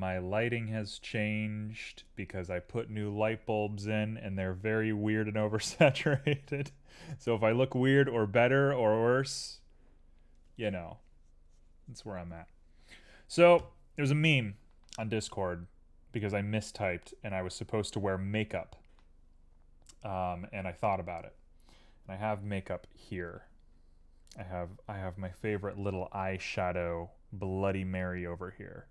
my lighting has changed because I put new light bulbs in and they're very weird and oversaturated. So if I look weird or better or worse, you know, that's where I'm at. So there's a meme on Discord because I mistyped and I was supposed to wear makeup. And I thought about it. And I have makeup here. I have my favorite little eyeshadow Bloody Mary over here.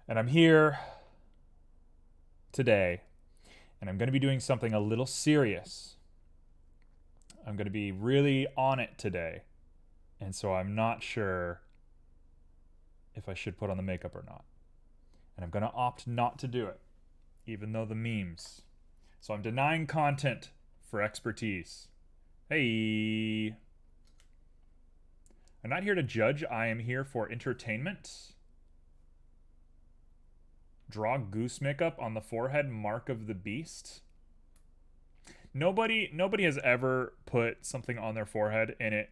And I'm here today, and I'm going to be doing something a little serious. I'm going to be really on it today, and so I'm not sure if I should put on the makeup or not. And I'm going to opt not to do it, even though the memes. So I'm denying content for expertise. Hey. I'm not here to judge. I am here for entertainment. Draw goose makeup on the forehead, mark of the beast. Nobody has ever put something on their forehead and it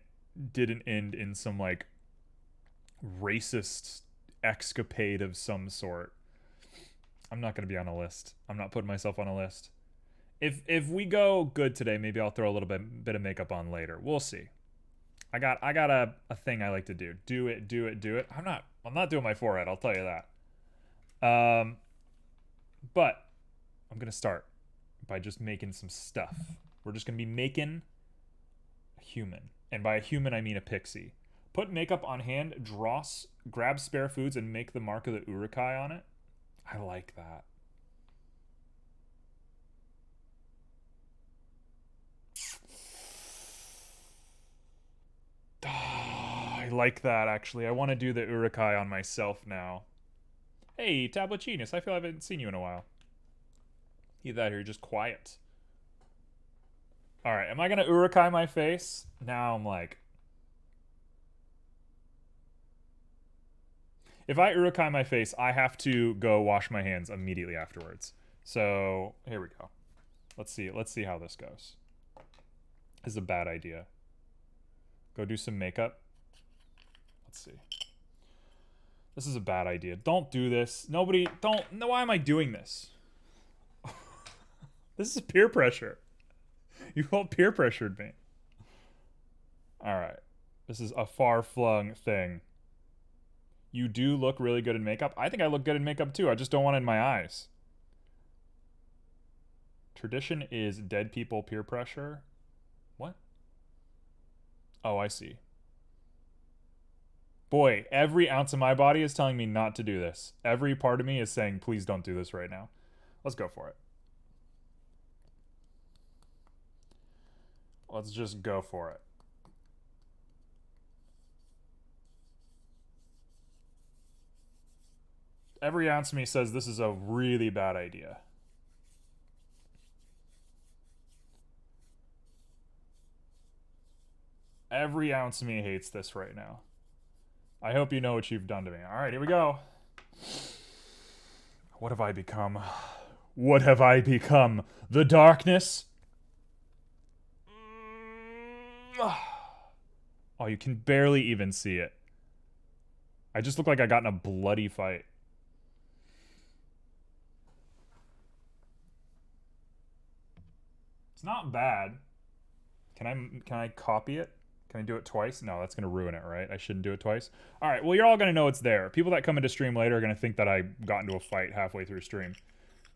didn't end in some like racist escapade of some sort. I'm not going to be on a list. I'm not putting myself on a list. If we go good today, maybe I'll throw a little bit of makeup on later. We'll see. I got a thing I like to do. Do it. I'm not doing my forehead, I'll tell you that. But I'm gonna start by just making some stuff. We're just gonna be making a human. And by a human I mean a pixie. Put makeup on hand, grab spare foods, and make the mark of the urukai on it. I like that. I like that, actually. I want to do the urukai on myself now. Hey, Tablet Genius, I feel I haven't seen you in a while. Either that or you're just quiet. Alright, am I going to urukai my face? Now I'm like... If I urukai my face, I have to go wash my hands immediately afterwards. So, here we go. Let's see how this goes. This is a bad idea. Go do some makeup. Let's see. This is a bad idea. Don't do this. No, why am I doing this? This is peer pressure. You all peer pressured me. Alright. This is a far-flung thing. You do look really good in makeup. I think I look good in makeup too. I just don't want it in my eyes. Tradition is dead people peer pressure. What? Oh, I see. Boy, every ounce of my body is telling me not to do this. Every part of me is saying, please don't do this right now. Let's go for it. Let's just go for it. Every ounce of me says this is a really bad idea. Every ounce of me hates this right now. I hope you know what you've done to me. Alright, here we go. What have I become? What have I become? The darkness? Oh, you can barely even see it. I just look like I got in a bloody fight. It's not bad. Can I copy it? Can I do it twice? No, that's going to ruin it, right? I shouldn't do it twice. All right, well, you're all going to know it's there. People that come into stream later are going to think that I got into a fight halfway through stream.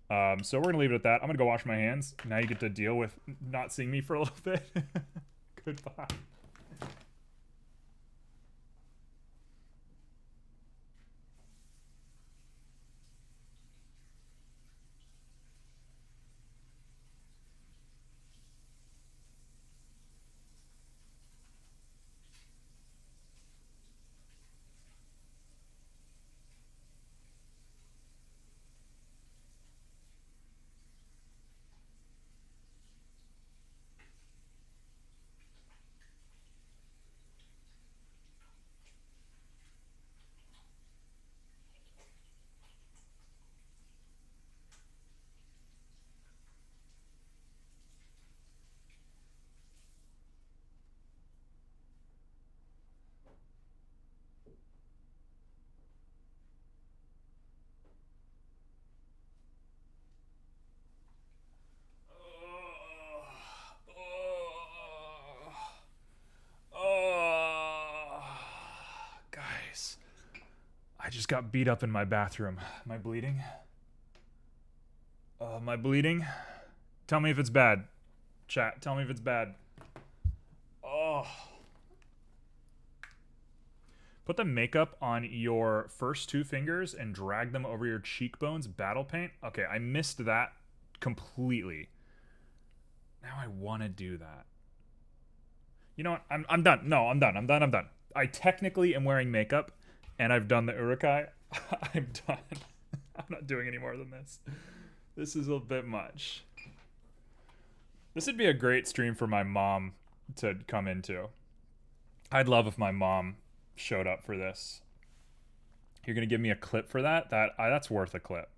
So we're going to leave it at that. I'm going to go wash my hands. Now you get to deal with not seeing me for a little bit. Goodbye. I just got beat up in my bathroom. Am I bleeding? Am I bleeding? Tell me if it's bad. Chat, tell me if it's bad. Oh. Put the makeup on your first 2 fingers and drag them over your cheekbones. Battle paint? Okay, I missed that completely. Now I want to do that. You know what? I'm done. No, I'm done. I'm done. I technically am wearing makeup, and I've done the urukai. I'm done. I'm not doing any more than this. This is a bit much. This would be a great stream for my mom to come into. I'd love if my mom showed up for this. You're gonna give me a clip for that? That's worth a clip.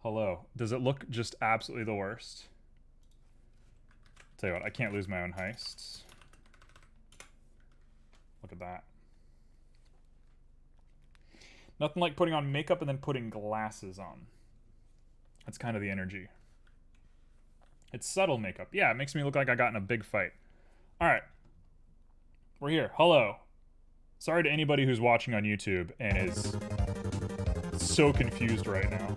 Hello. Does it look just absolutely the worst? Tell you what, I can't lose my own heists. Look at that. Nothing like putting on makeup and then putting glasses on. That's kind of the energy. It's subtle makeup. Yeah, it makes me look like I got in a big fight. All right. We're here. Hello. Sorry to anybody who's watching on YouTube and is so confused right now.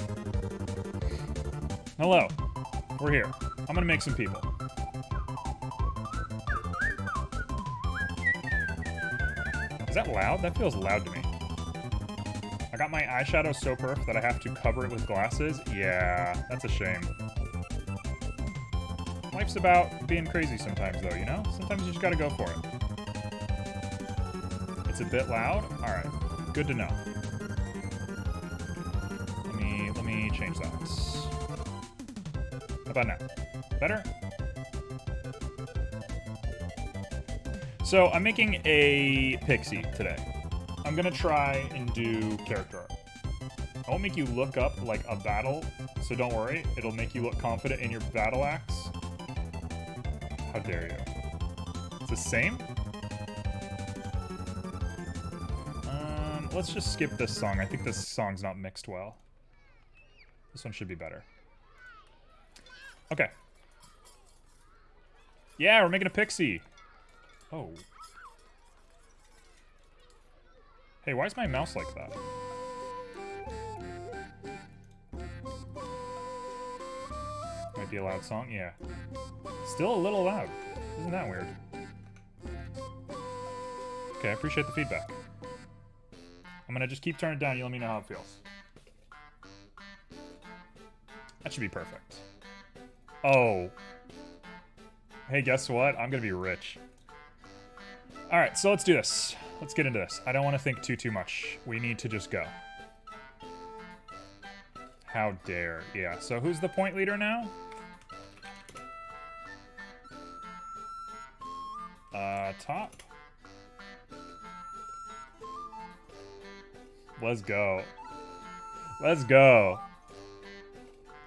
Hello. We're here. I'm gonna make some people. Is that loud? That feels loud to me. I got my eyeshadow so perf that I have to cover it with glasses. Yeah, that's a shame. Life's about being crazy sometimes though, you know? Sometimes you just gotta go for it. It's a bit loud? Alright. Good to know. Let me change that. How about now? Better? So I'm making a Pixie today. I'm gonna try and do character art. I won't make you look up like a battle, so don't worry. It'll make you look confident in your battle axe. How dare you? It's the same? Let's just skip this song. I think this song's not mixed well. This one should be better. Okay. Yeah, we're making a Pixie. Oh. Hey, why is my mouse like that? Might be a loud song? Yeah. Still a little loud. Isn't that weird? Okay, I appreciate the feedback. I'm gonna just keep turning it down. You let me know how it feels. That should be perfect. Oh. Hey, guess what? I'm gonna be rich. Alright, so let's do this. Let's get into this. I don't want to think too much. We need to just go. How dare. Yeah, so who's the point leader now? Top. Let's go. Let's go.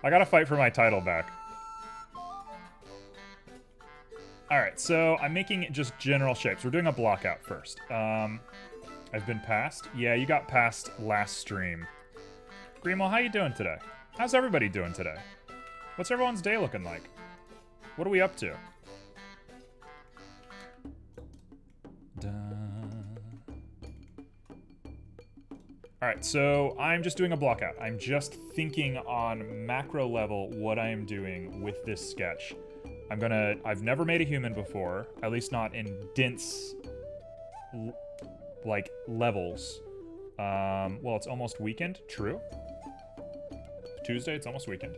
I gotta fight for my title back. Alright, so I'm making just general shapes. We're doing a block out first. I've been passed. Yeah, you got passed last stream. Grimo, how you doing today? How's everybody doing today? What's everyone's day looking like? What are we up to? Alright, so I'm just doing a block out. I'm just thinking on macro level what I am doing with this sketch. I've never made a human before, at least not in dense, like, levels. Well, it's almost weekend, true. Tuesday, it's almost weekend.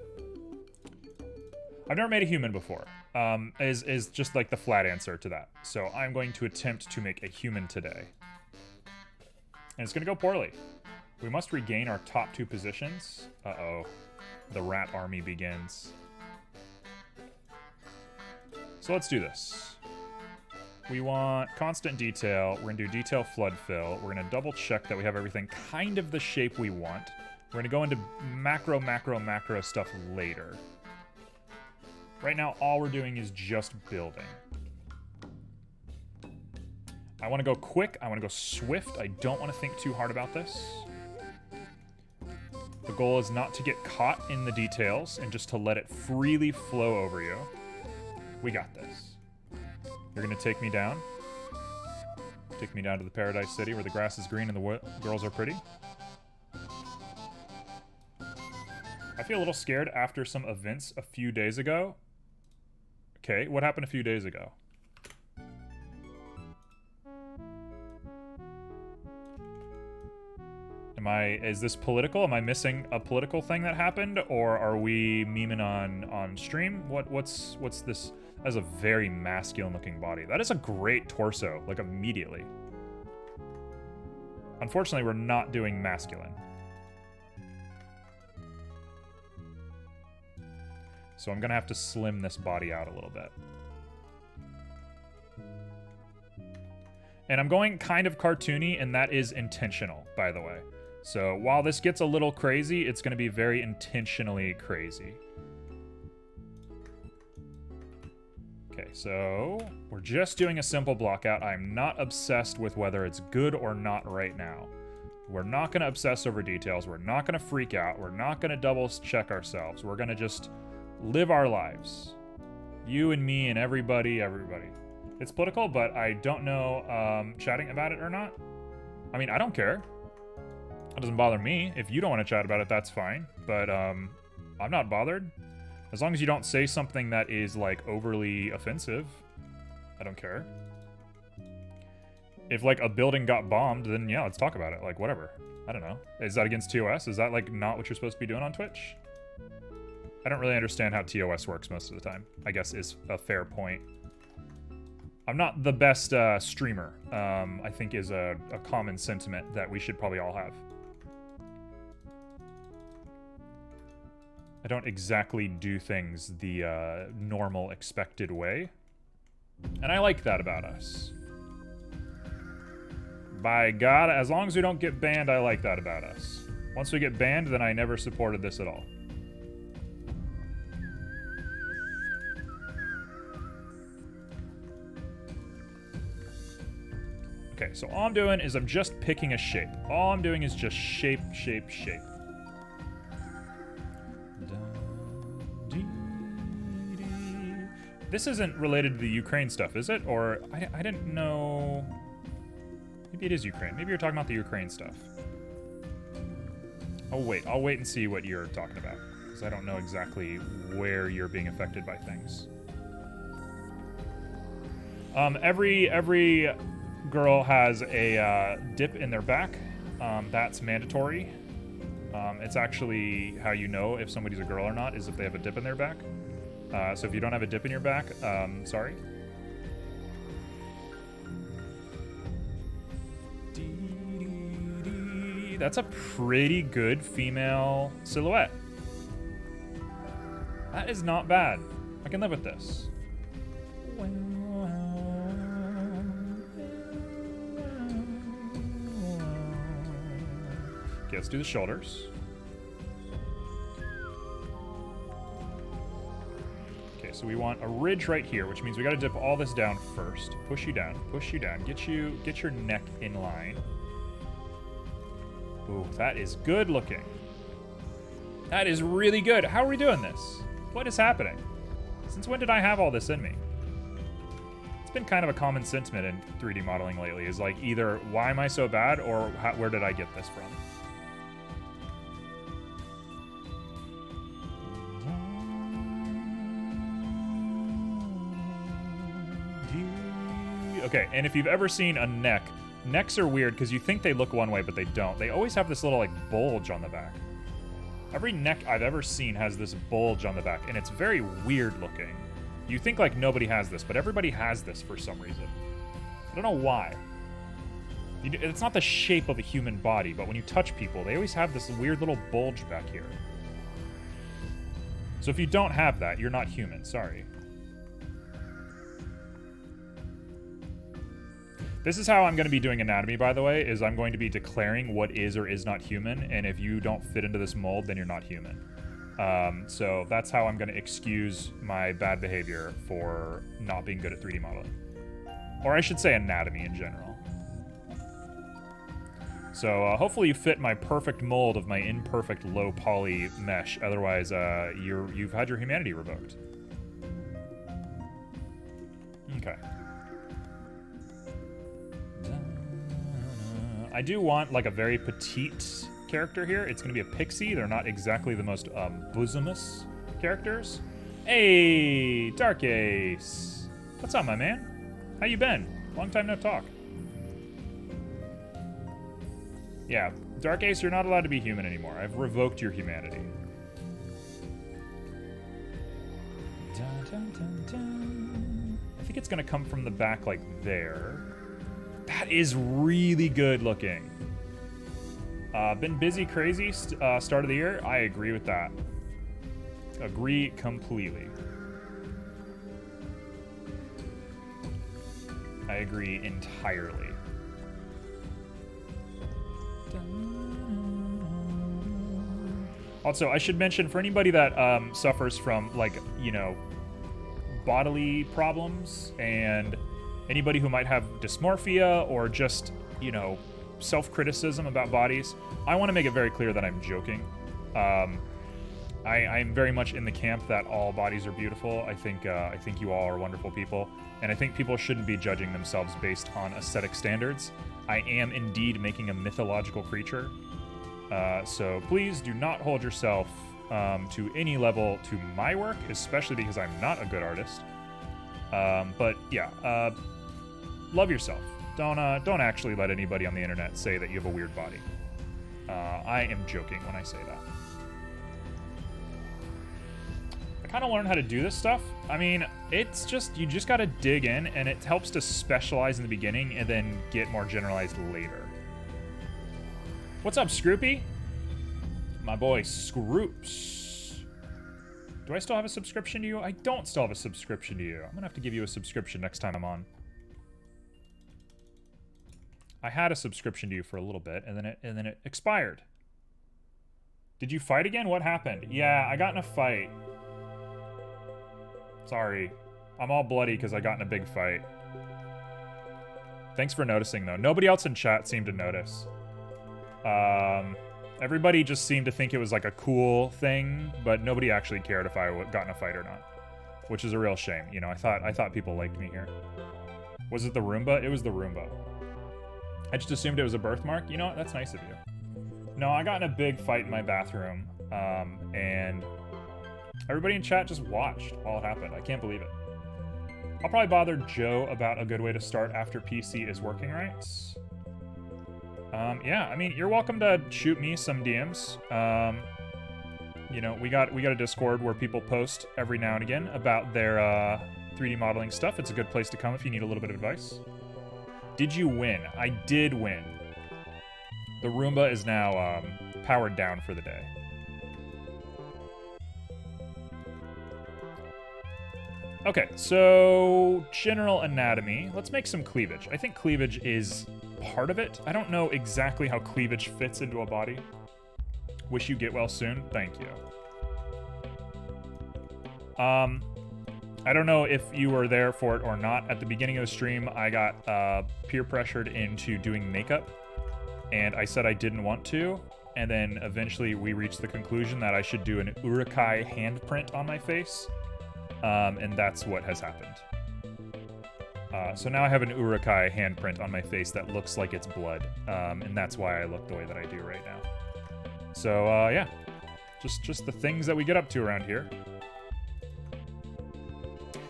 I've never made a human before, is just like the flat answer to that. So I'm going to attempt to make a human today. And it's gonna go poorly. We must regain our top 2 positions. Uh-oh. The rat army begins. So let's do this. We want constant detail. We're gonna do detail flood fill. We're gonna double check that we have everything kind of the shape we want. We're gonna go into macro stuff later. Right now, all we're doing is just building. I wanna go quick, I wanna go swift. I don't wanna think too hard about this. The goal is not to get caught in the details and just to let it freely flow over you. We got this. You're gonna take me down? Take me down to the Paradise City where the grass is green and the girls are pretty. I feel a little scared after some events a few days ago. Okay, what happened a few days ago? Is this political? Am I missing a political thing that happened? Or are we memeing on stream? What's this? That is a very masculine looking body. That is a great torso, like immediately. Unfortunately, we're not doing masculine. So I'm gonna have to slim this body out a little bit. And I'm going kind of cartoony, and that is intentional, by the way. So while this gets a little crazy, it's going to be very intentionally crazy. Okay, so we're just doing a simple block out. I'm not obsessed with whether it's good or not right now. We're not going to obsess over details. We're not going to freak out. We're not going to double check ourselves. We're going to just live our lives. You and me and everybody. It's political, but I don't know chatting about it or not. I mean, I don't care. It doesn't bother me. If you don't want to chat about it, that's fine. But I'm not bothered. As long as you don't say something that is, like, overly offensive, I don't care. If, like, a building got bombed, then yeah, let's talk about it. Like, whatever. I don't know. Is that against TOS? Is that, like, not what you're supposed to be doing on Twitch? I don't really understand how TOS works most of the time, I guess is a fair point. I'm not the best streamer, I think is a common sentiment that we should probably all have. I don't exactly do things the normal, expected way. And I like that about us. By God, as long as we don't get banned, I like that about us. Once we get banned, then I never supported this at all. Okay, so all I'm doing is I'm just picking a shape. All I'm doing is just shape. This isn't related to the Ukraine stuff, is it? Or I didn't know. Maybe it is Ukraine. Maybe you're talking about the Ukraine stuff. Oh wait, I'll wait and see what you're talking about, because I don't know exactly where you're being affected by things. Every girl has a dip in their back. That's mandatory. It's actually how you know if somebody's a girl or not, is if they have a dip in their back. So if you don't have a dip in your back, sorry. That's a pretty good female silhouette. That is not bad. I can live with this. Okay, let's do the shoulders. Okay, so we want a ridge right here, which means we gotta dip all this down first. Push you down, get your neck in line. Ooh, that is good looking. That is really good. How are we doing this? What is happening? Since when did I have all this in me? It's been kind of a common sentiment in 3D modeling lately, is like either why am I so bad or where did I get this from? Okay, and if you've ever seen a neck, necks are weird because you think they look one way, but they don't. They always have this little, like, bulge on the back. Every neck I've ever seen has this bulge on the back, and it's very weird looking. You think, like, nobody has this, but everybody has this for some reason. I don't know why. It's not the shape of a human body, but when you touch people, they always have this weird little bulge back here. So if you don't have that, you're not human. Sorry. This is how I'm going to be doing anatomy, by the way, is I'm going to be declaring what is or is not human, and if you don't fit into this mold, then you're not human. So that's how I'm going to excuse my bad behavior for not being good at 3D modeling. Or I should say anatomy in general. So hopefully you fit my perfect mold of my imperfect low poly mesh, otherwise you've had your humanity revoked. Okay. I do want like a very petite character here. It's gonna be a Pixie. They're not exactly the most bosomous characters. Hey, Dark Ace. What's up, my man? How you been? Long time no talk. Yeah, Dark Ace, you're not allowed to be human anymore. I've revoked your humanity. Dun, dun, dun, dun. I think it's gonna come from the back like there. That is really good looking. Been busy, crazy start of the year. I agree with that. Agree completely. I agree entirely. Also, I should mention for anybody that suffers from, like, you know, bodily problems and anybody who might have dysmorphia or just, you know, self-criticism about bodies, I want to make it very clear that I'm joking. I'm very much in the camp that all bodies are beautiful. I think you all are wonderful people, and I think people shouldn't be judging themselves based on aesthetic standards. I am indeed making a mythological creature, so please do not hold yourself to any level to my work, especially because I'm not a good artist. But yeah, love yourself. Don't actually let anybody on the internet say that you have a weird body. I am joking when I say that. I kind of learned how to do this stuff. I mean, it's just, you just got to dig in, and it helps to specialize in the beginning and then get more generalized later. What's up, Scroopy? My boy Scroops. Do I still have a subscription to you? I don't still have a subscription to you. I'm gonna have to give you a subscription next time I'm on. I had a subscription to you for a little bit, and then it expired. Did you fight again? What happened? Yeah, I got in a fight. Sorry. I'm all bloody because I got in a big fight. Thanks for noticing, though. Nobody else in chat seemed to notice. Everybody just seemed to think it was like a cool thing, but nobody actually cared if I got in a fight or not. Which is a real shame. You know, I thought people liked me here. Was it the Roomba? It was the Roomba. I just assumed it was a birthmark. You know what? That's nice of you. No, I got in a big fight in my bathroom, and everybody in chat just watched while it happened. I can't believe it. I'll probably bother Joe about a good way to start after PC is working right. Yeah, I mean, you're welcome to shoot me some DMs. You know, we got a Discord where people post every now and again about their 3D modeling stuff. It's a good place to come if you need a little bit of advice. Did you win? I did win. The Roomba is now powered down for the day. Okay, so general anatomy. Let's make some cleavage. I think cleavage is part of it. I don't know exactly how cleavage fits into a body. Wish you get well soon. Thank you. I don't know if you were there for it or not. At the beginning of the stream, I got peer pressured into doing makeup, and I said I didn't want to, and then eventually we reached the conclusion that I should do an urukai handprint on my face, and that's what has happened. So now I have an urukai handprint on my face that looks like it's blood, and that's why I look the way that I do right now. So yeah, just the things that we get up to around here.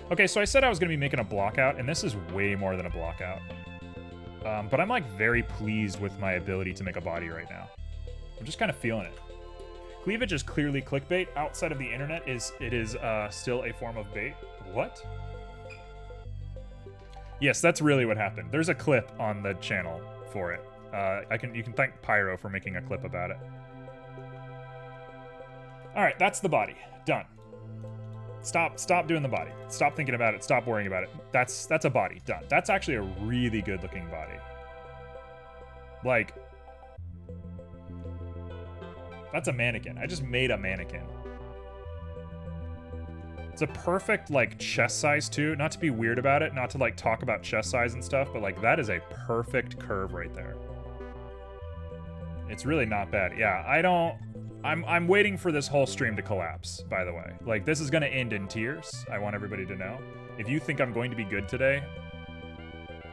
Okay, so I said I was going to be making a block out, and this is way more than a block out. But I'm like very pleased with my ability to make a body right now. I'm just kind of feeling it. Cleavage is clearly clickbait. Outside of the internet, it is still a form of bait. What? Yes, that's really what happened. There's a clip on the channel for it. You can thank Pyro for making a clip about it. All right, that's the body. Done. Stop doing the body. Stop thinking about it. Stop worrying about it. That's a body. Done. That's actually a really good looking body. Like, that's a mannequin. I just made a mannequin. It's a perfect, like, chest size, too. Not to be weird about it, not to, like, talk about chest size and stuff, but, like, that is a perfect curve right there. It's really not bad. Yeah, I'm waiting for this whole stream to collapse, by the way. Like, this is gonna end in tears. I want everybody to know. If you think I'm going to be good today,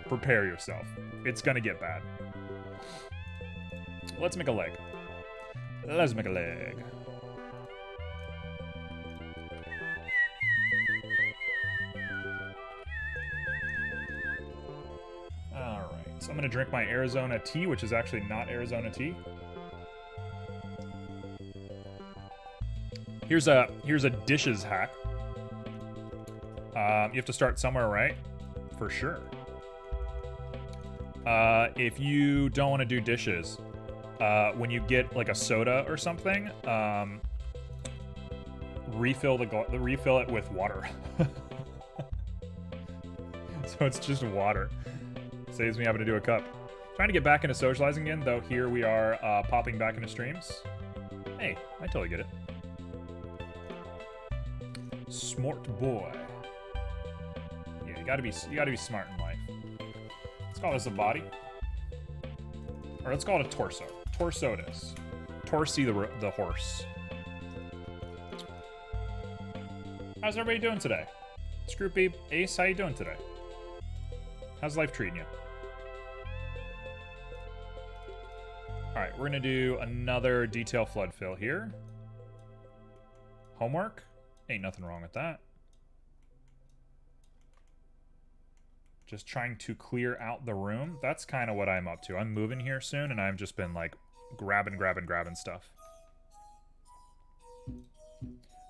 prepare yourself. It's gonna get bad. Let's make a leg. Let's make a leg. Alright, so I'm going to drink my Arizona tea, which is actually not Arizona tea. Here's a dishes hack. You have to start somewhere, right? For sure. If you don't want to do dishes, when you get like a soda or something, refill it with water. So it's just water. Saves me having to do a cup. Trying to get back into socializing again, though here we are popping back into streams. Hey, I totally get it. Smart boy. Yeah, you gotta be smart in life. Let's call this a body. Or let's call it a torso. Torso it is. Torsi the horse. How's everybody doing today? Scroopy, Ace, how you doing today? How's life treating you? Alright, we're gonna do another detail flood fill here. Homework? Ain't nothing wrong with that. Just trying to clear out the room. That's kind of what I'm up to. I'm moving here soon, and I've just been, like, grabbing stuff.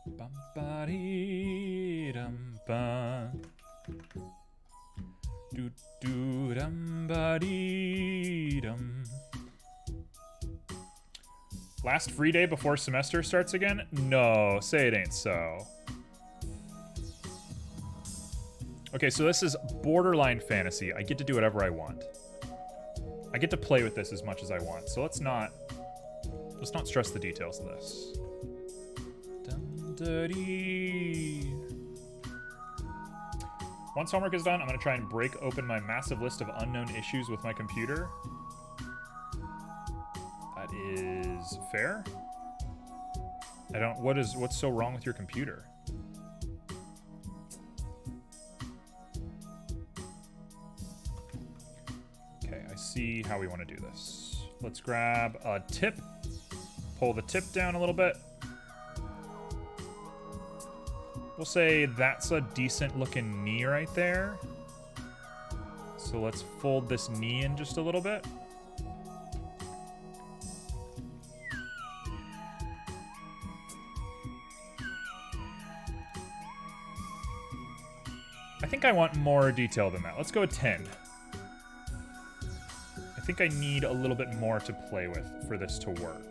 Bum-ba-dee-dum-bum. Do-do-dum-ba-dee-dum. Last free day before semester starts again? No, say it ain't so. Okay, so this is borderline fantasy. I get to do whatever I want. I get to play with this as much as I want. So let's not stress the details of this. Dum-da-dee. Once homework is done, I'm gonna try and break open my massive list of unknown issues with my computer. That is fair. What's so wrong with your computer? Okay, I see how we want to do this. Let's grab a tip, pull the tip down a little bit. We'll say that's a decent looking knee right there. So let's fold this knee in just a little bit. I think I want more detail than that. Let's go with 10. I think I need a little bit more to play with for this to work.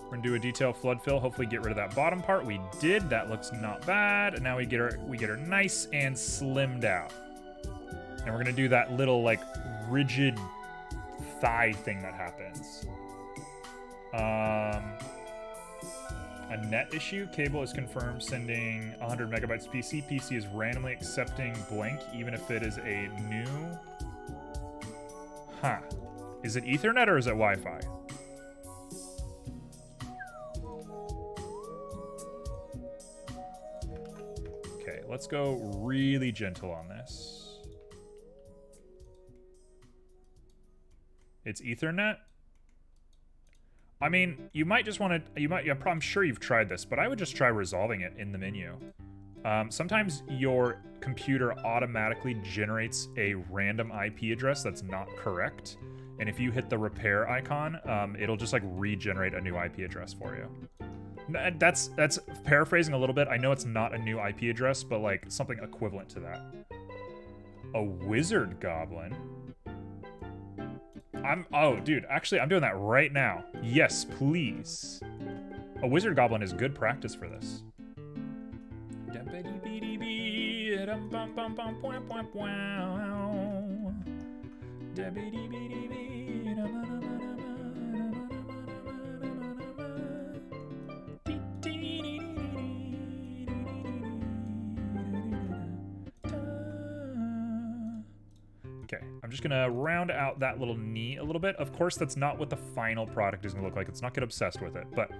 We're gonna do a detail flood fill, hopefully get rid of that bottom part. We did, that looks not bad. And now we get her nice and slimmed out. And we're gonna do that little like rigid thigh thing that happens. A net issue. Cable is confirmed sending 100 megabytes PC. PC is randomly accepting blank, even if it is a new... Huh. Is it Ethernet or is it Wi-Fi? Okay, let's go really gentle on this. It's Ethernet? I mean, you might just want to, I'm sure you've tried this, but I would just try resolving it in the menu. Sometimes your computer automatically generates a random IP address that's not correct. And if you hit the repair icon, it'll just like regenerate a new IP address for you. That's paraphrasing a little bit. I know it's not a new IP address, but like something equivalent to that. A wizard goblin? Oh, dude, actually, I'm doing that right now. Yes, please. A wizard goblin is good practice for this. Okay, I'm just gonna round out that little knee a little bit. Of course, that's not what the final product is gonna look like. Let's not get obsessed with it, but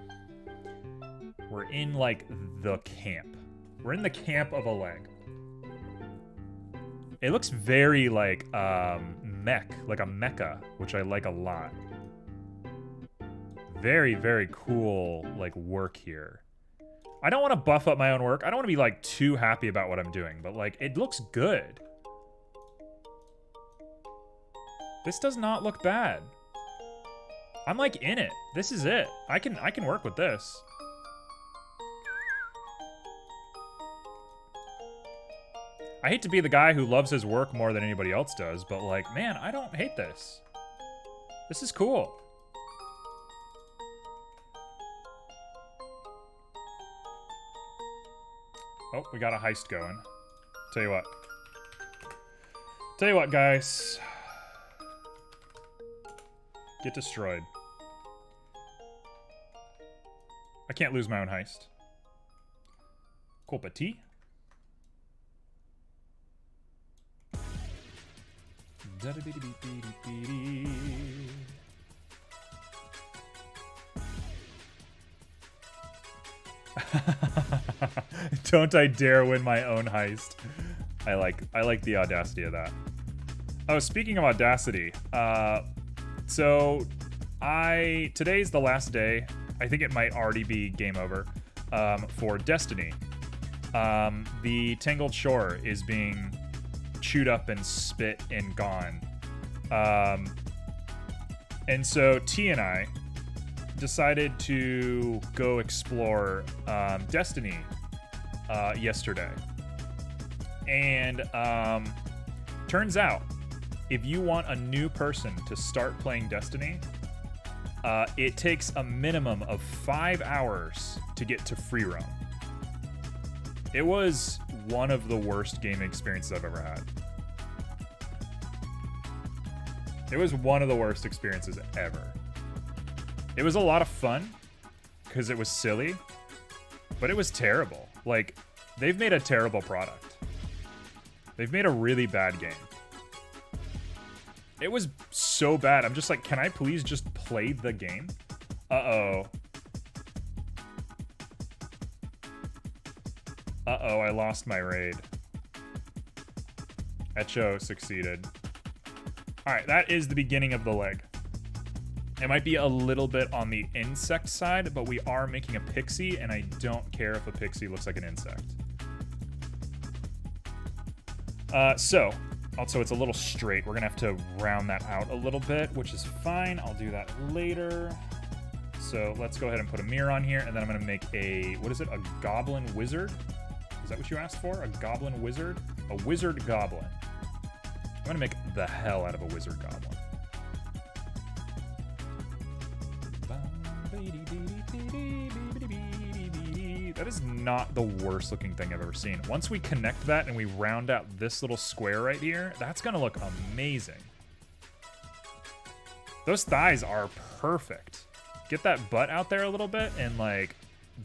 we're in like the camp. We're in the camp of a leg. It looks very like mech, like a mecha, which I like a lot. Very, very cool like work here. I don't want to buff up my own work. I don't want to be like too happy about what I'm doing, but like it looks good. This does not look bad. I'm like in it. This is it. I can work with this. I hate to be the guy who loves his work more than anybody else does, but like, man, I don't hate this. This is cool. Oh, we got a heist going. Tell you what. Tell you what, guys. Get destroyed. I can't lose my own heist. Cool petit. Don't I dare win my own heist. I like the audacity of that. Oh, speaking of audacity, so today's the last day. I think it might already be game over for Destiny. The Tangled Shore is being chewed up and spit and gone. And so T and I decided to go explore Destiny yesterday. And turns out, if you want a new person to start playing Destiny, it takes a minimum of 5 hours to get to free roam. It was one of the worst game experiences I've ever had. It was one of the worst experiences ever. It was a lot of fun because it was silly, but it was terrible. Like, they've made a terrible product. They've made a really bad game. It was so bad. I'm just like, can I please just play the game? Uh-oh. Uh-oh, I lost my raid. Echo succeeded. Alright, that is the beginning of the leg. It might be a little bit on the insect side, but we are making a Pixie, and I don't care if a Pixie looks like an insect. So, also it's a little straight. We're gonna have to round that out a little bit, which is fine. I'll do that later. So let's go ahead and put a mirror on here, and then I'm gonna make a, what is it, a goblin wizard? Is that what you asked for? A goblin wizard? A wizard goblin. I'm gonna make the hell out of a wizard goblin. That is not the worst looking thing I've ever seen. Once we connect that and we round out this little square right here, that's gonna look amazing. Those thighs are perfect. Get that butt out there a little bit and like,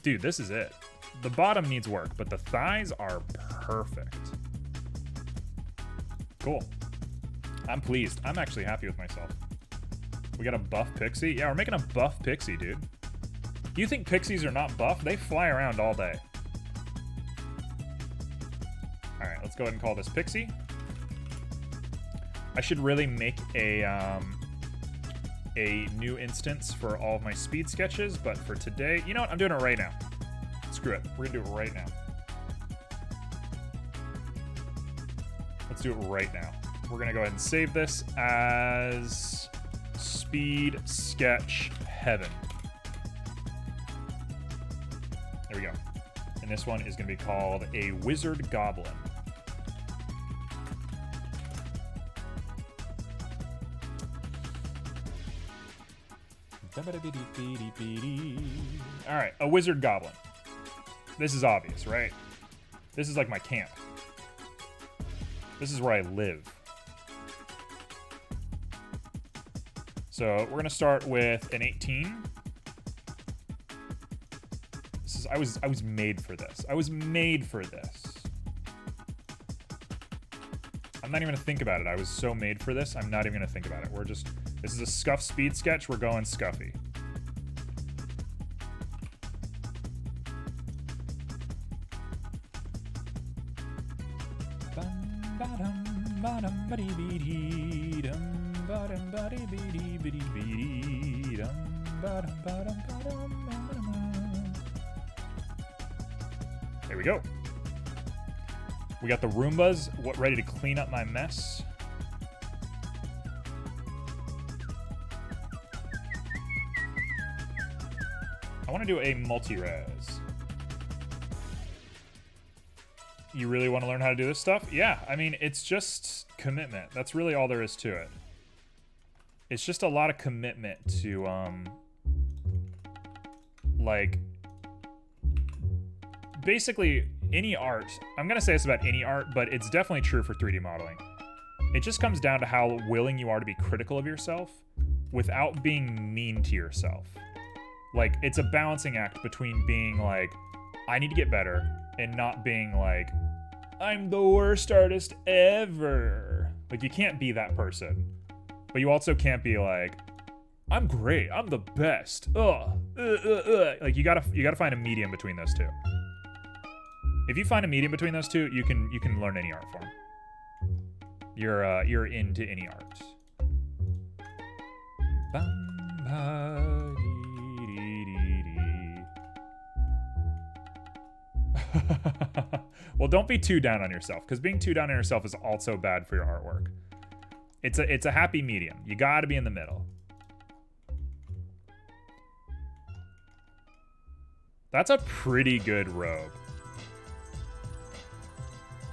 dude, this is it. The bottom needs work, but the thighs are perfect. Cool. I'm pleased. I'm actually happy with myself. We got a buff Pixie? Yeah, we're making a buff Pixie, dude. You think Pixies are not buff? They fly around all day. All right, let's go ahead and call this Pixie. I should really make a new instance for all of my speed sketches, but for today, you know what? I'm doing it right now. Screw it. We're gonna do it right now. Let's do it right now. We're gonna go ahead and save this as Speed Sketch Heaven. There we go. And this one is going to be called a Wizard Goblin. Alright, a Wizard Goblin. This is obvious, right? This is like my camp. This is where I live. So we're going to start with an 18. I was made for this. I was made for this. I'm not even gonna think about it. I was so made for this, I'm not even gonna think about it. This is a scuff speed sketch. We're going scuffy. There we go. We got the Roombas ready to clean up my mess. I want to do a multi-res. You really want to learn how to do this stuff? Yeah, I mean, it's just commitment. That's really all there is to it. It's just a lot of commitment to, like, basically any art. I'm going to say this about any art, but it's definitely true for 3D modeling. It just comes down to how willing you are to be critical of yourself without being mean to yourself. Like, it's a balancing act between being like, I need to get better, and not being like, I'm the worst artist ever. Like, you can't be that person. But you also can't be like, I'm great, I'm the best. Like, you gotta find a medium between those two. If you find a medium between those two, you can learn any art form. You're into any art. Well, don't be too down on yourself, because being too down on yourself is also bad for your artwork. It's a happy medium. You gotta be in the middle. That's a pretty good robe.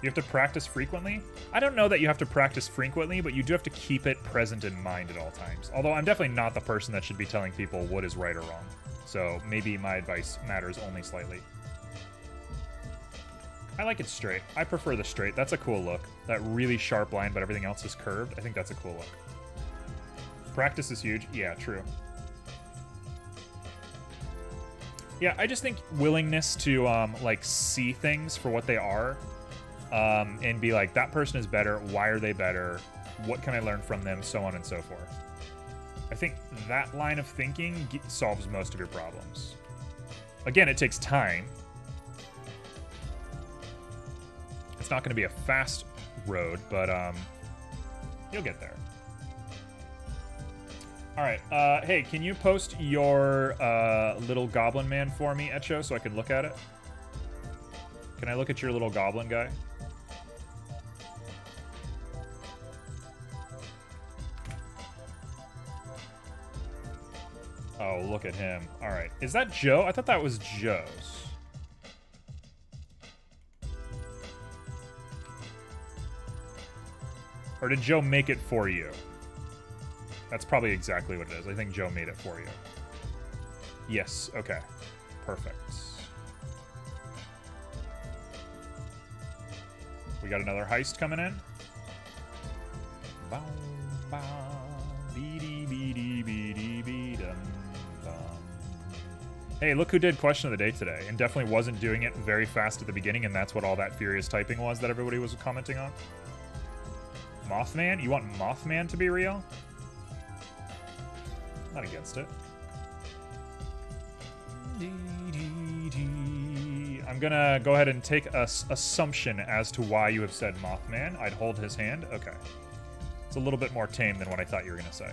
You have to practice frequently? I don't know that you have to practice frequently, but you do have to keep it present in mind at all times. Although I'm definitely not the person that should be telling people what is right or wrong. So maybe my advice matters only slightly. I like it straight. I prefer the straight. That's a cool look. That really sharp line, but everything else is curved. I think that's a cool look. Practice is huge. Yeah, true. Yeah, I just think willingness to like see things for what they are, and be like, that person is better. Why are they better? What can I learn from them? So on and so forth. I think that line of thinking solves most of your problems. Again, it takes time. It's not going to be a fast road, but you'll get there. All right. Hey, can you post your little goblin man for me, Echo, so I can look at it? Can I look at your little goblin guy? Oh, look at him. All right. Is that Joe? I thought that was Joe's. Or did Joe make it for you? That's probably exactly what it is. I think Joe made it for you. Yes, okay. Perfect. We got another heist coming in. Hey, look who did question of the day today, and definitely wasn't doing it very fast at the beginning, and that's what all that furious typing was that everybody was commenting on. Mothman? You want Mothman to be real? Not against it. I'm gonna go ahead and take a assumption as to why you have said Mothman. I'd hold his hand. Okay. It's a little bit more tame than what I thought you were gonna say.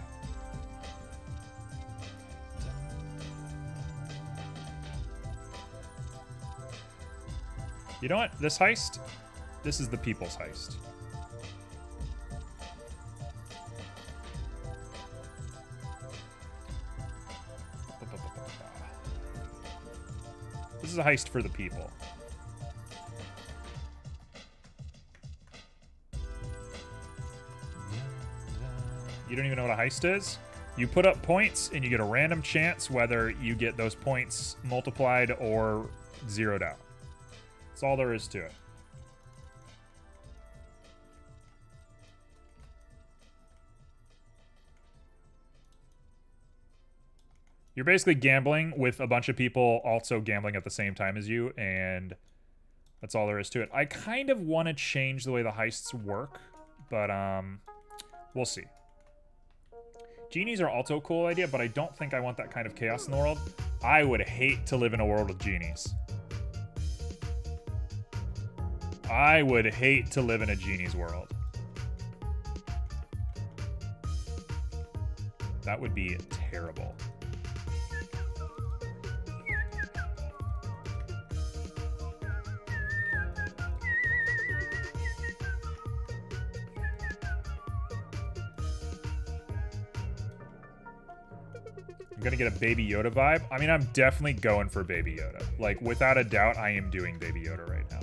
You know what? This heist? This is the people's heist. This is a heist for the people. You don't even know what a heist is? You put up points and you get a random chance whether you get those points multiplied or zeroed out. That's all there is to it. You're basically gambling with a bunch of people also gambling at the same time as you, and that's all there is to it. I kind of want to change the way the heists work, but we'll see. Genies are also a cool idea, but I don't think I want that kind of chaos in the world. I would hate to live in a world with genies. I would hate to live in a genie's world. That would be terrible. I'm gonna get a Baby Yoda vibe. I mean, I'm definitely going for Baby Yoda. Like, without a doubt, I am doing Baby Yoda right now.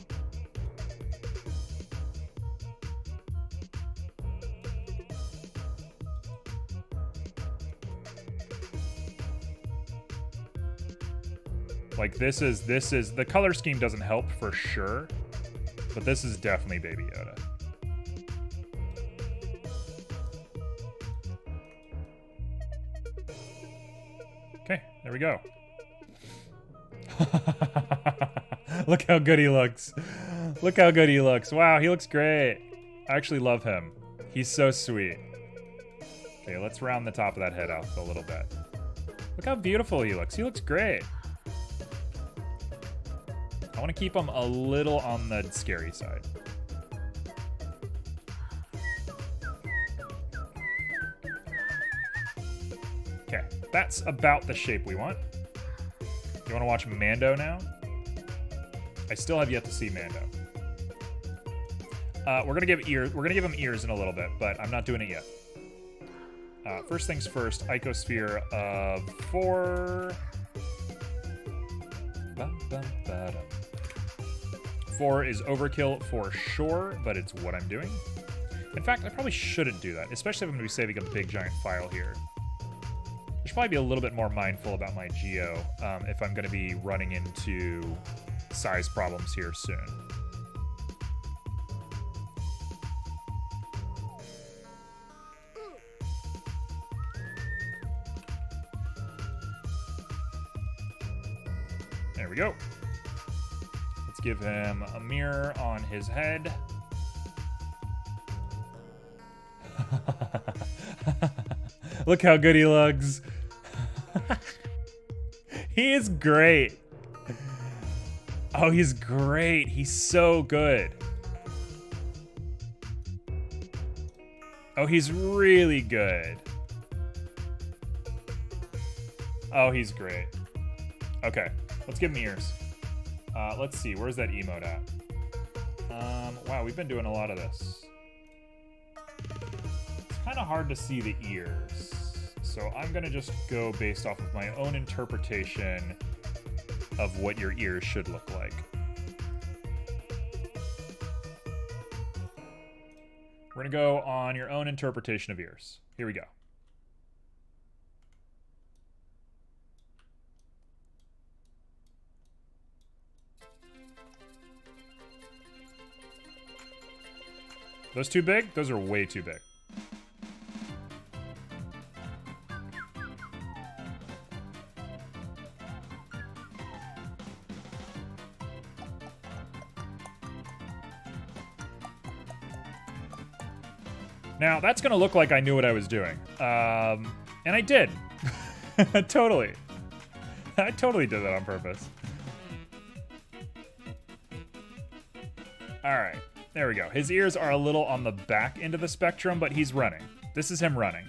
Like, this is, the color scheme doesn't help for sure, but this is definitely Baby Yoda. Okay, there we go. Look how good he looks. Look how good he looks. Wow, he looks great. I actually love him. He's so sweet. Okay, let's round the top of that head out a little bit. Look how beautiful he looks. He looks great. I want to keep him a little on the scary side. Okay, that's about the shape we want. You want to watch Mando now? I still have yet to see Mando. We're gonna give ears. We're gonna give him ears in a little bit, but I'm not doing it yet. First things first, icosphere of 4. 4 is overkill for sure, but it's what I'm doing. In fact, I probably shouldn't do that, especially if I'm going to be saving a big giant file here. I should probably be a little bit more mindful about my geo if I'm going to be running into size problems here soon. There we go. Let's give him a mirror on his head. Look how good he looks. He is great. Oh, he's great. He's so good. Oh, he's really good. Oh, he's great. Okay, let's give him ears. Let's see, where's that emote at? Wow, we've been doing a lot of this. It's kind of hard to see the ears, so I'm gonna just go based off of my own interpretation of what your ears should look like. We're gonna go on your own interpretation of ears. Here we go. Those too big? Those are way too big. Now, that's going to look like I knew what I was doing. And I did. Totally. I totally did that on purpose. All right. There we go. His ears are a little on the back end of the spectrum, but he's running. This is him running.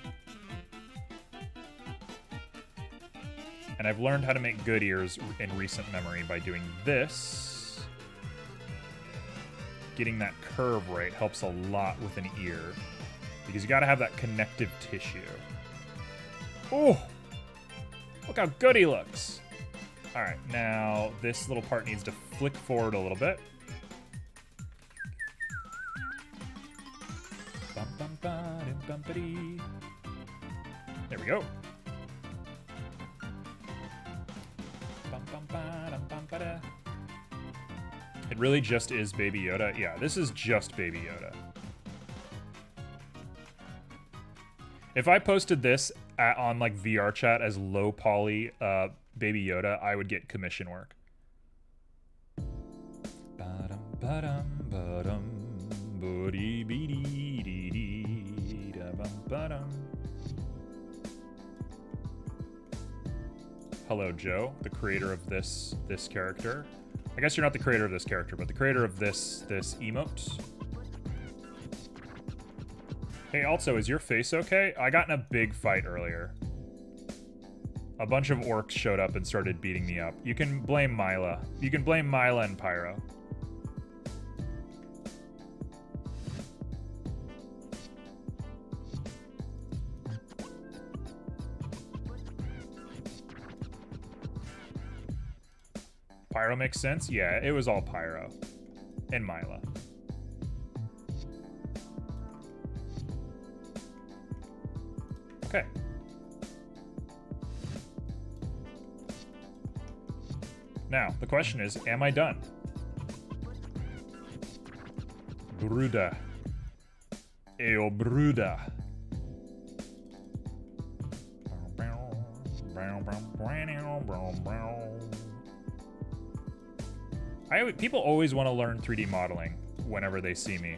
And I've learned how to make good ears in recent memory by doing this. Getting that curve right helps a lot with an ear, because you gotta have that connective tissue. Oh, look how good he looks. All right, now this little part needs to flick forward a little bit. There we go. It really just is Baby Yoda. Yeah, this is just Baby Yoda. If I posted this on like VR chat as low poly Baby Yoda, I would get commission work. Hello, Joe, the creator of this character. I guess you're not the creator of this character, but the creator of this emote. Hey, also, is your face okay? I got in a big fight earlier. A bunch of orcs showed up and started beating me up. You can blame Mila. You can blame Mila and Pyro. Pyro makes sense? Yeah, it was all Pyro. And Mila. Okay. Now, the question is, am I done? Bruda. Eo Bruda. People always want to learn 3D modeling whenever they see me.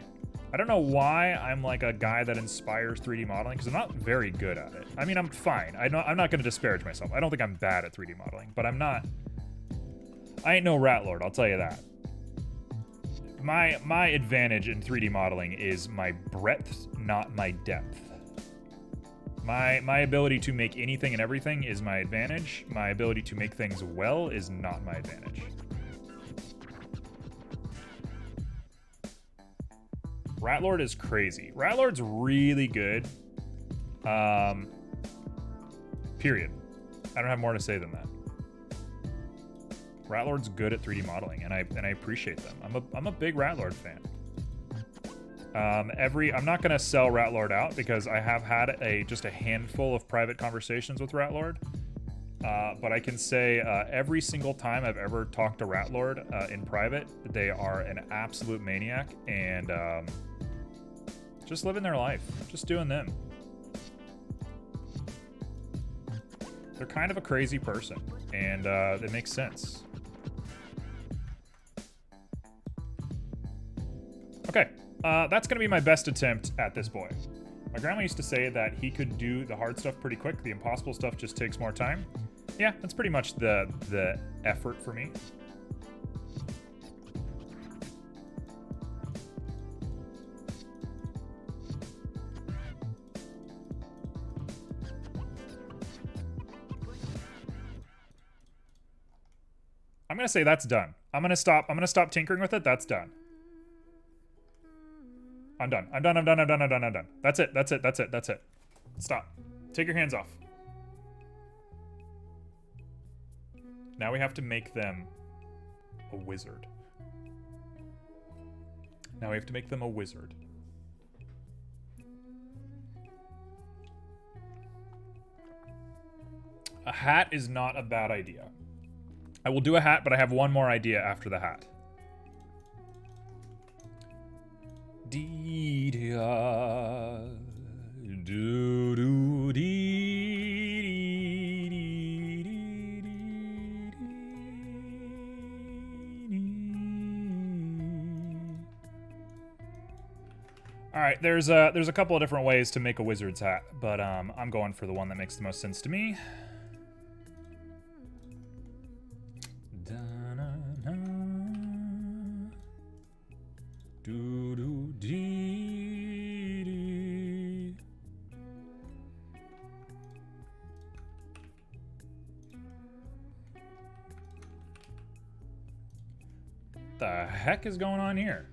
I don't know why I'm like a guy that inspires 3D modeling, because I'm not very good at it. I mean, I'm fine. I'm not going to disparage myself. I don't think I'm bad at 3D modeling, but I'm not... I ain't no rat lord, I'll tell you that. My advantage in 3D modeling is my breadth, not my depth. My ability to make anything and everything is my advantage. My ability to make things well is not my advantage. Ratlord is crazy. Ratlord's really good. Period. I don't have more to say than that. Ratlord's good at 3D modeling, and I appreciate them. I'm a big Ratlord fan. I'm not gonna sell Ratlord out because I have had just a handful of private conversations with Ratlord. But I can say every single time I've ever talked to Ratlord in private, they are an absolute maniac and just living their life, just doing them. They're kind of a crazy person, and it makes sense. Okay, that's gonna be my best attempt at this boy. My grandma used to say that he could do the hard stuff pretty quick. The impossible stuff just takes more time. Yeah, that's pretty much the effort for me. I'm gonna say that's done. I'm gonna stop tinkering with it. That's done. I'm done. I'm done. That's it. Stop. Take your hands off. Now we have to make them a wizard. A hat is not a bad idea. I will do a hat, but I have one more idea after the hat. Dee-da, All right, there's a couple of different ways to make a wizard's hat, but I'm going for the one that makes the most sense to me. The heck is going on here?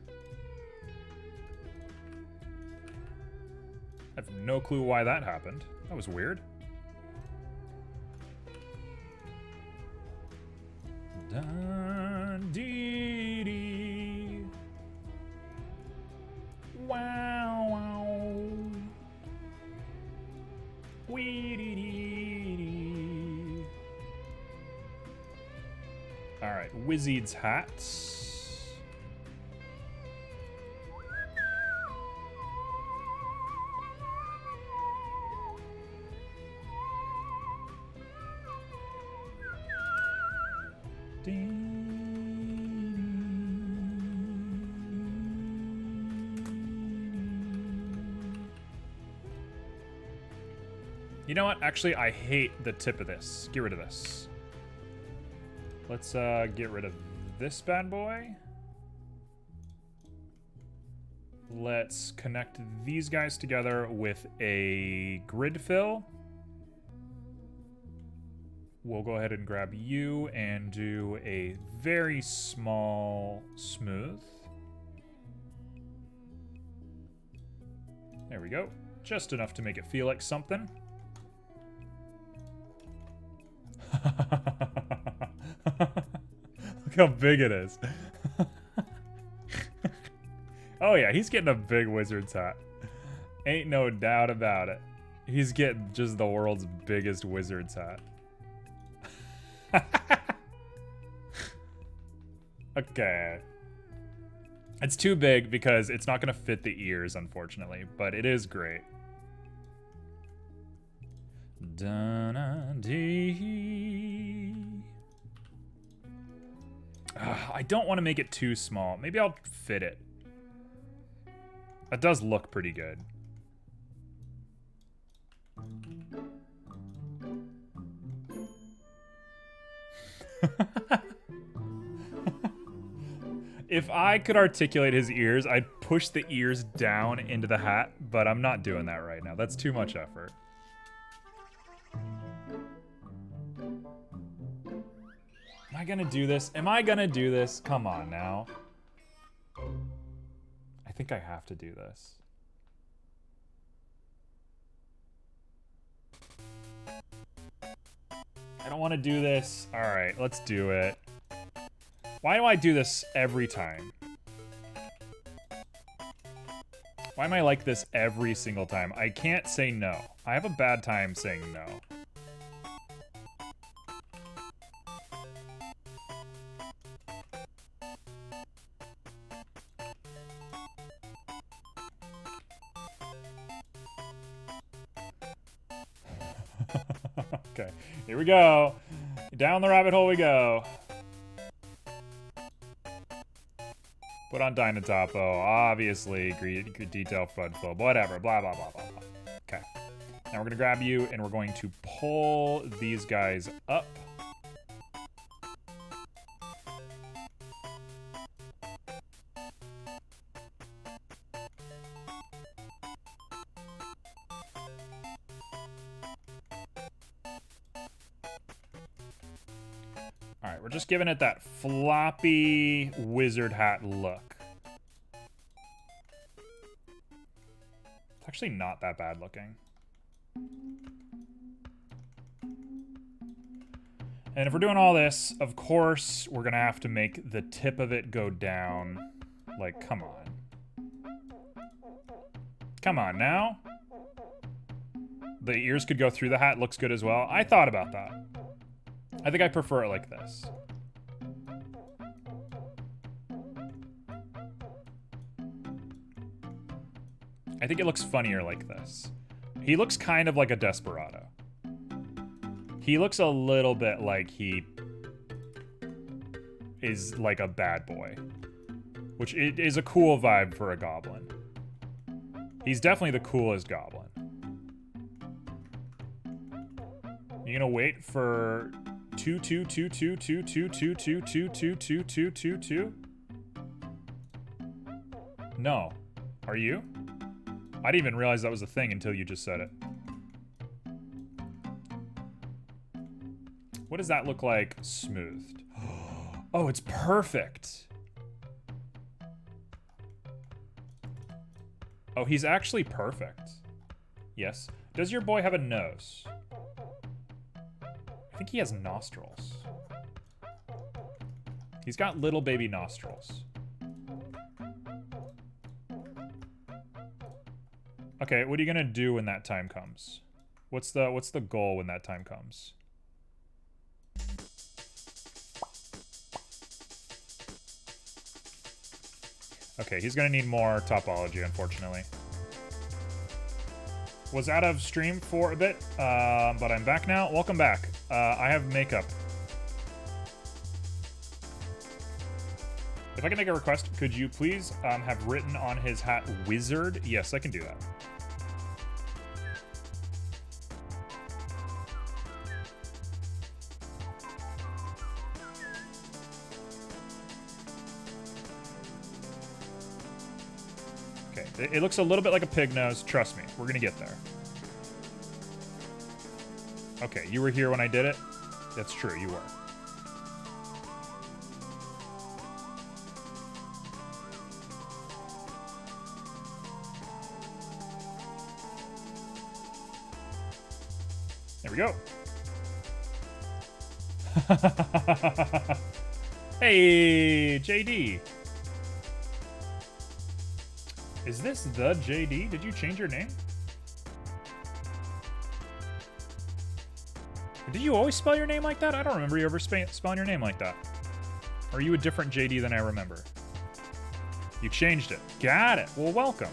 I have no clue why that happened. That was weird. Dee-dee. Wow, wow. Wee-dee-dee-dee. All right, Wizard's hats. You know what? Actually, I hate the tip of this. Get rid of this. Let's get rid of this bad boy. Let's connect these guys together with a grid fill. we'll go ahead and grab you and do a very small smooth. There we go. Just enough to make it feel like something. Look how big it is. Oh yeah, he's getting a big wizard's hat. Ain't no doubt about it. He's getting just the world's biggest wizard's hat. Okay. It's too big because it's not going to fit the ears, unfortunately, but it is great. I don't want to make it too small. Maybe I'll fit it. That does look pretty good. If I could articulate his ears, I'd push the ears down into the hat, but I'm not doing that right now. That's too much effort. Am I gonna do this? Am I gonna do this? Come on now. I think I have to do this. I don't want to do this. All right, let's do it. Why do I do this every time? Why am I like this every single time? I can't say no. I have a bad time saying no. Okay, here we go. Down the rabbit hole we go. Put on Dynatopo, obviously, detail flood flow, whatever, blah, blah, blah, blah, blah. Okay. Now we're gonna grab you and we're going to pull these guys up. Alright, we're just giving it that floppy wizard hat look. It's actually not that bad looking. And if we're doing all this, of course, we're gonna have to make the tip of it go down. Like, come on. Come on now. The ears could go through the hat, looks good as well. I thought about that. I think I prefer it like this. I think it looks funnier like this. He looks kind of like a desperado. He looks a little bit like he is like a bad boy, which is a cool vibe for a goblin. He's definitely the coolest goblin. You gonna wait for 2? No. Are you? I didn't even realize that was a thing until you just said it. What does that look like smoothed? Oh, it's perfect. Oh, he's actually perfect. Yes. Does your boy have a nose? I think he has nostrils. He's got little baby nostrils. Okay, what are you gonna do when that time comes? What's the goal when that time comes? Okay, he's gonna need more topology, unfortunately. Was out of stream for a bit, but I'm back now. Welcome back. I have makeup. If I can make a request, could you please have written on his hat wizard? Yes, I can do that. Okay, it looks a little bit like a pig nose. Trust me, we're gonna get there. Okay, you were here when I did it? That's true, you were. There we go. Hey, JD. Is this the JD? Did you change your name? Did you always spell your name like that? I don't remember you ever spelling your name like that. Or are you a different JD than I remember? You changed it. Got it. Well, welcome.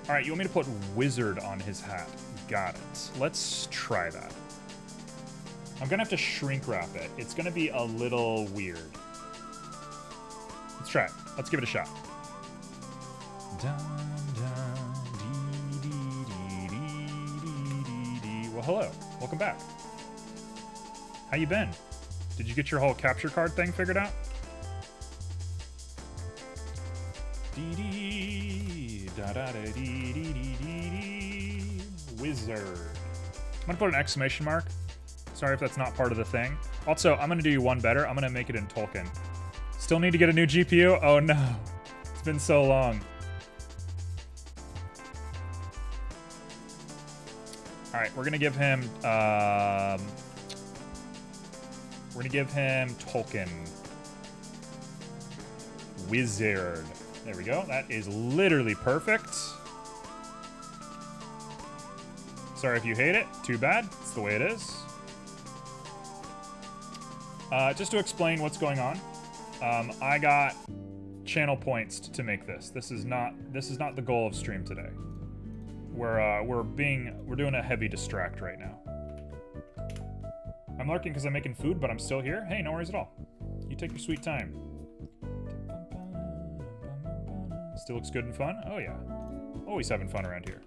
All right, you want me to put wizard on his hat? Got it. Let's try that. I'm gonna have to shrink wrap it. It's gonna be a little weird. Let's try it. Let's give it a shot. Well, hello. Welcome back. How you been? Did you get your whole capture card thing figured out? Wizard. I'm gonna put an exclamation mark. Sorry if that's not part of the thing. Also, I'm gonna do you one better. I'm gonna make it in Tolkien. Still need to get a new GPU? Oh no. It's been so long. All right, we're gonna give him Tolkien. Wizard. There we go. That is literally perfect. Sorry if you hate it. Too bad. It's the way it is. Just to explain what's going on, I got channel points to make this. This is not the goal of stream today. We're doing a heavy distract right now. I'm lurking because I'm making food, but I'm still here. Hey, no worries at all. You take your sweet time. Still looks good and fun. Oh yeah, always having fun around here.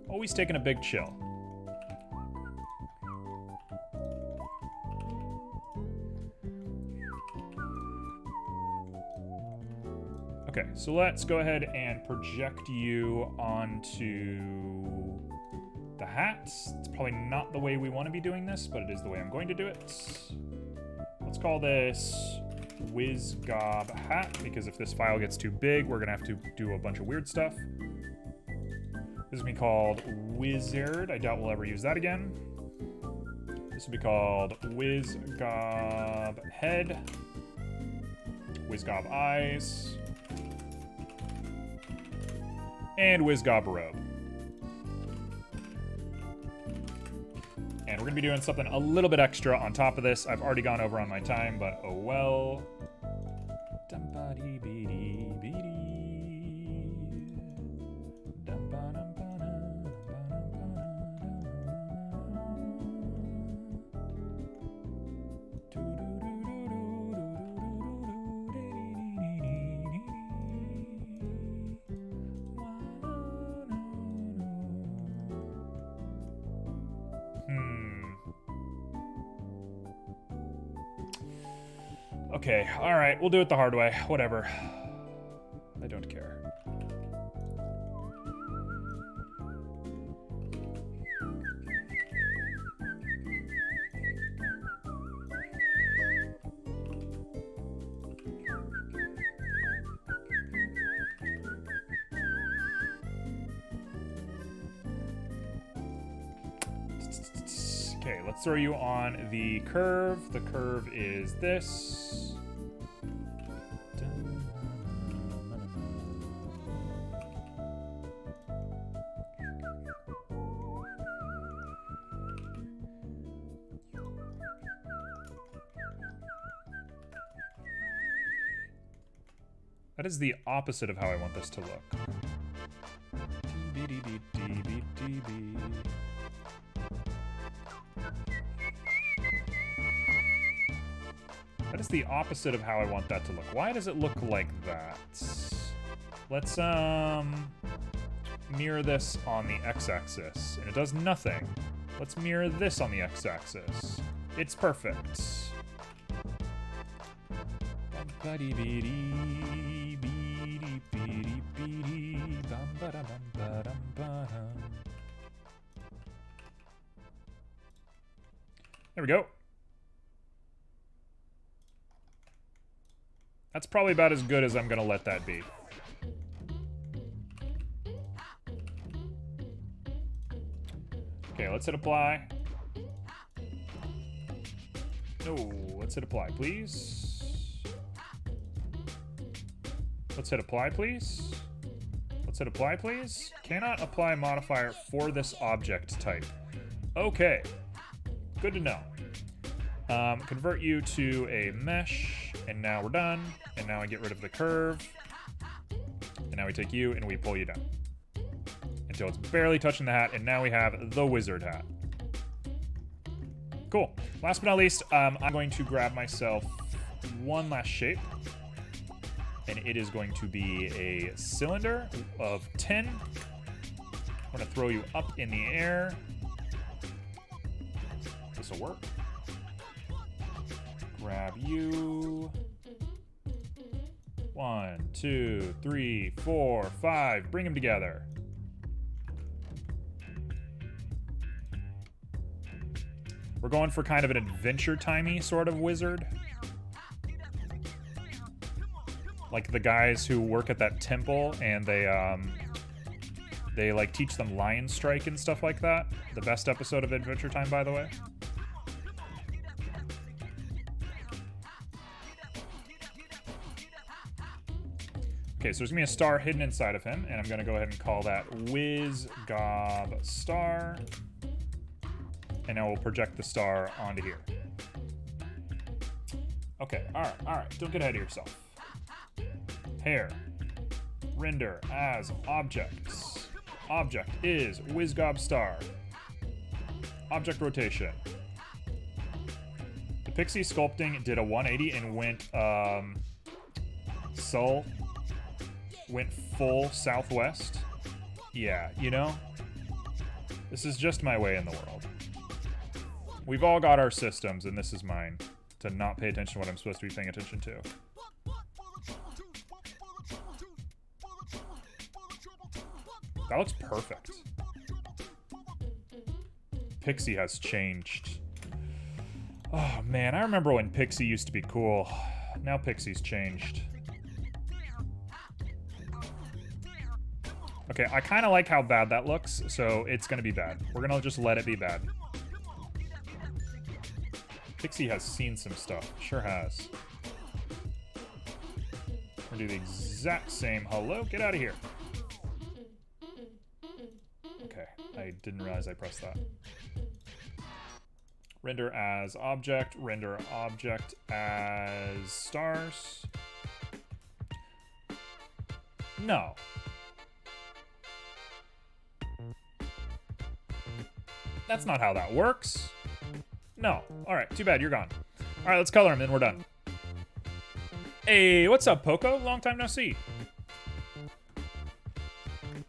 Always taking a big chill. Okay, so let's go ahead and project you onto the hat. It's probably not the way we want to be doing this, but it is the way I'm going to do it. Let's call this WizGob hat, because if this file gets too big, we're gonna have to do a bunch of weird stuff. This will be called Wizard. I doubt we'll ever use that again. This will be called WizGob head, WizGob eyes, and WizGob robe. And we're gonna be doing something a little bit extra on top of this. I've already gone over on my time, but oh well. Okay, alright, we'll do it the hard way. Whatever. I don't care. Okay, let's throw you on the curve. The curve is this. That is the opposite of how I want this to look. That is the opposite of how I want that to look. Why does it look like that? Let's mirror this on the x-axis, and it does nothing. Let's mirror this on the x-axis. It's perfect. There we go. That's probably about as good as I'm gonna let that be. Okay, let's hit apply. No, let's hit apply, please. Let's hit apply, please. Let's hit apply, please. Cannot apply modifier for this object type. Okay, good to know. Convert you to a mesh, and now we're done. And now I get rid of the curve. And now we take you and we pull you down until it's barely touching the hat, and now we have the wizard hat. Cool. Last but not least, I'm going to grab myself one last shape, and it is going to be a cylinder of 10. I'm going to throw you up in the air. This will work. Grab you. 1, 2, 3, 4, 5. Bring them together. We're going for kind of an adventure-timey sort of wizard. Like the guys who work at that temple and they like teach them lion strike and stuff like that. The best episode of Adventure Time, by the way. Okay, so there's gonna be a star hidden inside of him, and I'm gonna go ahead and call that Wiz Gob Star. And now we'll project the star onto here. Okay, alright, don't get ahead of yourself. Hair. Render as objects. Object is Wiz Gob Star. Object rotation. The Pixie sculpting did a 180 and went, went full southwest. Yeah, you know? This is just my way in the world. We've all got our systems, and this is mine. To not pay attention to what I'm supposed to be paying attention to. That looks perfect. Pixie has changed. Oh man, I remember when Pixie used to be cool. Now Pixie's changed. Okay, I kind of like how bad that looks, so it's gonna be bad. We're gonna just let it be bad. Pixie has seen some stuff. Sure has. We're gonna do the exact same. Hello? Get out of here. Okay, I didn't realize I pressed that. Render as object. Render object as stars. No. That's not how that works. No. Alright, too bad, you're gone. Alright, let's color him, then we're done. Hey, what's up, Poco? Long time no see.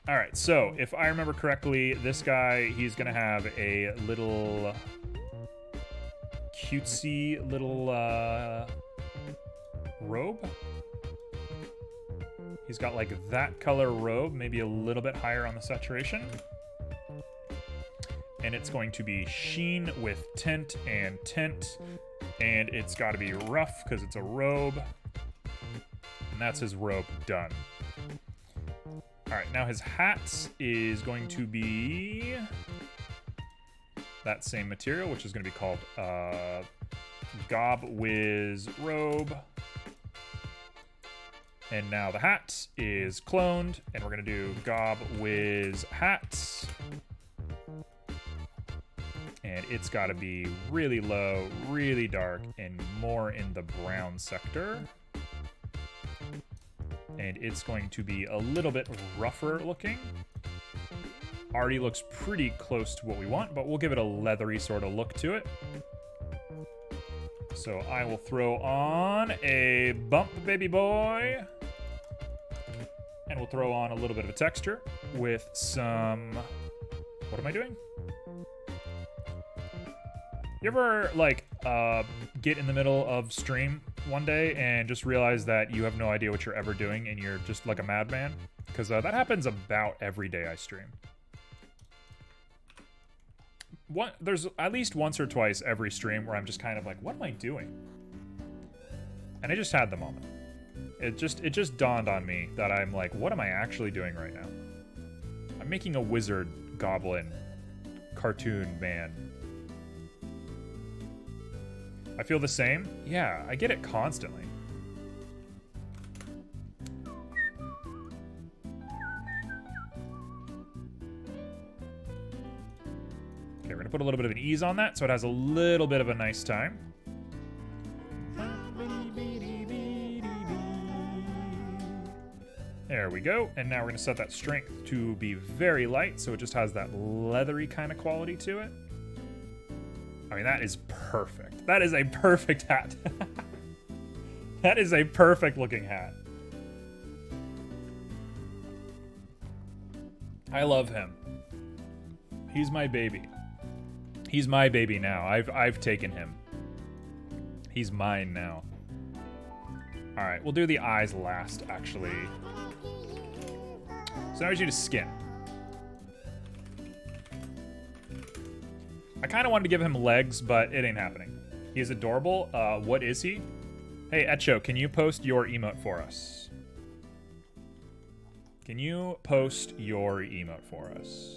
Alright, so, if I remember correctly, this guy, he's gonna have a little... cutesy little, robe? He's got, like, that color robe, maybe a little bit higher on the saturation. And it's going to be sheen with tint, and it's got to be rough because it's a robe. And that's his robe done. All right, now his hat is going to be that same material, which is going to be called Gob Wiz Robe. And now the hat is cloned, and we're going to do Gob Wiz Hat. And it's got to be really low, really dark, and more in the brown sector. And it's going to be a little bit rougher looking. Already looks pretty close to what we want, but we'll give it a leathery sort of look to it. So I will throw on a bump, baby boy. And we'll throw on a little bit of a texture with some... What am I doing? You ever, like, get in the middle of stream one day and just realize that you have no idea what you're ever doing and you're just like a madman? Because that happens about every day I stream. there's at least once or twice every stream where I'm just kind of like, what am I doing? And I just had the moment. It just dawned on me that I'm like, what am I actually doing right now? I'm making a wizard goblin cartoon man. I feel the same. Yeah, I get it constantly. Okay, we're gonna put a little bit of an ease on that so it has a little bit of a nice time. There we go. And now we're gonna set that strength to be very light so it just has that leathery kind of quality to it. I mean, that is perfect. That is a perfect hat. That is a perfect looking hat. I love him. He's my baby. He's my baby now. I've taken him. He's mine now. All right, we'll do the eyes last, actually. So now we just need a skin. I kind of wanted to give him legs, but it ain't happening. He is adorable. What is he? Hey, Echo, can you post your emote for us? Can you post your emote for us?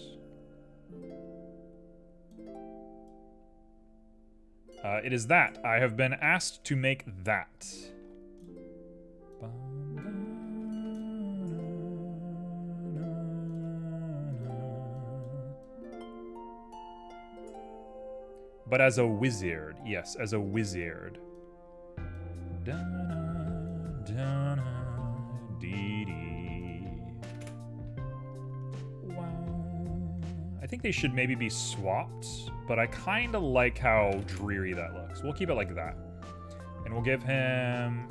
It is that. I have been asked to make that. But as a wizard. Yes, as a wizard. Wow. I think they should maybe be swapped, but I kind of like how dreary that looks. We'll keep it like that. And we'll give him...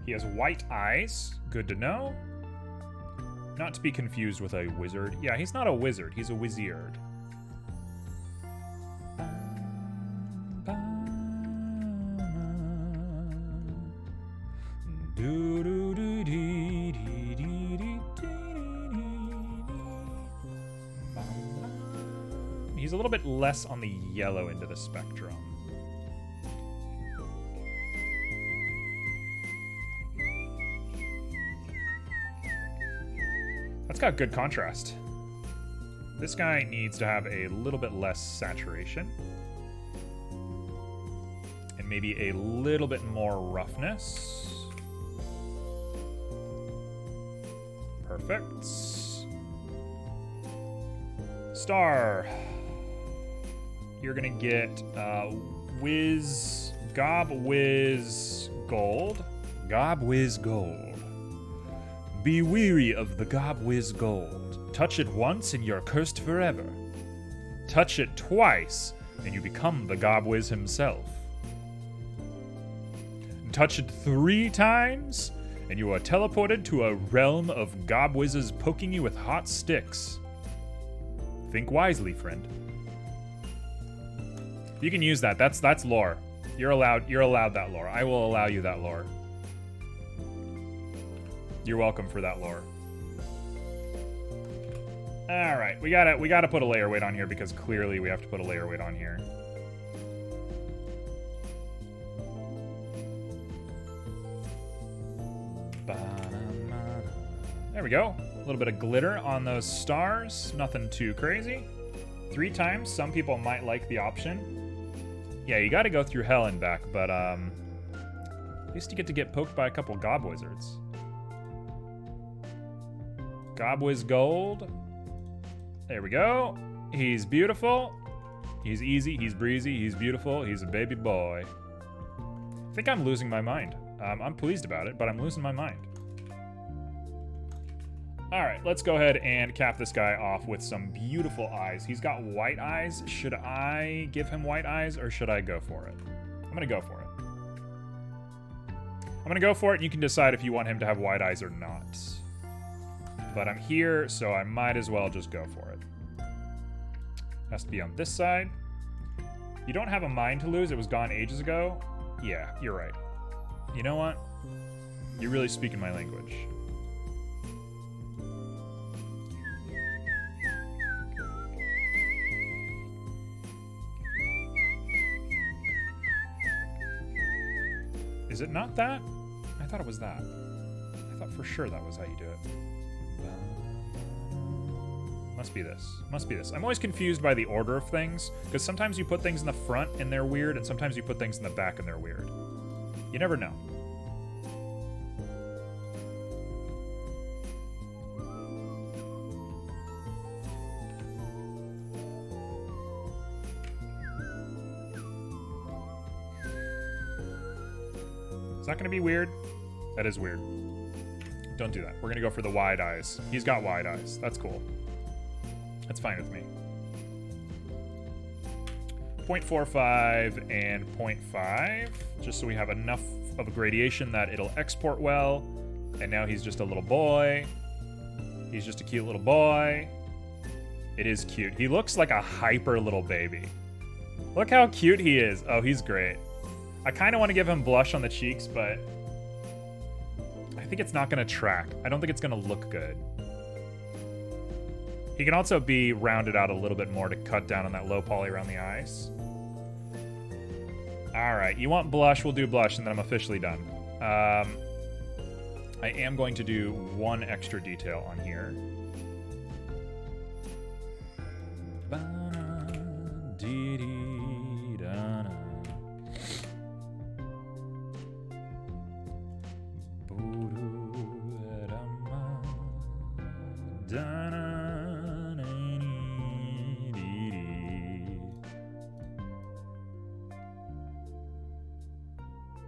He has white eyes. Good to know. Not to be confused with a wizard. Yeah, he's not a wizard. He's a wizard. He's a little bit less on the yellow end of the spectrum. That's got good contrast. This guy needs to have a little bit less saturation. And maybe a little bit more roughness. Perfect. Star. You're gonna get Gob Whiz Gold. Gob Whiz Gold. Be weary of the Gobwiz Gold. Touch it once and you're cursed forever. Touch it twice and you become the Gobwiz himself. Touch it 3 times and you are teleported to a realm of Gobwizes poking you with hot sticks. Think wisely, friend. You can use that. That's lore. You're allowed that lore. I will allow you that lore. You're welcome for that lore. All right, we gotta put a layer weight on here because clearly we have to put a layer weight on here. There we go. A little bit of glitter on those stars. Nothing too crazy. 3 times. Some people might like the option. Yeah, you gotta go through hell and back, but at least you get to get poked by a couple gob wizards. Gobwiz Gold. There we go. He's beautiful. He's easy. He's breezy. He's beautiful. He's a baby boy. I think I'm losing my mind. I'm pleased about it, but I'm losing my mind. All right, let's go ahead and cap this guy off with some beautiful eyes. He's got white eyes. Should I give him white eyes or should I go for it? I'm gonna go for it. I'm gonna go for it and you can decide if you want him to have white eyes or not. But I'm here, so I might as well just go for it. Has to be on this side. You don't have a mind to lose. It was gone ages ago. Yeah, you're right. You know what? You're really speaking my language. Is it not that? I thought it was that. I thought for sure that was how you do it. Must be this. Must be this. I'm always confused by the order of things, because sometimes you put things in the front and they're weird, and sometimes you put things in the back and they're weird. You never know. Is that going to be weird? That is weird. Don't do that. We're going to go for the wide eyes. He's got wide eyes. That's cool. That's fine with me. 0.45 and 0.5, just so we have enough of a gradation that it'll export well. And now he's just a little boy. He's just a cute little boy. It is cute. He looks like a hyper little baby. Look how cute he is. Oh, he's great. I kind of want to give him blush on the cheeks, but I think it's not going to track. I don't think it's going to look good. He can also be rounded out a little bit more to cut down on that low poly around the eyes. All right, you want blush, we'll do blush, and then I'm officially done. I am going to do one extra detail on here.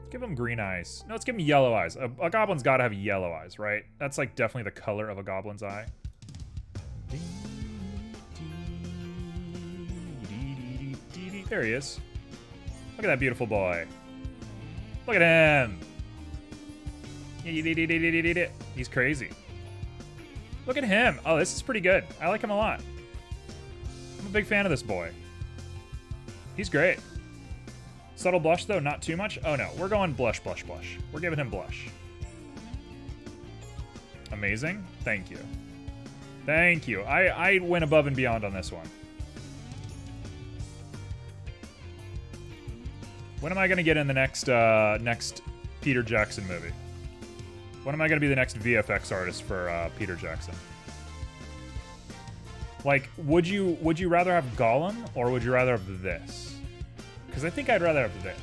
Give him green eyes. No, let's give him yellow eyes. A goblin's gotta have yellow eyes, right? That's like definitely the color of a goblin's eye. There he is. Look at that beautiful boy. Look at him. He's crazy. Look at him. Oh, this is pretty good. I like him a lot. I'm a big fan of this boy. He's great. Subtle blush, though, not too much. Oh, no. We're going blush, blush, blush. We're giving him blush. Amazing. Thank you. Thank you. I went above and beyond on this one. When am I going to get in the next Peter Jackson movie? When am I going to be the next VFX artist for Peter Jackson? Like, would you rather have Gollum or would you rather have this? Because I think I'd rather have this.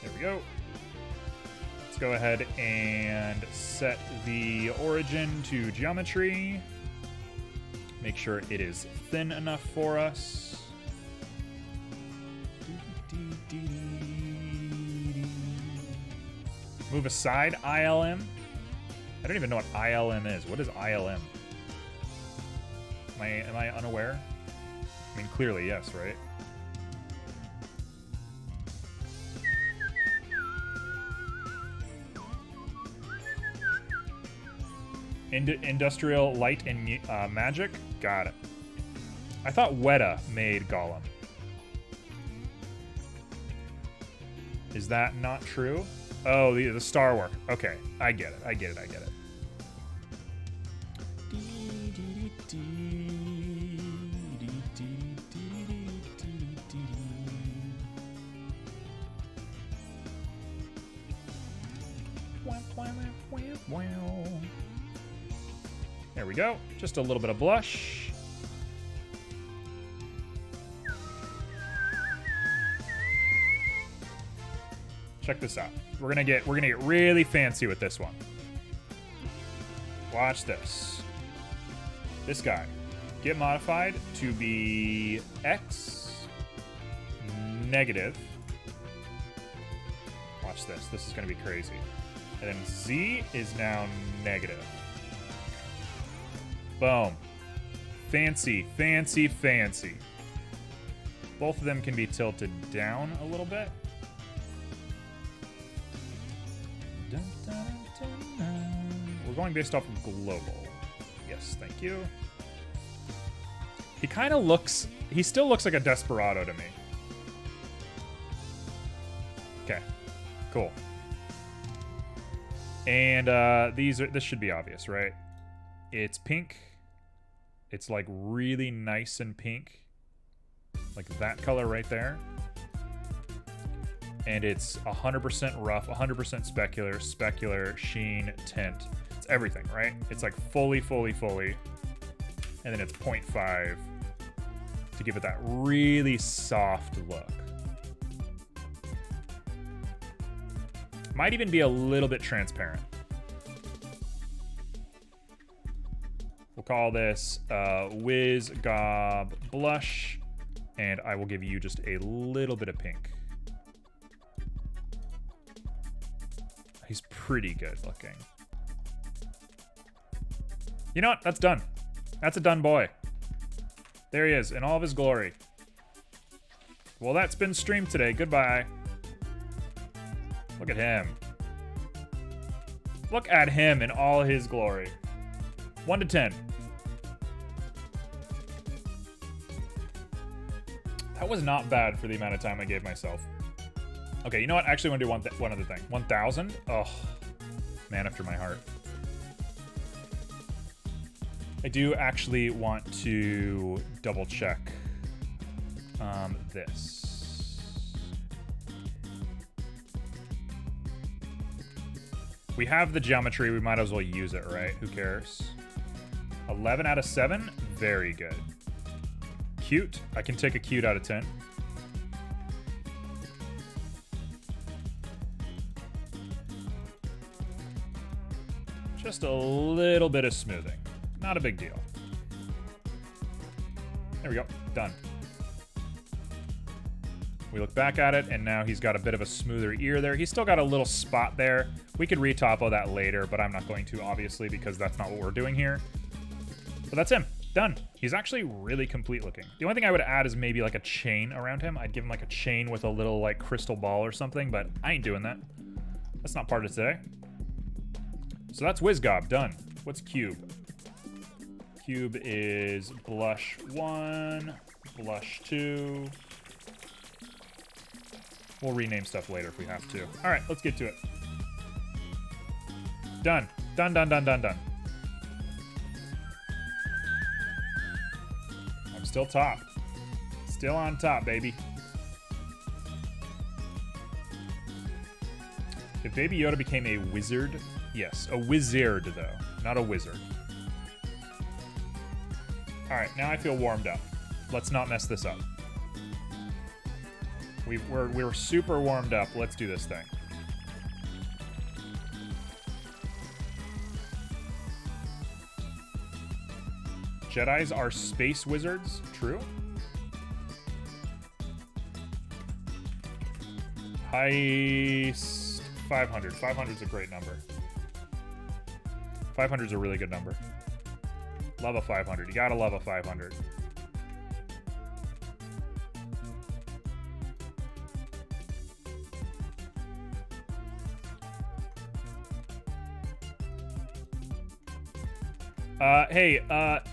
There we go. Let's go ahead and set the origin to geometry. Make sure it is thin enough for us. Move aside ILM. I don't even know what ILM is. What is ILM? Am I unaware? I mean, clearly, yes, right? Industrial Light and Magic? Got it. I thought Weta made Gollum. Is that not true? Oh, the star work. Okay, I get it. I get it. I get it. There we go. Just a little bit of blush. Check this out. We're gonna get really fancy with this one. Watch this. This guy. Get modified to be X negative. Watch this. This is gonna be crazy. And then Z is now negative. Boom. Fancy, fancy, fancy. Both of them can be tilted down a little bit. We're going based off of global. Yes, thank you. He kind of looks... He still looks like a Desperado to me. Okay, cool. And this should be obvious, right? It's pink. It's like really nice and pink. Like that color right there. And it's 100% rough, 100% specular, sheen, tint. It's everything, right? It's like fully. And then it's 0.5 to give it that really soft look. Might even be a little bit transparent. We'll call this Wiz Gob Blush, and I will give you just a little bit of pink. He's pretty good looking. You know what? That's done. That's a done boy. There he is in all of his glory. Well, that's been streamed today. Goodbye. Look at him. Look at him in all his glory. 1 to 10. That was not bad for the amount of time I gave myself. Okay, you know what? I actually want to do one other thing. 1,000? Oh, man after my heart. I do actually want to double check this. We have the geometry. We might as well use it, right? Who cares? 11 out of 7. Very good. Cute. I can take a cute out of 10. Just a little bit of smoothing. Not a big deal. There we go. Done. We look back at it, and now he's got a bit of a smoother ear there. He's still got a little spot there. We could retopo that later, but I'm not going to, obviously, because that's not what we're doing here. But that's him. Done. He's actually really complete looking. The only thing I would add is maybe like a chain around him. I'd give him like a chain with a little like crystal ball or something, but I ain't doing that. That's not part of today. So that's WizGob, done. What's Cube? Cube is Blush 1, Blush 2. We'll rename stuff later if we have to. All right, let's get to it. Done. Done, done, done, done, done. I'm still top. Still on top, baby. If Baby Yoda became a wizard... Yes, a wizard, though. Not a wizard. All right, now I feel warmed up. Let's not mess this up. We're super warmed up. Let's do this thing. Jedis are space wizards. True. Heist 500. 500 is a great number. 500 is a really good number. Love a 500. You gotta love a 500. Hey,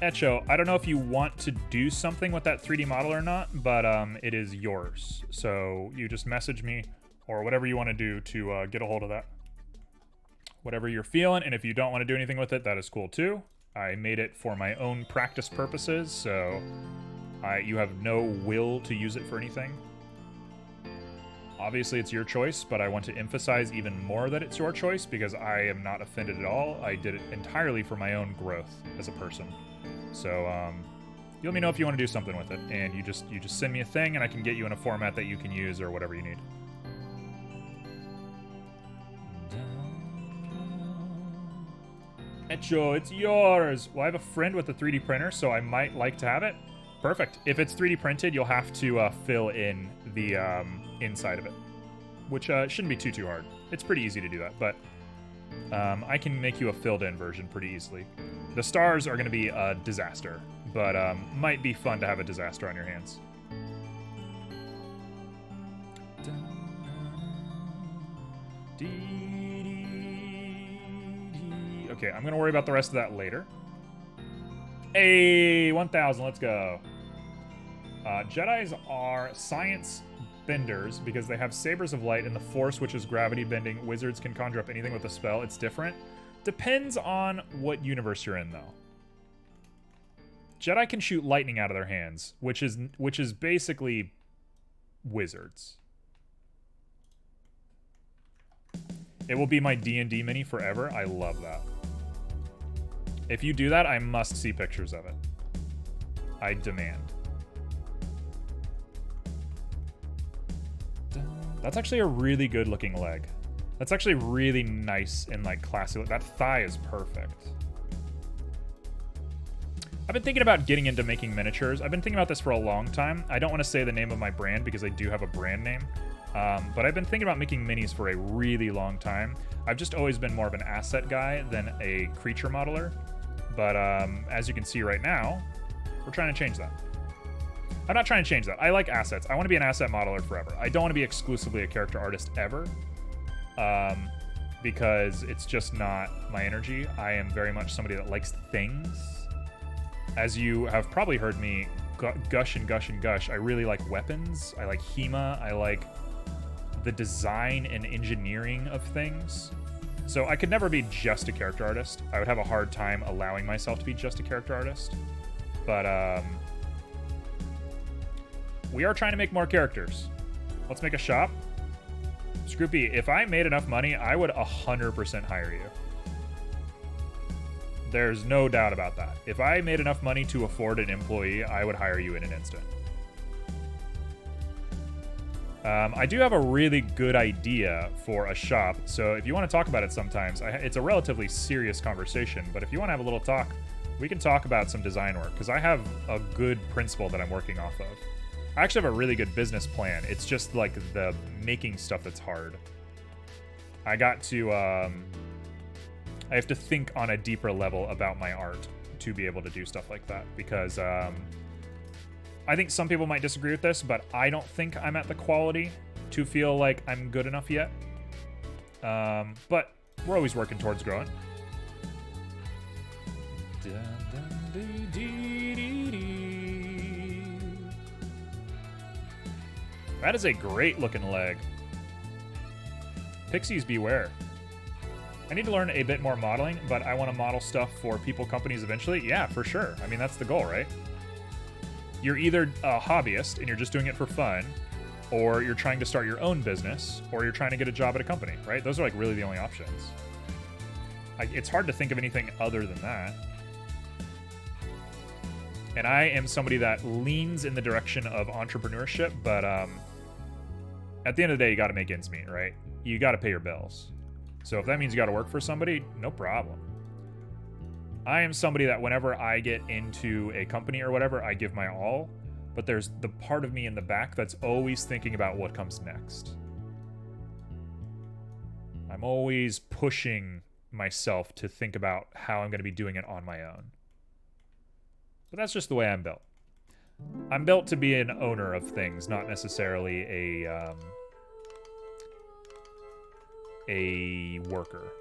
Echo, I don't know if you want to do something with that 3D model or not, but it is yours. So you just message me or whatever you want to do to get a hold of that. Whatever you're feeling, and if you don't want to do anything with it, that is cool too. I made it for my own practice purposes, so you have no will to use it for anything. Obviously, it's your choice, but I want to emphasize even more that it's your choice because I am not offended at all. I did it entirely for my own growth as a person. So, you let me know if you want to do something with it, and you just send me a thing, and I can get you in a format that you can use or whatever you need. Echo, it's yours. Well, I have a friend with a 3D printer, so I might like to have it. Perfect. If it's 3D printed, you'll have to fill in the inside of it, which shouldn't be too hard. It's pretty easy to do that, but I can make you a filled-in version pretty easily. The stars are going to be a disaster, but might be fun to have a disaster on your hands. Okay, I'm going to worry about the rest of that later. Hey, 1,000. Let's go. Jedis are science benders because they have sabers of light and the force, which is gravity bending. Wizards can conjure up anything with a spell. It's different. Depends on what universe you're in, though. Jedi can shoot lightning out of their hands, which is basically wizards. It will be my D&D mini forever. I love that. If you do that, I must see pictures of it. I demand. That's actually a really good looking leg. That's actually really nice and like classy. That thigh is perfect. I've been thinking about getting into making miniatures. I've been thinking about this for a long time. I don't want to say the name of my brand because I do have a brand name. But I've been thinking about making minis for a really long time. I've just always been more of an asset guy than a creature modeler. But as you can see right now, we're trying to change that. I'm not trying to change that. I like assets. I want to be an asset modeler forever. I don't want to be exclusively a character artist ever. Because it's just not my energy. I am very much somebody that likes things. As you have probably heard me gush and gush and gush, I really like weapons. I like HEMA. I like the design and engineering of things. So I could never be just a character artist. I would have a hard time allowing myself to be just a character artist. But we are trying to make more characters. Let's make a shop. Scroopy, if I made enough money, I would 100% hire you. There's no doubt about that. If I made enough money to afford an employee, I would hire you in an instant. I do have a really good idea for a shop, so if you want to talk about it sometimes, it's a relatively serious conversation, but if you want to have a little talk, we can talk about some design work, because I have a good principle that I'm working off of. I actually have a really good business plan. It's just like the making stuff that's hard. I got to, I have to think on a deeper level about my art to be able to do stuff like that, because I think some people might disagree with this, but I don't think I'm at the quality to feel like I'm good enough yet. But we're always working towards growing. That is a great looking leg. Pixies beware. I need to learn a bit more modeling, but I want to model stuff for people, companies eventually. Yeah, for sure. I mean, that's the goal, right? You're either a hobbyist and you're just doing it for fun, or you're trying to start your own business, or you're trying to get a job at a company, right? Those are like really the only options. It's hard to think of anything other than that. And I am somebody that leans in the direction of entrepreneurship, but at the end of the day, you got to make ends meet, right? You got to pay your bills. So if that means you got to work for somebody, no problem. I am somebody that whenever I get into a company or whatever, I give my all, but there's the part of me in the back that's always thinking about what comes next. I'm always pushing myself to think about how I'm going to be doing it on my own. But that's just the way I'm built. I'm built to be an owner of things, not necessarily a worker.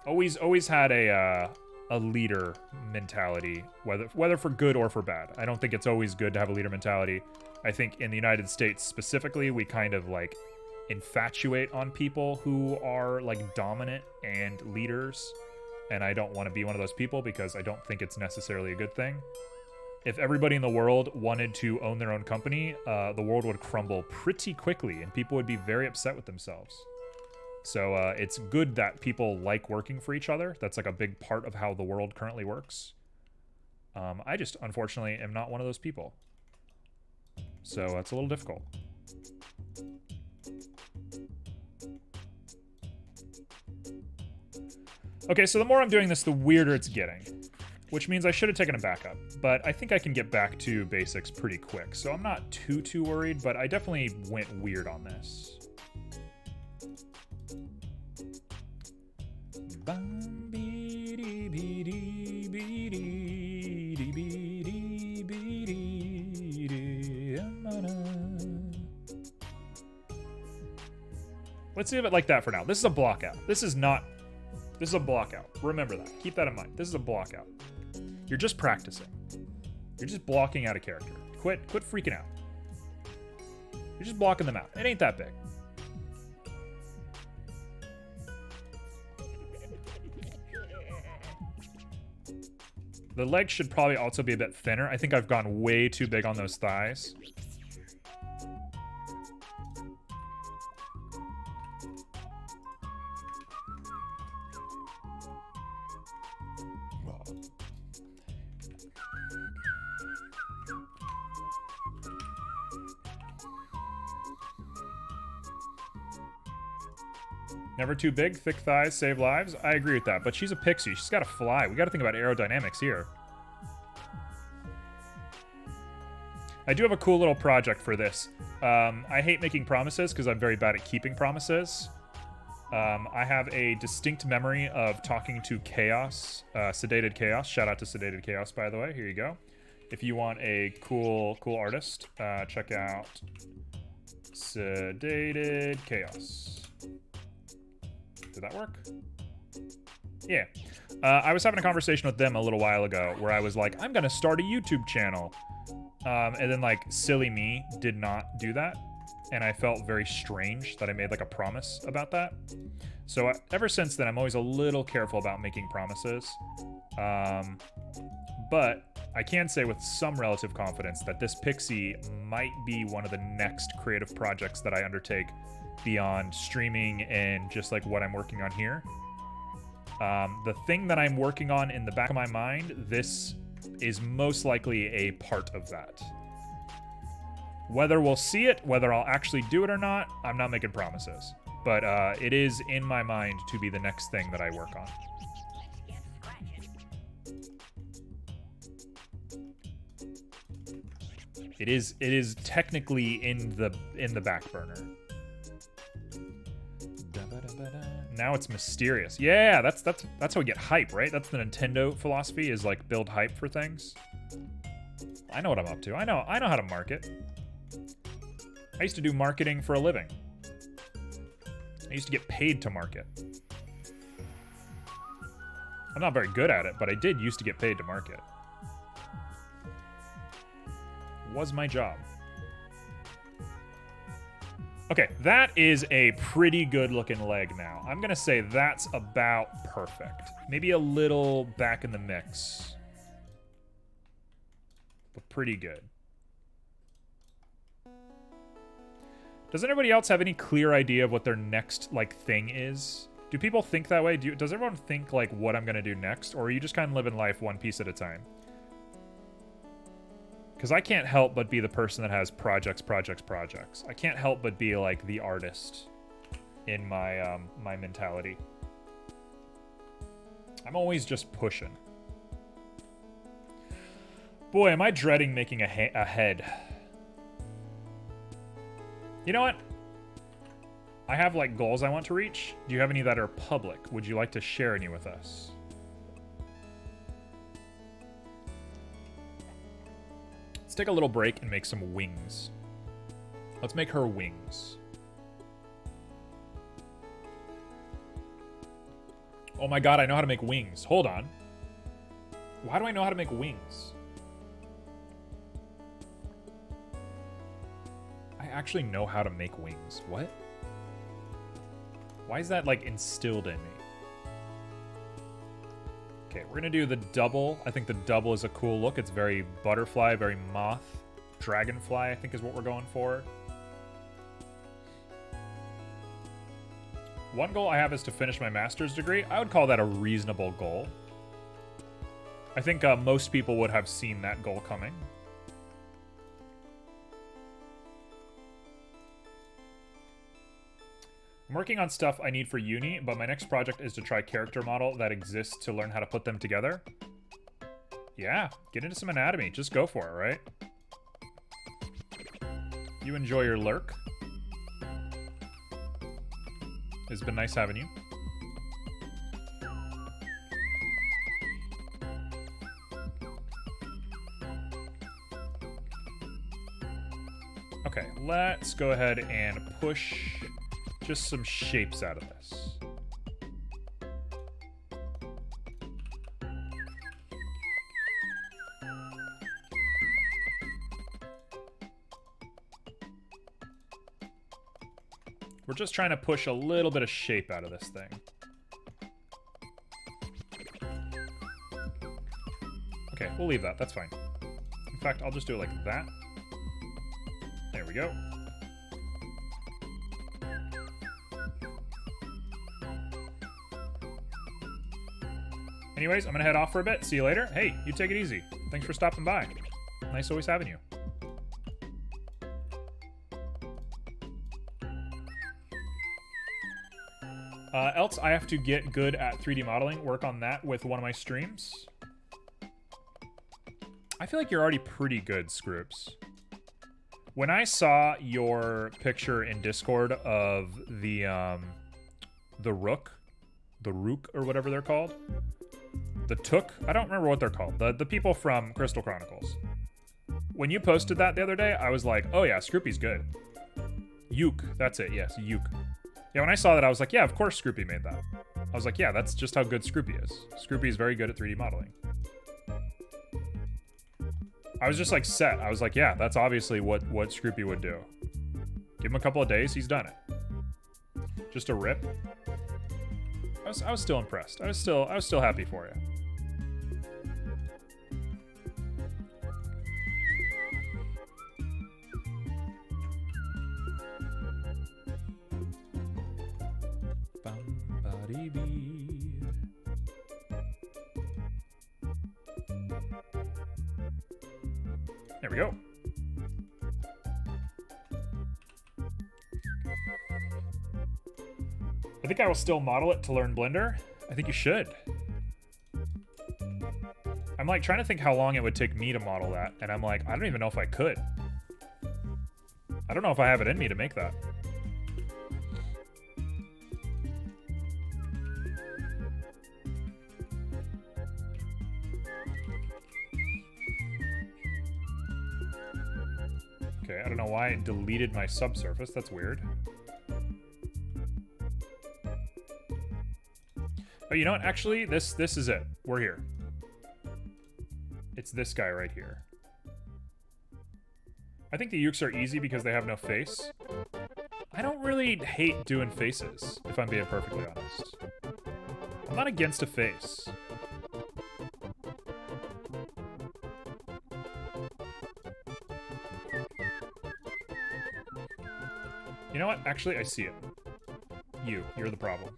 Always had a leader mentality, whether for good or for bad. I don't think it's always good to have a leader mentality. I think in the United States specifically, we kind of like infatuate on people who are like dominant and leaders, and I don't want to be one of those people because I don't think it's necessarily a good thing. If everybody in the world wanted to own their own company, the world would crumble pretty quickly, and people would be very upset with themselves. So it's good that people like working for each other. That's like a big part of how the world currently works. I just, unfortunately, am not one of those people. So it's a little difficult. Okay, so the more I'm doing this, the weirder it's getting. Which means I should have taken a backup. But I think I can get back to basics pretty quick. So I'm not too worried, but I definitely went weird on this. Let's leave it like that for now. This is a block out. This is a block out. Remember that. Keep that in mind. This is a block out. You're just practicing. You're just blocking out a character. Quit freaking out. You're just blocking them out. It ain't that big. The legs should probably also be a bit thinner. I think I've gone way too big on those thighs. Never too big, thick thighs save lives. I agree with that, but she's a pixie. She's got to fly. We got to think about aerodynamics here. I do have a cool little project for this. I hate making promises because I'm very bad at keeping promises. I have a distinct memory of talking to Chaos, Sedated Chaos. Shout out to Sedated Chaos, by the way. Here you go. If you want a cool artist, check out Sedated Chaos. Did that work? Yeah. I was having a conversation with them a little while ago where I was like, I'm gonna start a YouTube channel. And then, like, silly me did not do that. And I felt very strange that I made, like, a promise about that. So ever since then, I'm always a little careful about making promises. But I can say with some relative confidence that this Pixie might be one of the next creative projects that I undertake beyond streaming and just like what I'm working on here. The thing that I'm working on in the back of my mind, this is most likely a part of that. Whether we'll see it, whether I'll actually do it or not, I'm not making promises. But it is in my mind to be the next thing that I work on. It is technically in the back burner. Now it's mysterious. Yeah, that's how we get hype, right? That's the Nintendo philosophy, is like build hype for things. I know what I'm up to. I know how to market. I used to do marketing for a living. I used to get paid to market. I'm not very good at it, but I did used to get paid to market. Was my job. Okay, that is a pretty good looking leg now. I'm gonna say that's about perfect. Maybe a little back in the mix. But pretty good. Does anybody else have any clear idea of what their next, like, thing is? Do people think that way? Does everyone think, like, what I'm gonna do next? Or are you just kind of living life one piece at a time? Because I can't help but be the person that has projects. I can't help but be, like, the artist in my my mentality. I'm always just pushing. Boy, am I dreading making a head. You know what? I have, like, goals I want to reach. Do you have any that are public? Would you like to share any with us? Let's take a little break and make some wings. Let's make her wings. Oh my god, I know how to make wings. Hold on. Why do I know how to make wings? I actually know how to make wings. What? Why is that, like, instilled in me? Okay, we're gonna do the double. I think the double is a cool look. It's very butterfly, very moth. Dragonfly, I think, is what we're going for. One goal I have is to finish my master's degree. I would call that a reasonable goal. I think most people would have seen that goal coming. I'm working on stuff I need for uni, but my next project is to try character model that exists to learn how to put them together. Yeah, get into some anatomy. Just go for it, right? You enjoy your lurk. It's been nice having you. Okay, let's go ahead and push just some shapes out of this. We're just trying to push a little bit of shape out of this thing. Okay, we'll leave that. That's fine. In fact, I'll just do it like that. There we go. Anyways, I'm gonna head off for a bit. See you later. Hey, you take it easy. Thanks for stopping by. Nice always having you. Else, I have to get good at 3D modeling, work on that with one of my streams. I feel like you're already pretty good, Scroops. When I saw your picture in Discord of the Rook, or whatever they're called, the Took, I don't remember what they're called, the people from Crystal Chronicles. When you posted that the other day, I was like, oh yeah, Scroopy's good. Yuke, that's it, yes, Yuke. Yeah, when I saw that, I was like, yeah, of course Scroopy made that. I was like, yeah, that's just how good Scroopy is. Scroopy is very good at 3D modeling. I was just like set. I was like, yeah, that's obviously what Scroopy would do. Give him a couple of days, he's done it. Just a rip. I was still impressed. I was still happy for you. There we go. I think I will still model it to learn Blender. I think you should. I'm like trying to think how long it would take me to model that, and I'm like, I don't even know if I could. I don't know if I have it in me to make that. Okay, I don't know why it deleted my subsurface. That's weird. Oh, you know what? Actually, this is it. We're here. It's this guy right here. I think the Ukes are easy because they have no face. I don't really hate doing faces, if I'm being perfectly honest. I'm not against a face. You know what? Actually, I see it. You're the problem.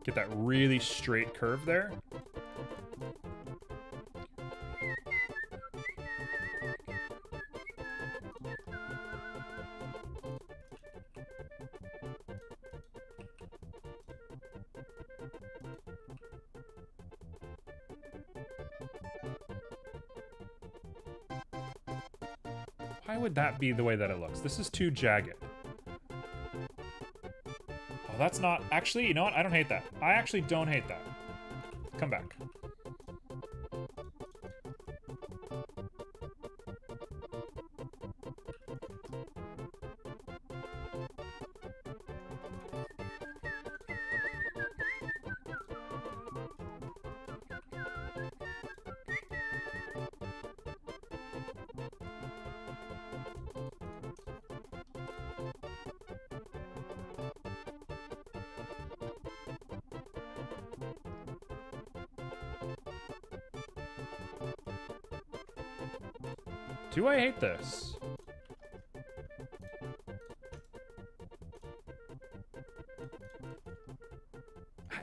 Get that really straight curve there. Why would that be the way that it looks? This is too jagged. Oh, that's not... Actually, you know what? I don't hate that. I actually don't hate that. Come back. Do I hate this?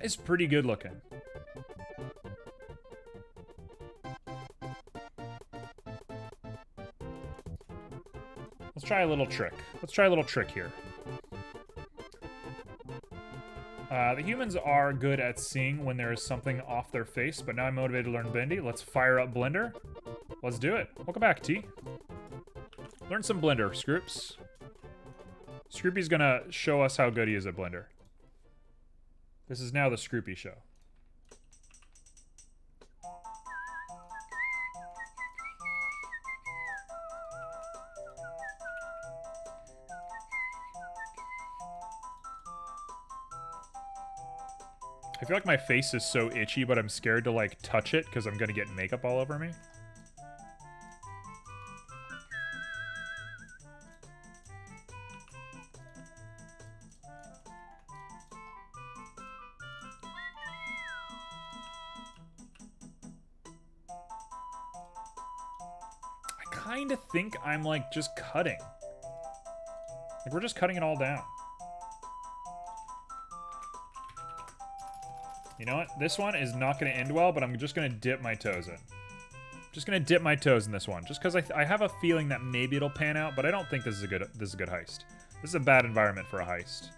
It's pretty good looking. Let's try a little trick. Let's try a little trick here. The humans are good at seeing when there is something off their face, but now I'm motivated to learn Bendy. Let's fire up Blender. Let's do it. Welcome back, T. Learn some Blender, Scroops. Scroopy's gonna show us how good he is at Blender. This is now the Scroopy show. I feel like my face is so itchy, but I'm scared to, like, touch it because I'm gonna get makeup all over me. kind of think I'm like just cutting. Like we're just cutting it all down. You know what? This one is not going to end well, but I'm just going to dip my toes in. Just going to dip my toes in this one, just because I have a feeling that maybe it'll pan out, but I don't think this is a good heist. This is a bad environment for a heist.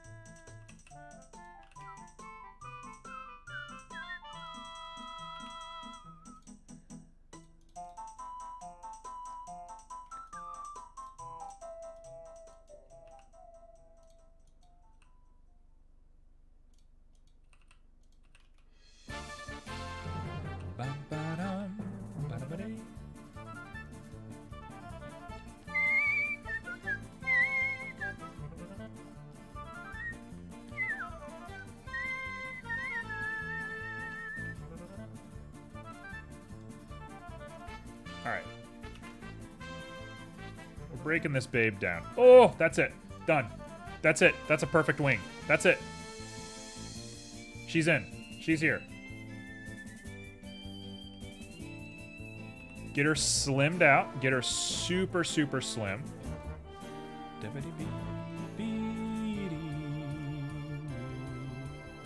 Alright. We're breaking this babe down. Oh, that's it. Done. That's it. That's a perfect wing. That's it. She's in. She's here. Get her slimmed out. Get her super, super slim.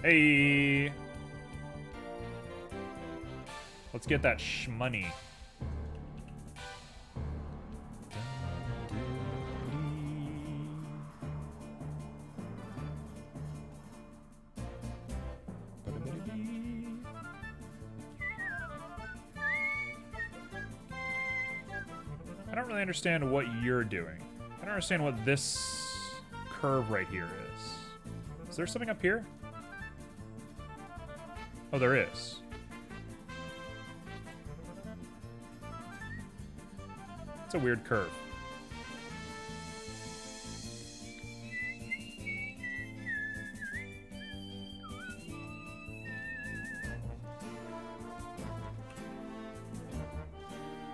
Hey. Let's get that shmoney. I don't really understand what you're doing. I don't understand what this curve right here is. Is there something up here? Oh, there is. It's a weird curve.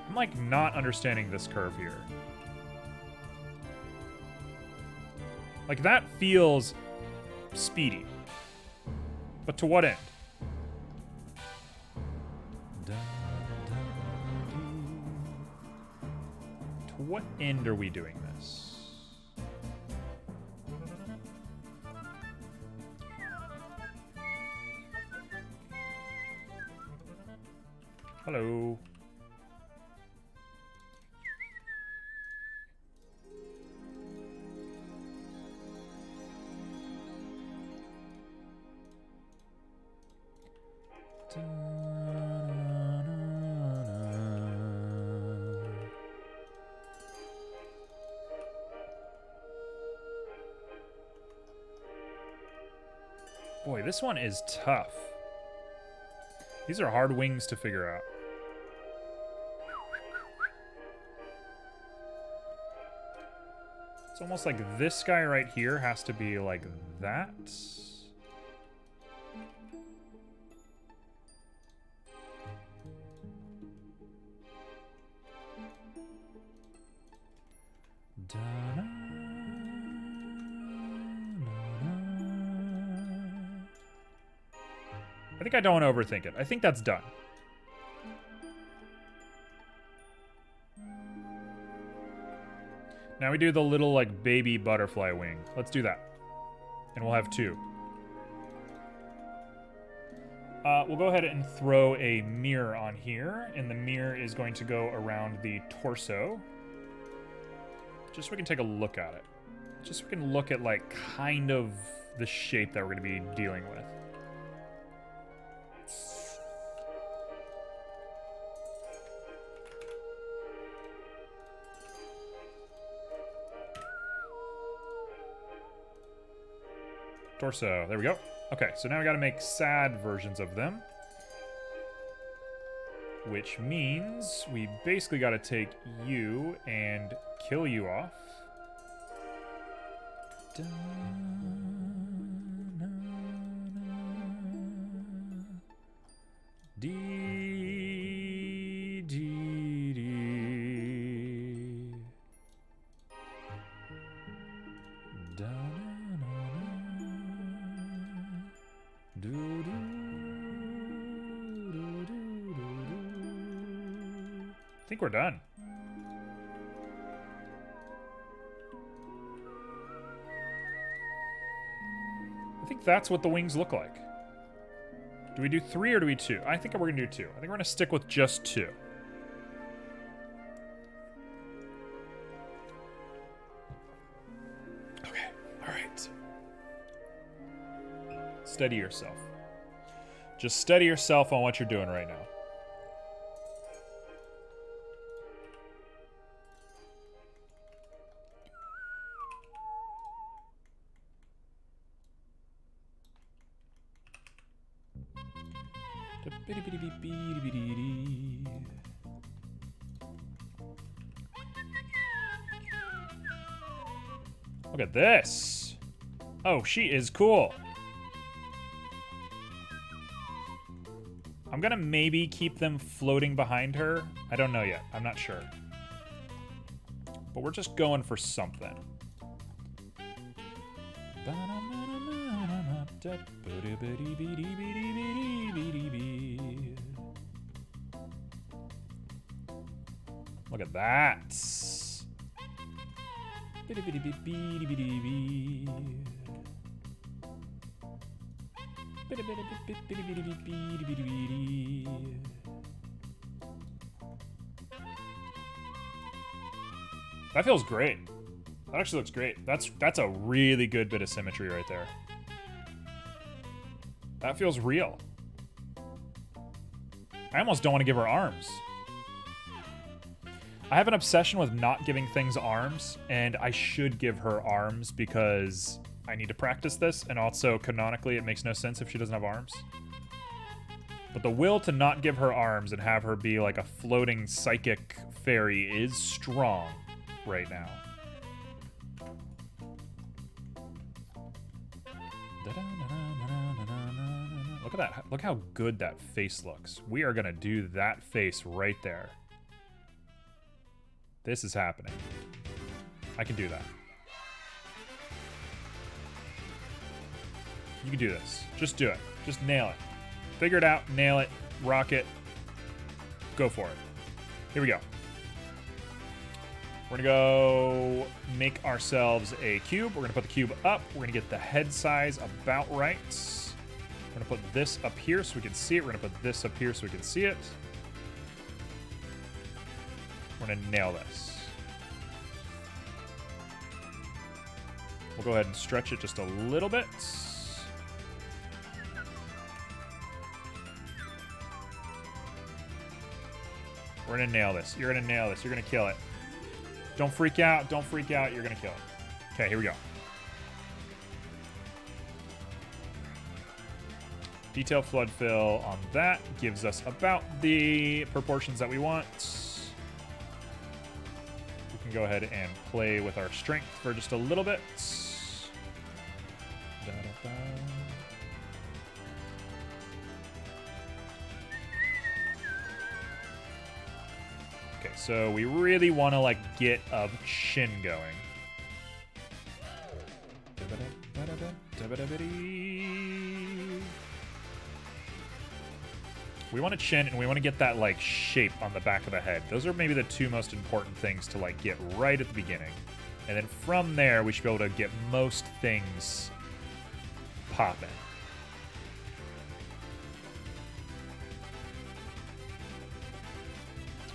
I'm like not understanding this curve here. Like that feels speedy. But to what end? To what end are we doing this? Hello. Boy, this one is tough. These are hard wings to figure out. It's almost like this guy right here has to be like that. I think I don't want to overthink it. I think that's done. Now we do the little, like, baby butterfly wing. Let's do that. And we'll have two. We'll go ahead and throw a mirror on here. And the mirror is going to go around the torso. Just so we can take a look at it. Just so we can look at, like, kind of the shape that we're going to be dealing with. Torso. There we go. Okay, so now we gotta make sad versions of them. Which means we basically gotta take you and kill you off. I think we're done. that's what the wings look like. Do we do 3 or do we 2? I think we're going to do 2. I think we're going to stick with just 2. Okay, alright. Steady yourself. Just steady yourself on what you're doing right now. Look at this. Oh, she is cool. I'm gonna maybe keep them floating behind her. I don't know yet. I'm not sure. But we're just going for something. Look at that. That feels great. That actually looks great. That's a really good bit of symmetry right there. That feels real. I almost don't want to give her arms. I have an obsession with not giving things arms, and I should give her arms because I need to practice this, and also canonically it makes no sense if she doesn't have arms. But the will to not give her arms and have her be like a floating psychic fairy is strong right now. Look at that. Look how good that face looks. We are going to do that face right there. This is happening. I can do that. You can do this. Just do it. Just nail it. Figure it out. Nail it. Rock it. Go for it. Here we go. We're going to go make ourselves a cube. We're going to put the cube up. We're going to get the head size about right. We're going to put this up here so we can see it. We're going to put this up here so we can see it. We're going to nail this. We'll go ahead and stretch it just a little bit. We're going to nail this. You're going to nail this. You're going to kill it. Don't freak out. Don't freak out. You're going to kill it. Okay, here we go. Detail flood fill on that gives us about the proportions that we want. We can go ahead and play with our strength for just a little bit. Okay, so we really want to like get a chin going. We want a chin, and we want to get that, like, shape on the back of the head. Those are maybe the two most important things to, like, get right at the beginning. And then from there, we should be able to get most things popping.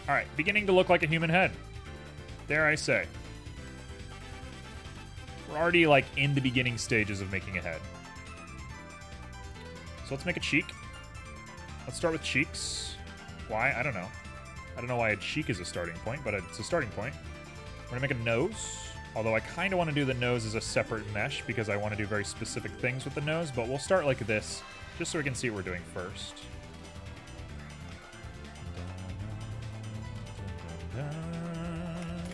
All right, beginning to look like a human head. Dare I say. We're already, like, in the beginning stages of making a head. So let's make a cheek. Let's start with cheeks. Why? I don't know. I don't know why a cheek is a starting point, but it's a starting point. We're going to make a nose. Although I kind of want to do the nose as a separate mesh because I want to do very specific things with the nose. But we'll start like this just so we can see what we're doing first.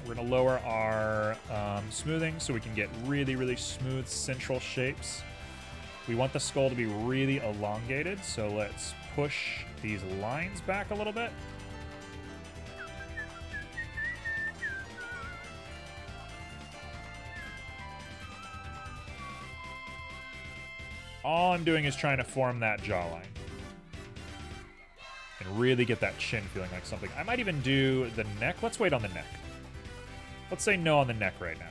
We're going to lower our smoothing so we can get really, really smooth central shapes. We want the skull to be really elongated, so let's push these lines back a little bit. All I'm doing is trying to form that jawline. And really get that chin feeling like something. I might even do the neck. Let's wait on the neck. Let's say no on the neck right now.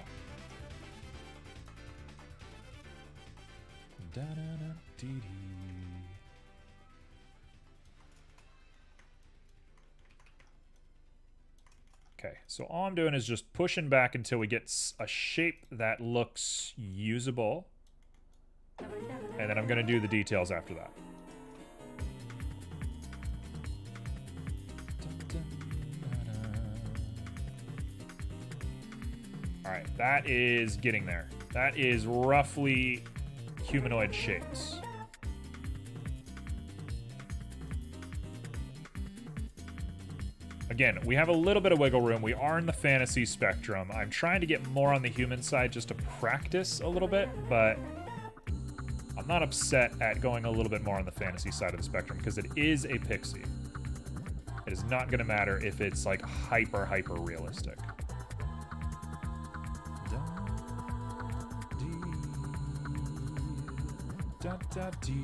Da-da-da-dee-dee. Okay, so all I'm doing is just pushing back until we get a shape that looks usable. And then I'm going to do the details after that. Alright, that is getting there. That is roughly humanoid shapes. Again, we have a little bit of wiggle room. We are in the fantasy spectrum. I'm trying to get more on the human side just to practice a little bit, but I'm not upset at going a little bit more on the fantasy side of the spectrum because it is a pixie. It is not going to matter if it's like hyper realistic. Da da dee,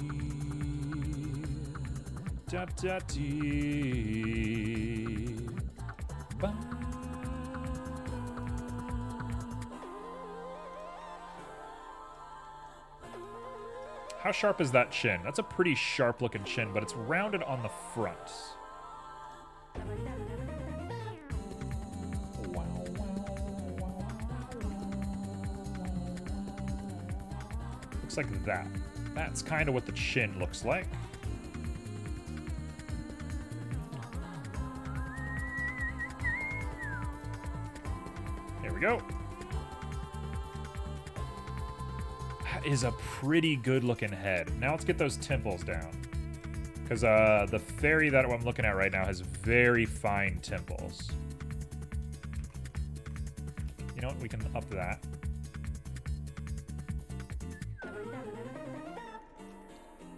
da da dee, ba. How sharp is that chin? That's a pretty sharp looking chin, but it's rounded on the front. Looks like that. That's kind of what the chin looks like. There we go. That is a pretty good looking head. Now let's get those temples down. Because the fairy that I'm looking at right now has very fine temples. You know what? We can up that.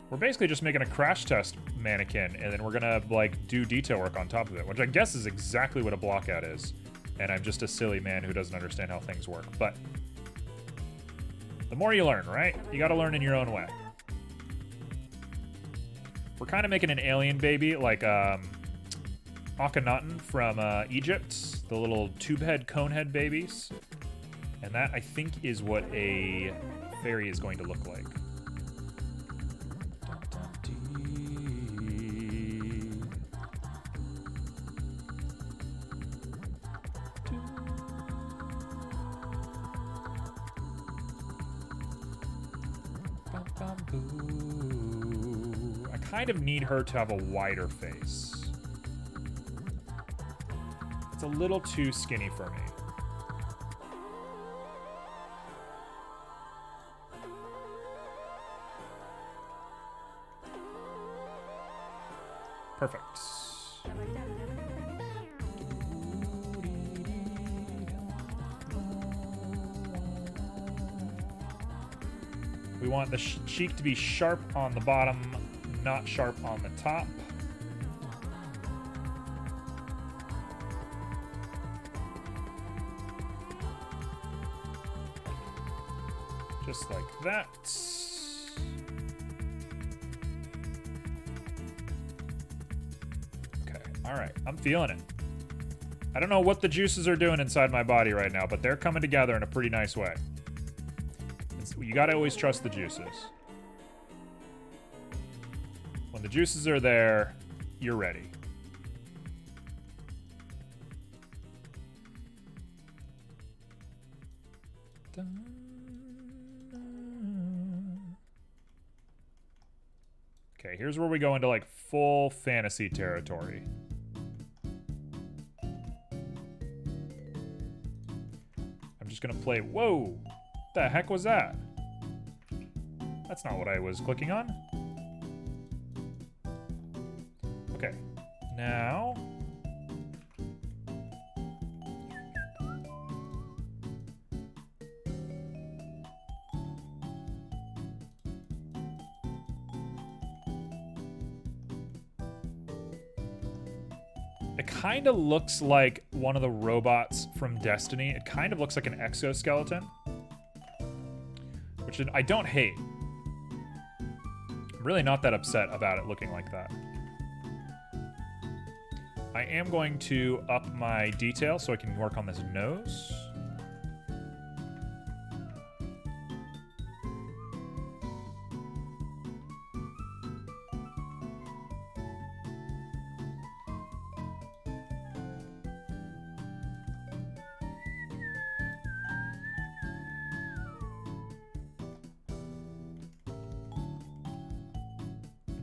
We're basically just making a crash test mannequin, and then we're gonna like do detail work on top of it, which I guess is exactly what a blockout is. And I'm just a silly man who doesn't understand how things work. But the more you learn, right? You gotta learn in your own way. We're kind of making an alien baby, like Akhenaten from Egypt, the little tube head, cone head babies. And that, I think, is what a fairy is going to look like. I kind of need her to have a wider face. It's a little too skinny for me. Perfect. We want the cheek to be sharp on the bottom, not sharp on the top. Just like that. Okay, all right, I'm feeling it. I don't know what the juices are doing inside my body right now, but they're coming together in a pretty nice way. You gotta always trust the juices. When the juices are there, you're ready. Okay, here's where we go into like full fantasy territory. I'm just gonna play. Whoa! What the heck was that? That's not what I was clicking on. Okay, now it kind of looks like one of the robots from Destiny. It kind of looks like an exoskeleton, which I don't hate. I'm really not that upset about it looking like that. I am going to up my detail so I can work on this nose.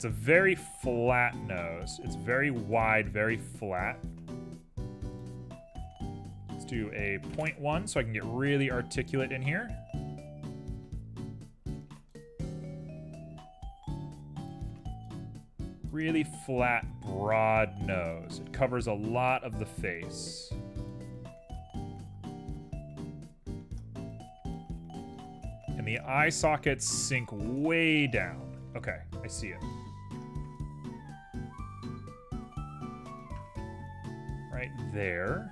It's a very flat nose. It's very wide, very flat. Let's do a 0.1 so I can get really articulate in here. Really flat, broad nose. It covers a lot of the face. And the eye sockets sink way down. Okay, I see it. Right there.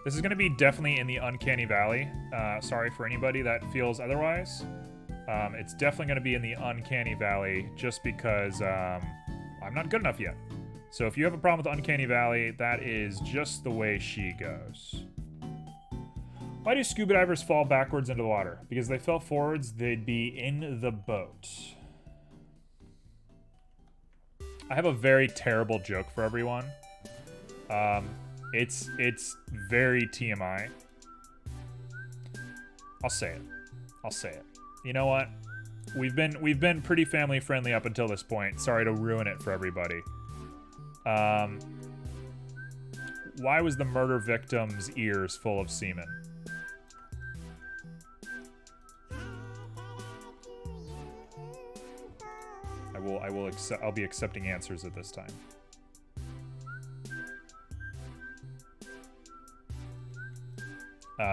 This is going to be definitely in the Uncanny Valley. Sorry for anybody that feels otherwise. It's definitely going to be in the Uncanny Valley just because I'm not good enough yet. So if you have a problem with Uncanny Valley, that is just the way she goes. Why do scuba divers fall backwards into the water? Because if they fell forwards, they'd be in the boat. I have a very terrible joke for everyone. It's very TMI. I'll say it. I'll say it. You know what? We've been pretty family friendly up until this point. Sorry to ruin it for everybody. Why was the murder victim's ears full of semen? I'll be accepting answers at this time.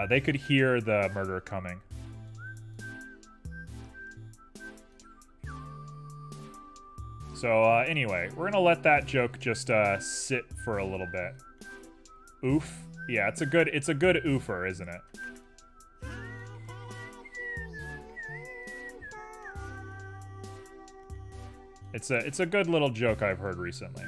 They could hear the murder coming. So anyway, we're gonna let that joke just sit for a little bit. Oof. Yeah, it's a good oofer, isn't it? It's a good little joke I've heard recently.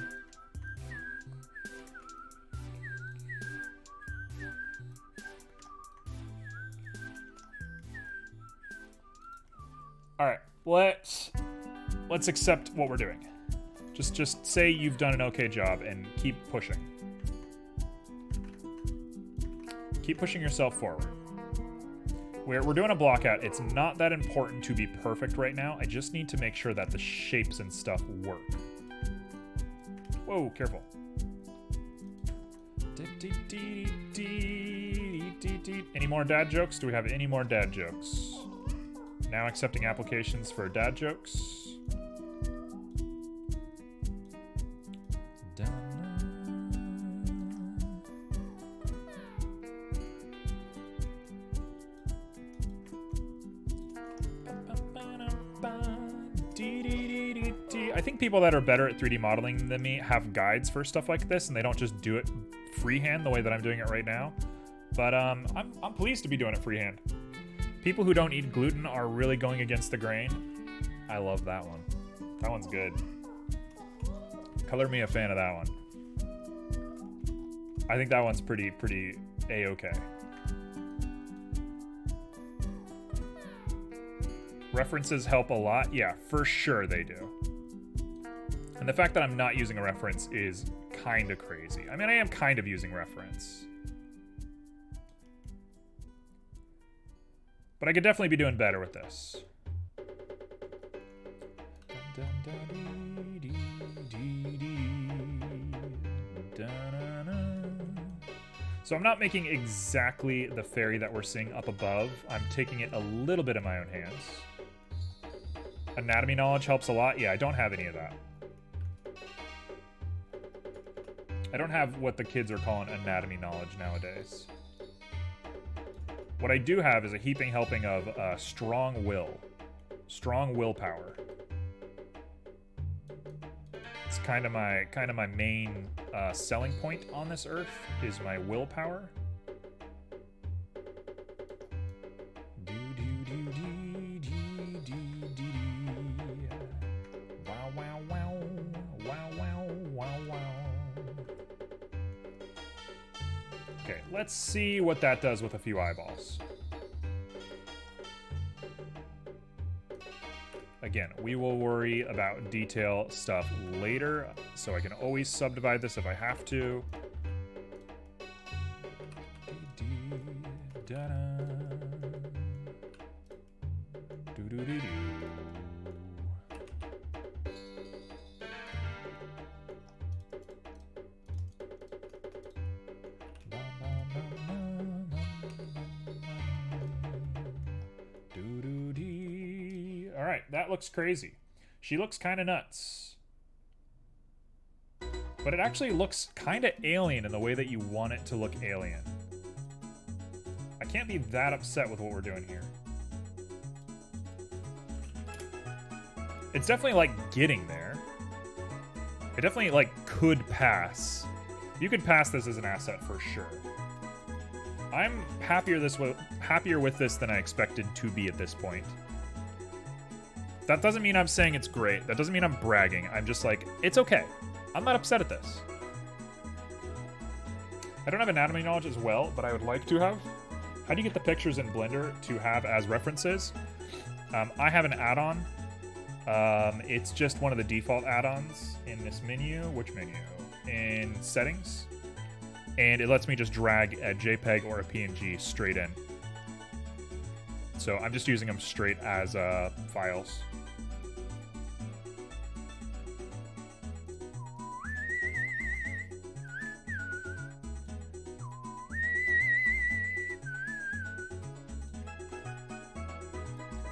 All right, let's accept what we're doing. Just say you've done an okay job and keep pushing. Keep pushing yourself forward. We're doing a block out. It's not that important to be perfect right now. I just need to make sure that the shapes and stuff work. Whoa, careful. Any more dad jokes? Do we have any more dad jokes? Now accepting applications for dad jokes. I think people that are better at 3D modeling than me have guides for stuff like this, and they don't just do it freehand the way that I'm doing it right now. But I'm pleased to be doing it freehand. People who don't eat gluten are really going against the grain. I love that one. That one's good. Color me a fan of that one. I think that one's pretty A-okay. References help a lot. Yeah, for sure they do. And the fact that I'm not using a reference is kind of crazy. I mean, I am kind of using reference. But I could definitely be doing better with this. So I'm not making exactly the fairy that we're seeing up above. I'm taking it a little bit in my own hands. Anatomy knowledge helps a lot. Yeah, I don't have any of that. I don't have what the kids are calling anatomy knowledge nowadays. What I do have is a heaping helping of strong will. Strong willpower. It's kind of my main selling point on this earth is my willpower. Okay, let's see what that does with a few eyeballs. Again, we will worry about detail stuff later, so I can always subdivide this if I have to. All right, that looks crazy. She looks kind of nuts. But it actually looks kind of alien in the way that you want it to look alien. I can't be that upset with what we're doing here. It's definitely, like, getting there. It definitely, like, could pass. You could pass this as an asset for sure. I'm happier with this than I expected to be at this point. That doesn't mean I'm saying it's great. That doesn't mean I'm bragging. I'm just like, it's okay. I'm not upset at this. I don't have anatomy knowledge as well, but I would like to have. How do you get the pictures in Blender to have as references? I have an add-on. It's just one of the default add-ons in this menu. Which menu? In settings. And it lets me just drag a JPEG or a PNG straight in. So I'm just using them straight as files.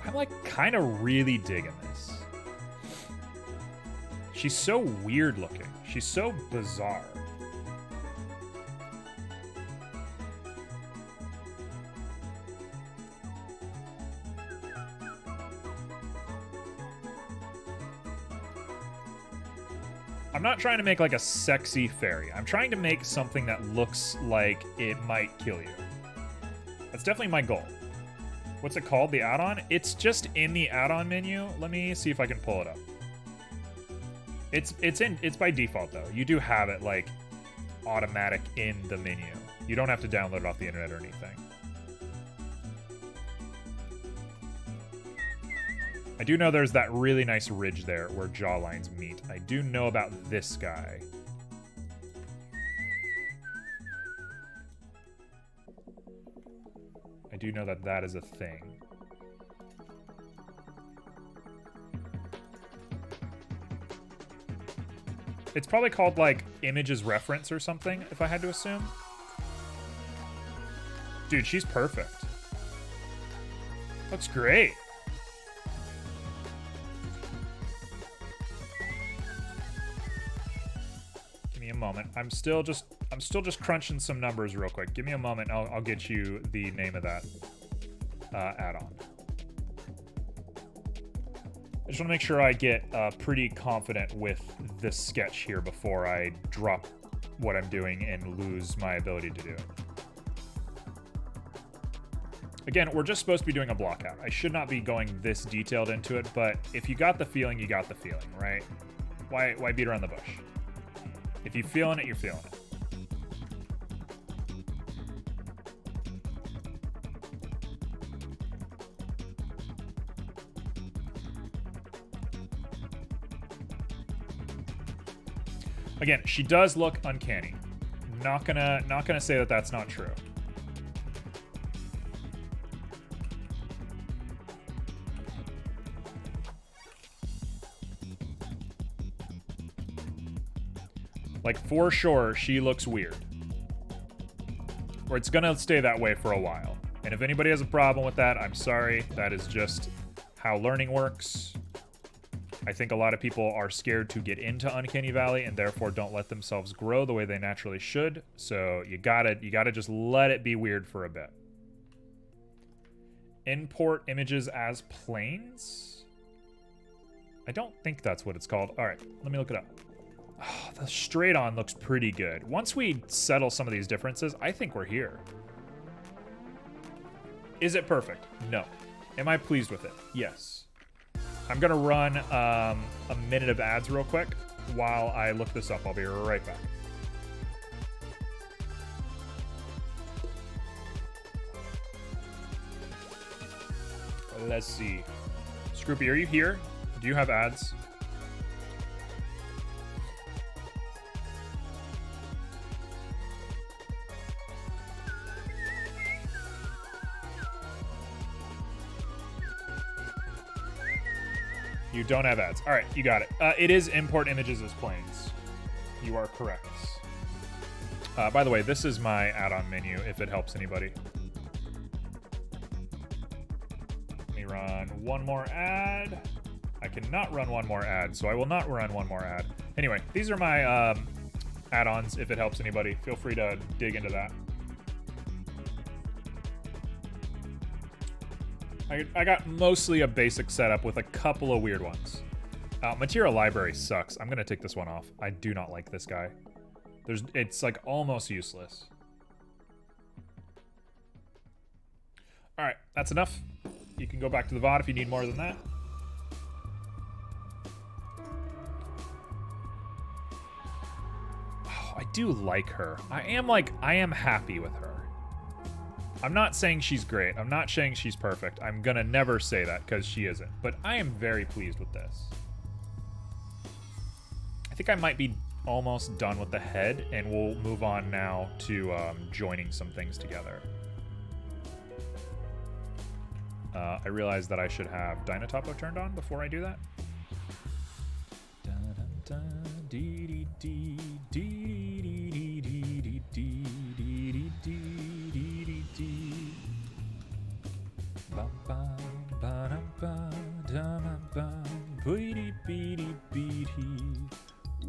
I'm like kind of really digging this. She's so weird looking. She's so bizarre. I'm not trying to make like a sexy fairy. I'm trying to make something that looks like it might kill you. That's definitely my goal. What's it called? The add-on? It's just in the add-on menu. Let me see if I can pull it up. It's by default though. You do have it like automatic in the menu. You don't have to download it off the internet or anything. I do know there's that really nice ridge there where jawlines meet. I do know about this guy. I do know that that is a thing. It's probably called like images reference or something, if I had to assume. Dude, she's perfect. Looks great. Give me a moment. I'm still just crunching some numbers real quick. Give me a moment. I'll get you the name of that add-on. I just want to make sure I get pretty confident with this sketch here before I drop what I'm doing and lose my ability to do it. Again, we're just supposed to be doing a block out. I should not be going this detailed into it, but if you got the feeling, you got the feeling, right? Why beat around the bush? If you're feeling it, you're feeling it. Again, she does look uncanny. Not gonna say that that's not true. Like, for sure, she looks weird. Or it's gonna stay that way for a while. And if anybody has a problem with that, I'm sorry. That is just how learning works. I think a lot of people are scared to get into Uncanny Valley and therefore don't let themselves grow the way they naturally should. So you gotta just let it be weird for a bit. Import images as planes? I don't think that's what it's called. All right, let me look it up. Oh, the straight on looks pretty good. Once we settle some of these differences, I think we're here. Is it perfect? No. Am I pleased with it? Yes. I'm gonna run a minute of ads real quick while I look this up. I'll be right back. Let's see. Scroopy, are you here? Do you have ads? You don't have ads. All right, you got it. It is import images as planes. You are correct. By the way, this is my add-on menu, if it helps anybody. Let me run one more ad. I cannot run one more ad, so I will not run one more ad. Anyway, these are my add-ons, if it helps anybody. Feel free to dig into that. I got mostly a basic setup with a couple of weird ones. Material library sucks. I'm going to take this one off. I do not like this guy. It's like almost useless. All right, that's enough. You can go back to the VOD if you need more than that. Oh, I do like her. I am happy with her. I'm not saying she's great. I'm not saying she's perfect. I'm gonna never say that because she isn't. But I am very pleased with this. I think I might be almost done with the head, and we'll move on now to joining some things together. I realized that I should have Dynatopo turned on before I do that.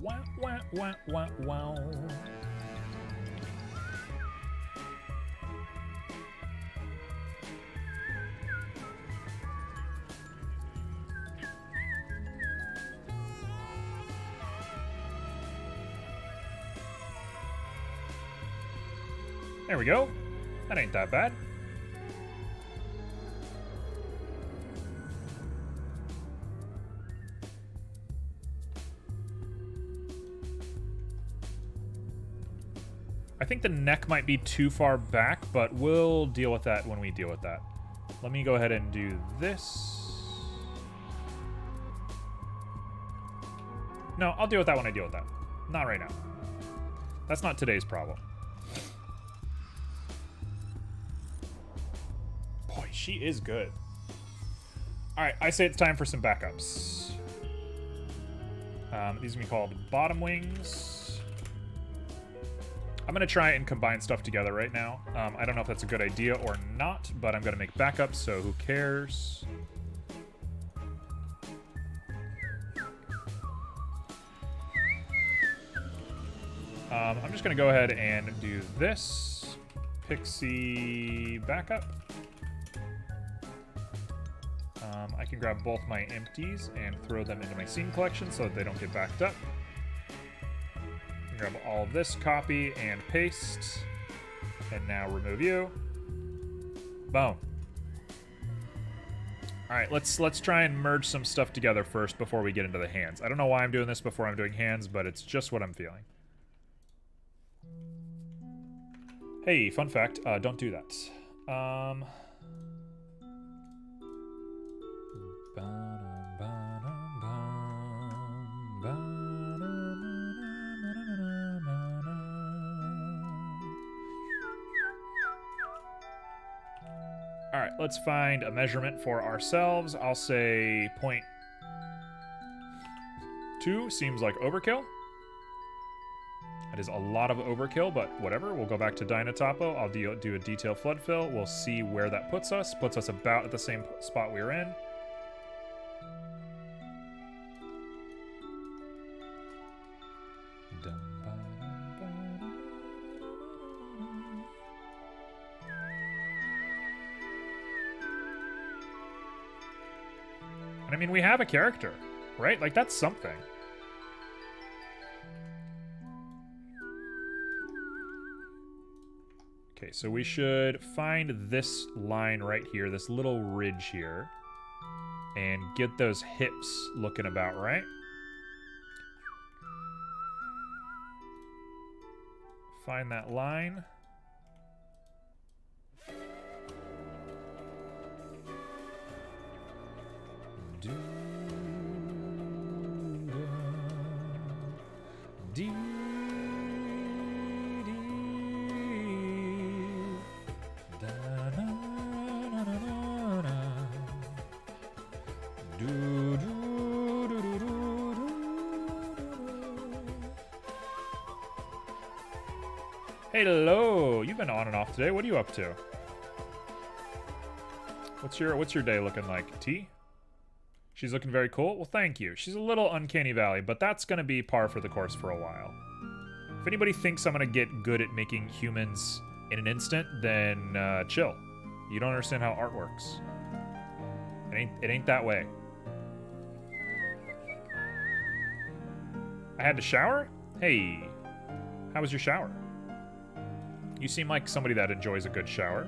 Wow, wow, wow, wow, wow. There we go. That ain't that bad. I think the neck might be too far back, but we'll deal with that when we deal with that. Let me go ahead and do this. No, I'll deal with that when I deal with that. Not right now. That's not today's problem. Boy, she is good. All right, I say it's time for some backups. These are gonna be called bottom wings. I'm going to try and combine stuff together right now. I don't know if that's a good idea or not, but I'm going to make backups, so who cares? I'm just going to go ahead and do this. Pixie backup. I can grab both my empties and throw them into my scene collection so that they don't get backed up. Grab all of this, copy and paste, and now remove you. Boom. All right, let's try and merge some stuff together first before we get into the hands. I don't know why I'm doing this before I'm doing hands, but it's just what I'm feeling. Hey, fun fact, don't do that. All right, let's find a measurement for ourselves. I'll say 0.2 seems like overkill. That is a lot of overkill, but whatever. We'll go back to Dynatopo. I'll do a detail flood fill. We'll see where that puts us. Puts us about at the same spot we were in. And I mean, we have a character, right? Like, that's something. Okay, so we should find this line right here, this little ridge here, and get those hips looking about right. Find that line. Hello, you've been on and off today. What are you up to? What's your day looking like? T? She's looking very cool. Well, thank you. She's a little Uncanny Valley, but that's gonna be par for the course for a while. If anybody thinks I'm gonna get good at making humans in an instant, then chill. You don't understand how art works. It ain't that way. I had to shower? Hey, how was your shower? You seem like somebody that enjoys a good shower.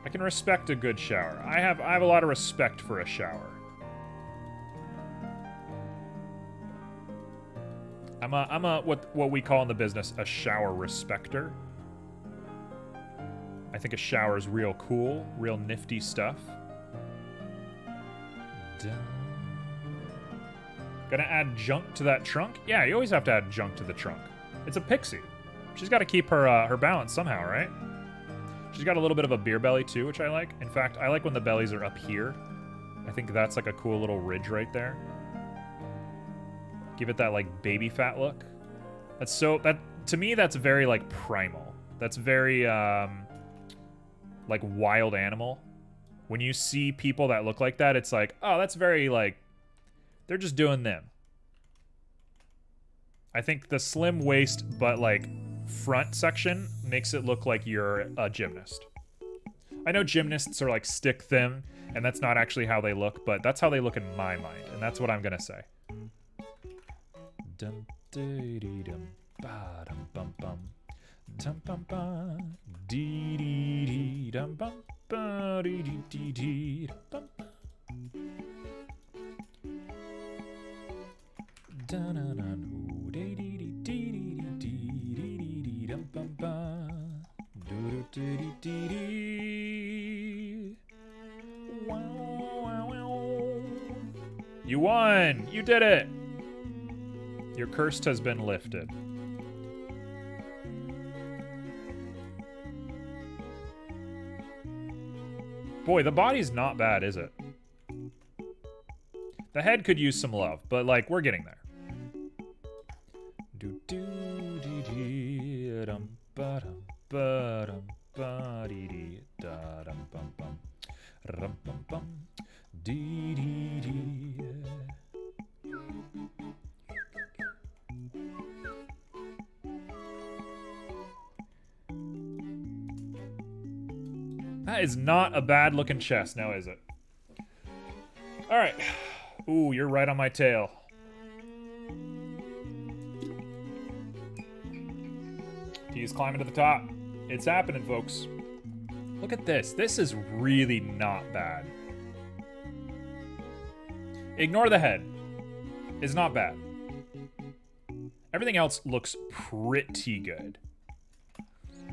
I can respect a good shower. I have a lot of respect for a shower. I'm a what we call in the business a shower respecter. I think a shower is real cool, real nifty stuff. Gonna add junk to that trunk? Yeah, you always have to add junk to the trunk. It's a Pixie. She's got to keep her balance somehow, right? She's got a little bit of a beer belly too, which I like. In fact, I like when the bellies are up here. I think that's like a cool little ridge right there. Give it that like baby fat look. To me that's very like primal. That's very like wild animal. When you see people that look like that, it's like, oh, that's very like they're just doing them. I think the slim waist but like front section makes it look like you're a gymnast. I know gymnasts are like stick thin, and that's not actually how they look, but that's how they look in my mind, and that's what I'm gonna say. Dum dee dee dum ba dum bum bum dum bum ba dee dee dee dum bum ba dee dee dee dee dum bum. Da na na no dee dee dee dee dee dee dee dum bum ba do do dee dee dee. Wow wow wow. You won! You did it! Your curse has been lifted. Boy, the body's not bad, is it? The head could use some love, but like we're getting there. Do do dee dee dum ba dum ba dum ba dee dee da dum bum bum rum bum bum dee dee dee. That is not a bad looking chest, now is it? All right. Ooh, you're right on my tail. He's climbing to the top. It's happening, folks. Look at this. This is really not bad. Ignore the head. It's not bad. Everything else looks pretty good.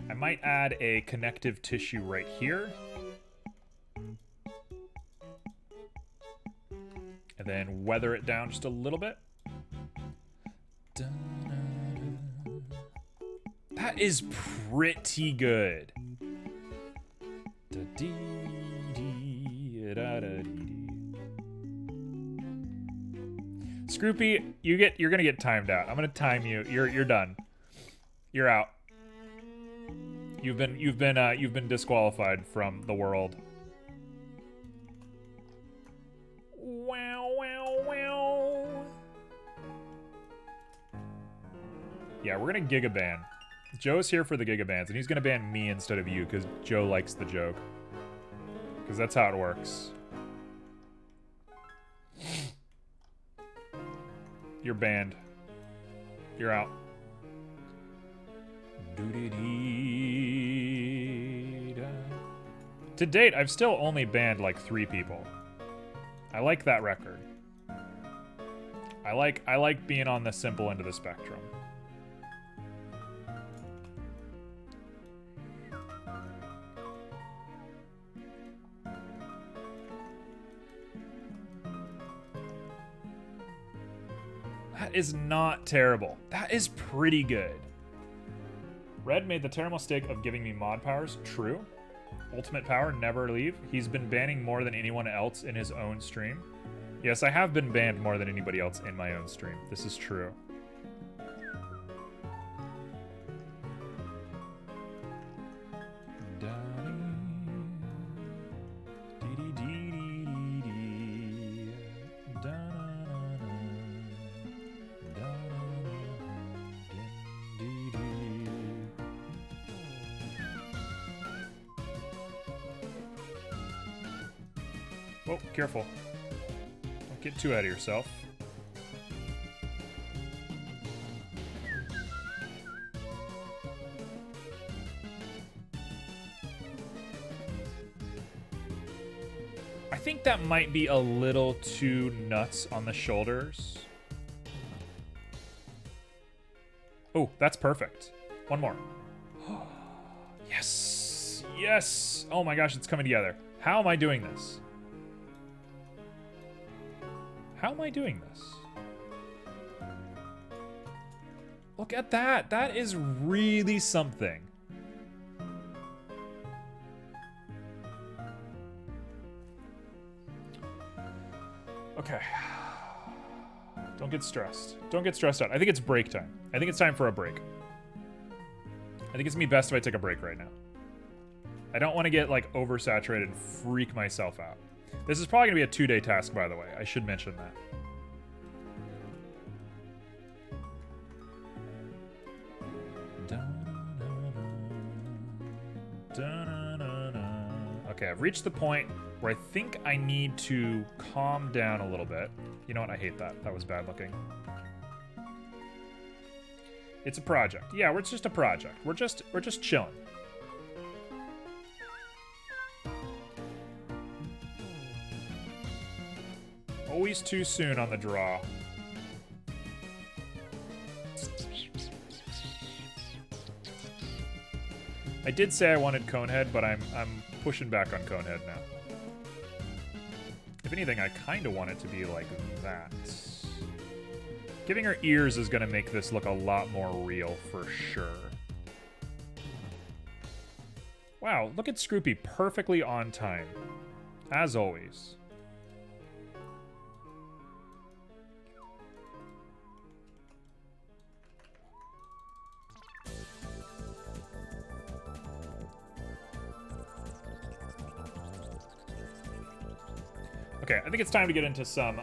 I might add a connective tissue right here. And then weather it down just a little bit. That is pretty good. Scroopy, you're gonna get timed out. I'm gonna time you. You're done. You're out. You've been disqualified from the world. Wow, wow, wow. Yeah, we're gonna giga ban. Joe's here for the giga bans, and he's gonna ban me instead of you because Joe likes the joke. Because that's how it works. You're banned. You're out. To date, I've still only banned like 3 people. I like that record. I like being on the simple end of the spectrum. That is not terrible. That is pretty good. Red made the terrible mistake of giving me mod powers. True. Ultimate power, never leave. He's been banning more than anyone else in his own stream. Yes, I have been banned more than anybody else in my own stream. This is true. Oh, careful. Don't get too ahead of yourself. I think that might be a little too nuts on the shoulders. Oh, that's perfect. One more. Yes. Yes. Oh my gosh, it's coming together. How am I doing this? How am I doing this? Look at that. That is really something. Okay. Don't get stressed. Don't get stressed out. I think it's break time. I think it's time for a break. I think it's me best if I take a break right now. I don't want to get like oversaturated and freak myself out. This is probably going to be a 2-day task, by the way. I should mention that. Okay, I've reached the point where I think I need to calm down a little bit. You know what? I hate that. That was bad looking. It's a project. Yeah, it's just a project. We're just chilling. Always too soon on the draw. I did say I wanted Conehead, but I'm pushing back on Conehead now. If anything, I kind of want it to be like that. Giving her ears is going to make this look a lot more real for sure. Wow, look at Scroopy, perfectly on time. As always. Okay, I think it's time to get into some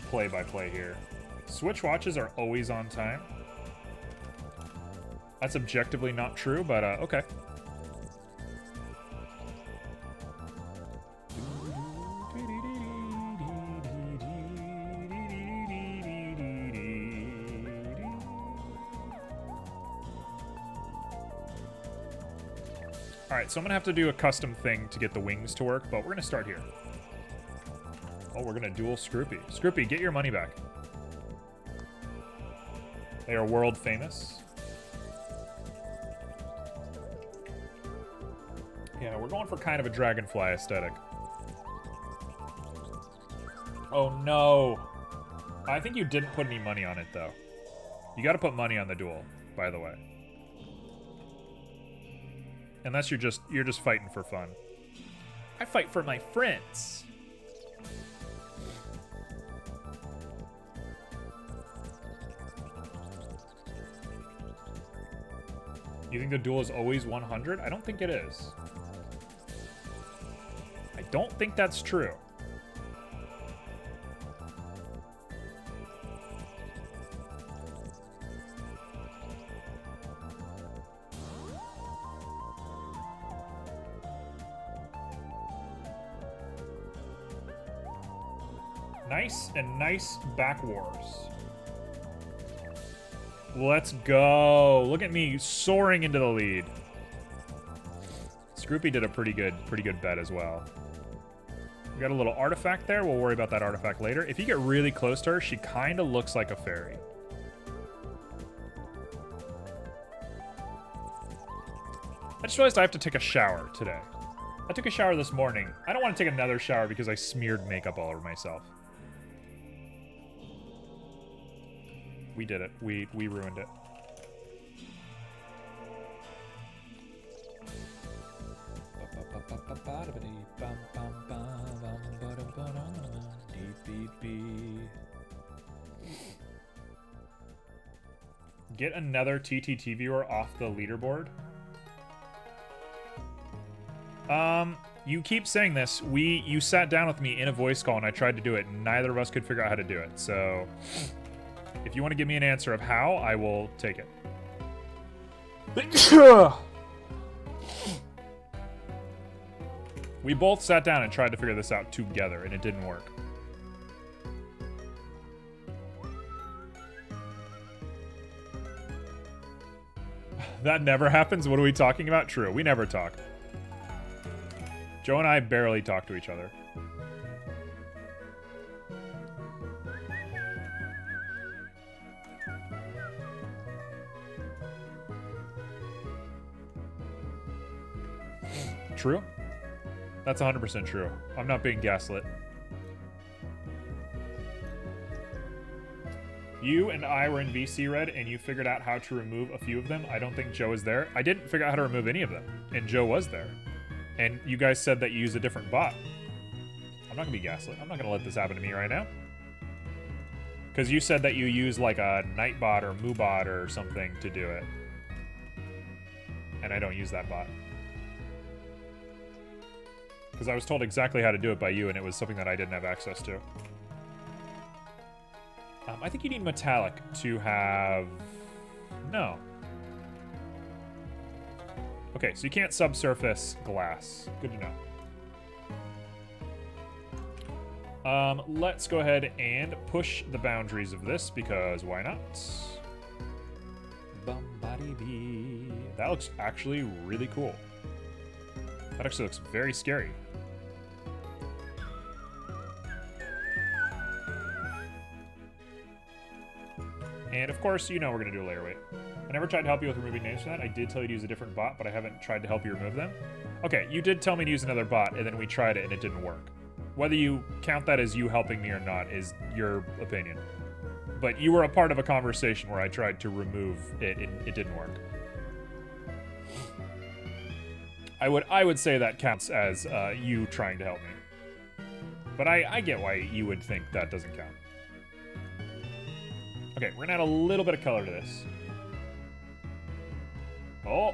play-by-play here. Switch watches are always on time. That's objectively not true, but okay. Alright, so I'm gonna have to do a custom thing to get the wings to work, but we're gonna start here. Oh, we're gonna duel Scroopy. Scroopy, get your money back. They are world famous. Yeah, we're going for kind of a dragonfly aesthetic. Oh no! I think you didn't put any money on it though. You gotta put money on the duel, by the way. Unless you're just fighting for fun. I fight for my friends. You think the duel is always 100? I don't think it is. I don't think that's true. Nice back wars. Let's go. Look at me soaring into the lead. Scroopy did a pretty good bet as well. We got a little artifact there. We'll worry about that artifact later. If you get really close to her, she kind of looks like a fairy. I just realized I have to take a shower today. I took a shower this morning. I don't want to take another shower because I smeared makeup all over myself. We did it. We ruined it. get another TTT viewer off the leaderboard. You keep saying this. You sat down with me in a voice call and I tried to do it. Neither of us could figure out how to do it. So if you want to give me an answer of how, I will take it. We both sat down and tried to figure this out together and it didn't work. That never happens? What are we talking about? True, we never talk. Joe and I barely talk to each other. True? That's 100% true. I'm not being gaslit. You and I were in VC Red, and you figured out how to remove a few of them. I don't think Joe was there. I didn't figure out how to remove any of them, and Joe was there. And you guys said that you use a different bot. I'm not gonna be gaslit. I'm not gonna let this happen to me right now. Because you said that you use like a Nightbot or Moobot or something to do it. And I don't use that bot. Because I was told exactly how to do it by you, and it was something that I didn't have access to. I think you need metallic to have... No. Okay, so you can't subsurface glass. Good to know. Let's go ahead and push the boundaries of this, because why not? That looks actually really cool. That actually looks very scary. And of course, you know we're going to do a layer weight. I never tried to help you with removing names from that. I did tell you to use a different bot, but I haven't tried to help you remove them. Okay, you did tell me to use another bot, and then we tried it, and it didn't work. Whether you count that as you helping me or not is your opinion. But you were a part of a conversation where I tried to remove it, and it didn't work. I would say that counts as you trying to help me. But I get why you would think that doesn't count. Okay, we're gonna add a little bit of color to this. Oh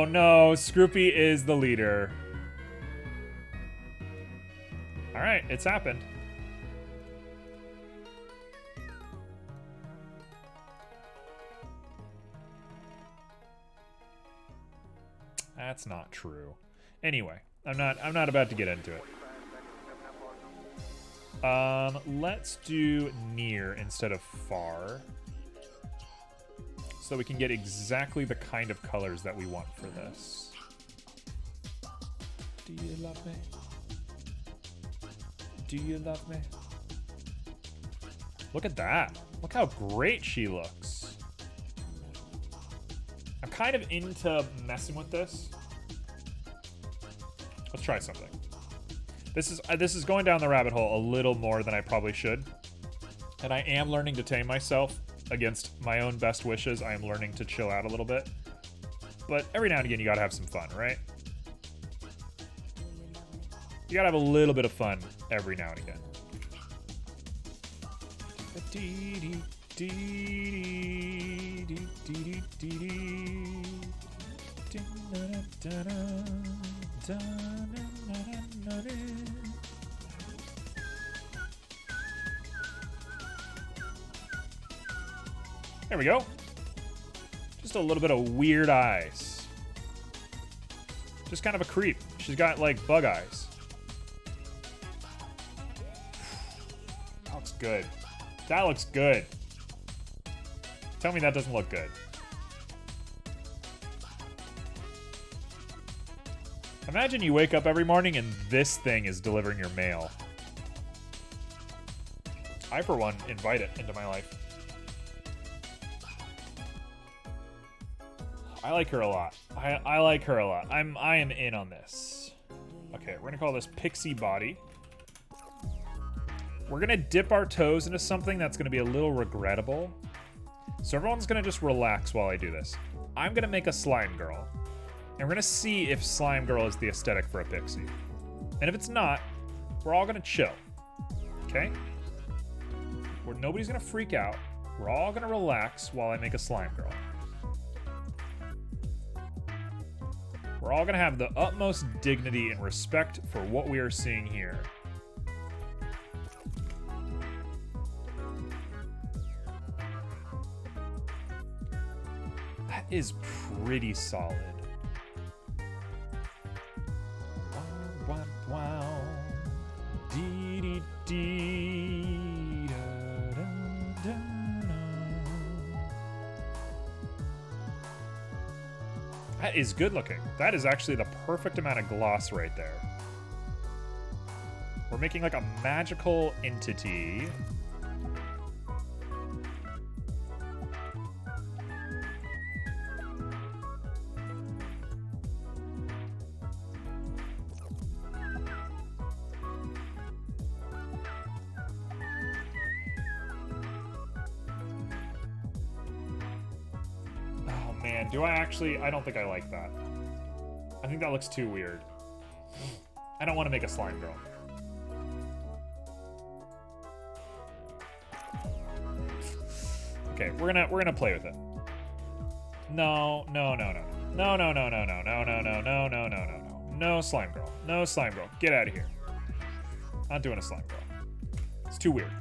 no, Scroopy is the leader. All right, it's happened. That's not true. Anyway, I'm not about to get into it. Let's do near instead of far. So we can get exactly the kind of colors that we want for this. Do you love me? Do you love me? Look at that. Look how great she looks. I'm kind of into messing with this. Let's try something. This is going down the rabbit hole a little more than I probably should. And I am learning to tame myself against my own best wishes. I am learning to chill out a little bit. But every now and again, you gotta have some fun, right? You gotta have a little bit of fun every now and again. There we go. Just a little bit of weird eyes. Just kind of a creep. She's got like bug eyes. That looks good. That looks good. Tell me that doesn't look good. Imagine you wake up every morning and this thing is delivering your mail. I, for one, invite it into my life. I like her a lot. I like her a lot. I am in on this. Okay, we're gonna call this Pixie Body. We're gonna dip our toes into something that's gonna be a little regrettable. So everyone's gonna just relax while I do this. I'm gonna make a slime girl. And we're gonna see if slime girl is the aesthetic for a pixie. And if it's not, we're all gonna chill. Okay? Nobody's gonna freak out. We're all gonna relax while I make a slime girl. We're all gonna have the utmost dignity and respect for what we are seeing here. That is pretty solid. Wow, wow, wow. Dee dee dee da, da, da, da. That is good looking. That is actually the perfect amount of gloss right there. We're making like a magical entity. Man, do I actually? I don't think I like that. I think that looks too weird. I don't want to make a slime girl. Okay, we're gonna play with it. No, no, no, no, no, no, no, no, no, no, no, no, no, no, no, no, no. No slime girl. No slime girl. Get out of here. Not doing a slime girl. It's too weird.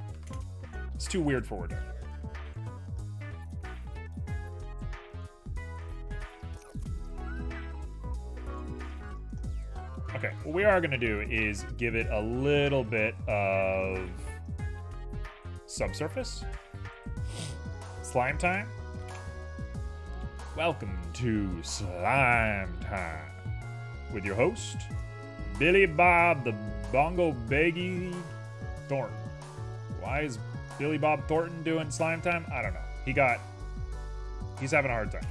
It's too weird for what we're doing. Okay, what we are going to do is give it a little bit of subsurface. Slime time. Welcome to Slime Time with your host, Billy Bob the Bongo Baggy Thornton. Why is Billy Bob Thornton doing Slime Time? I don't know. He's having a hard time.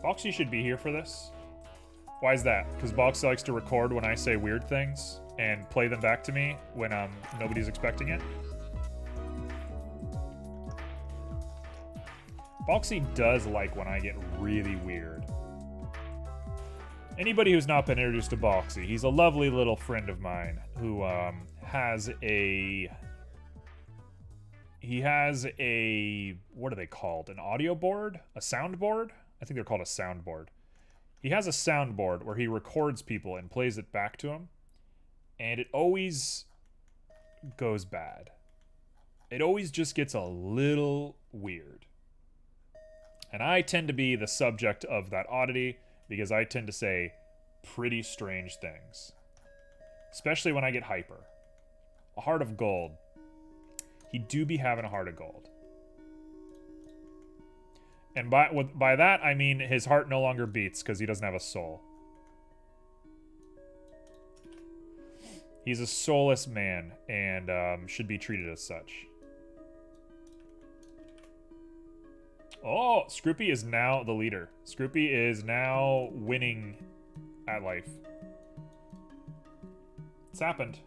Boxy should be here for this. Why is that? Because Boxy likes to record when I say weird things and play them back to me when nobody's expecting it. Boxy does like when I get really weird. Anybody who's not been introduced to Boxy, he's a lovely little friend of mine who has a... He has a... What are they called? An audio board? A soundboard? I think they're called a soundboard. He has a soundboard where he records people and plays it back to him. And it always goes bad. It always just gets a little weird. And I tend to be the subject of that oddity because I tend to say pretty strange things. Especially when I get hyper. A heart of gold. He do be having a heart of gold. And by that, I mean his heart no longer beats because he doesn't have a soul. He's a soulless man and should be treated as such. Oh, Scroopy is now the leader. Scroopy is now winning at life. It's happened.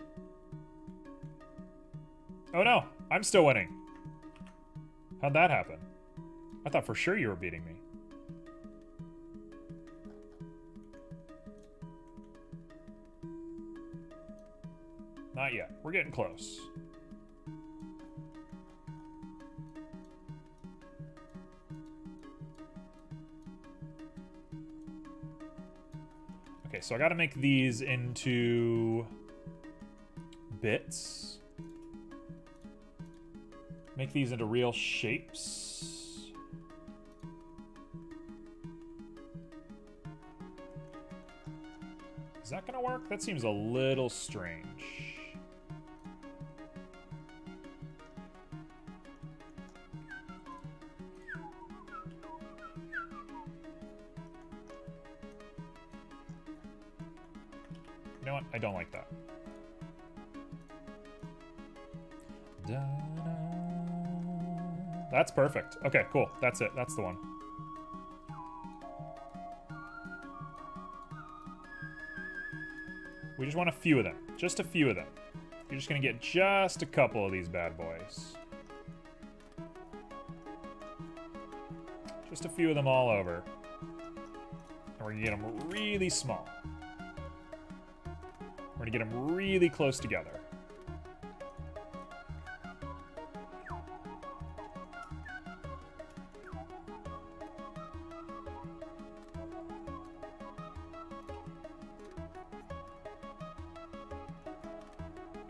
Oh no, I'm still winning. How'd that happen? I thought for sure you were beating me. Not yet. We're getting close. Okay, so I gotta make these into bits. Make these into real shapes. Is that gonna work? That seems a little strange. You know what? I don't like that. That's perfect. Okay, cool. That's it. That's the one. We just want a few of them. Just a few of them. You're just gonna get just a couple of these bad boys. Just a few of them all over. And we're gonna get them really small. We're gonna get them really close together.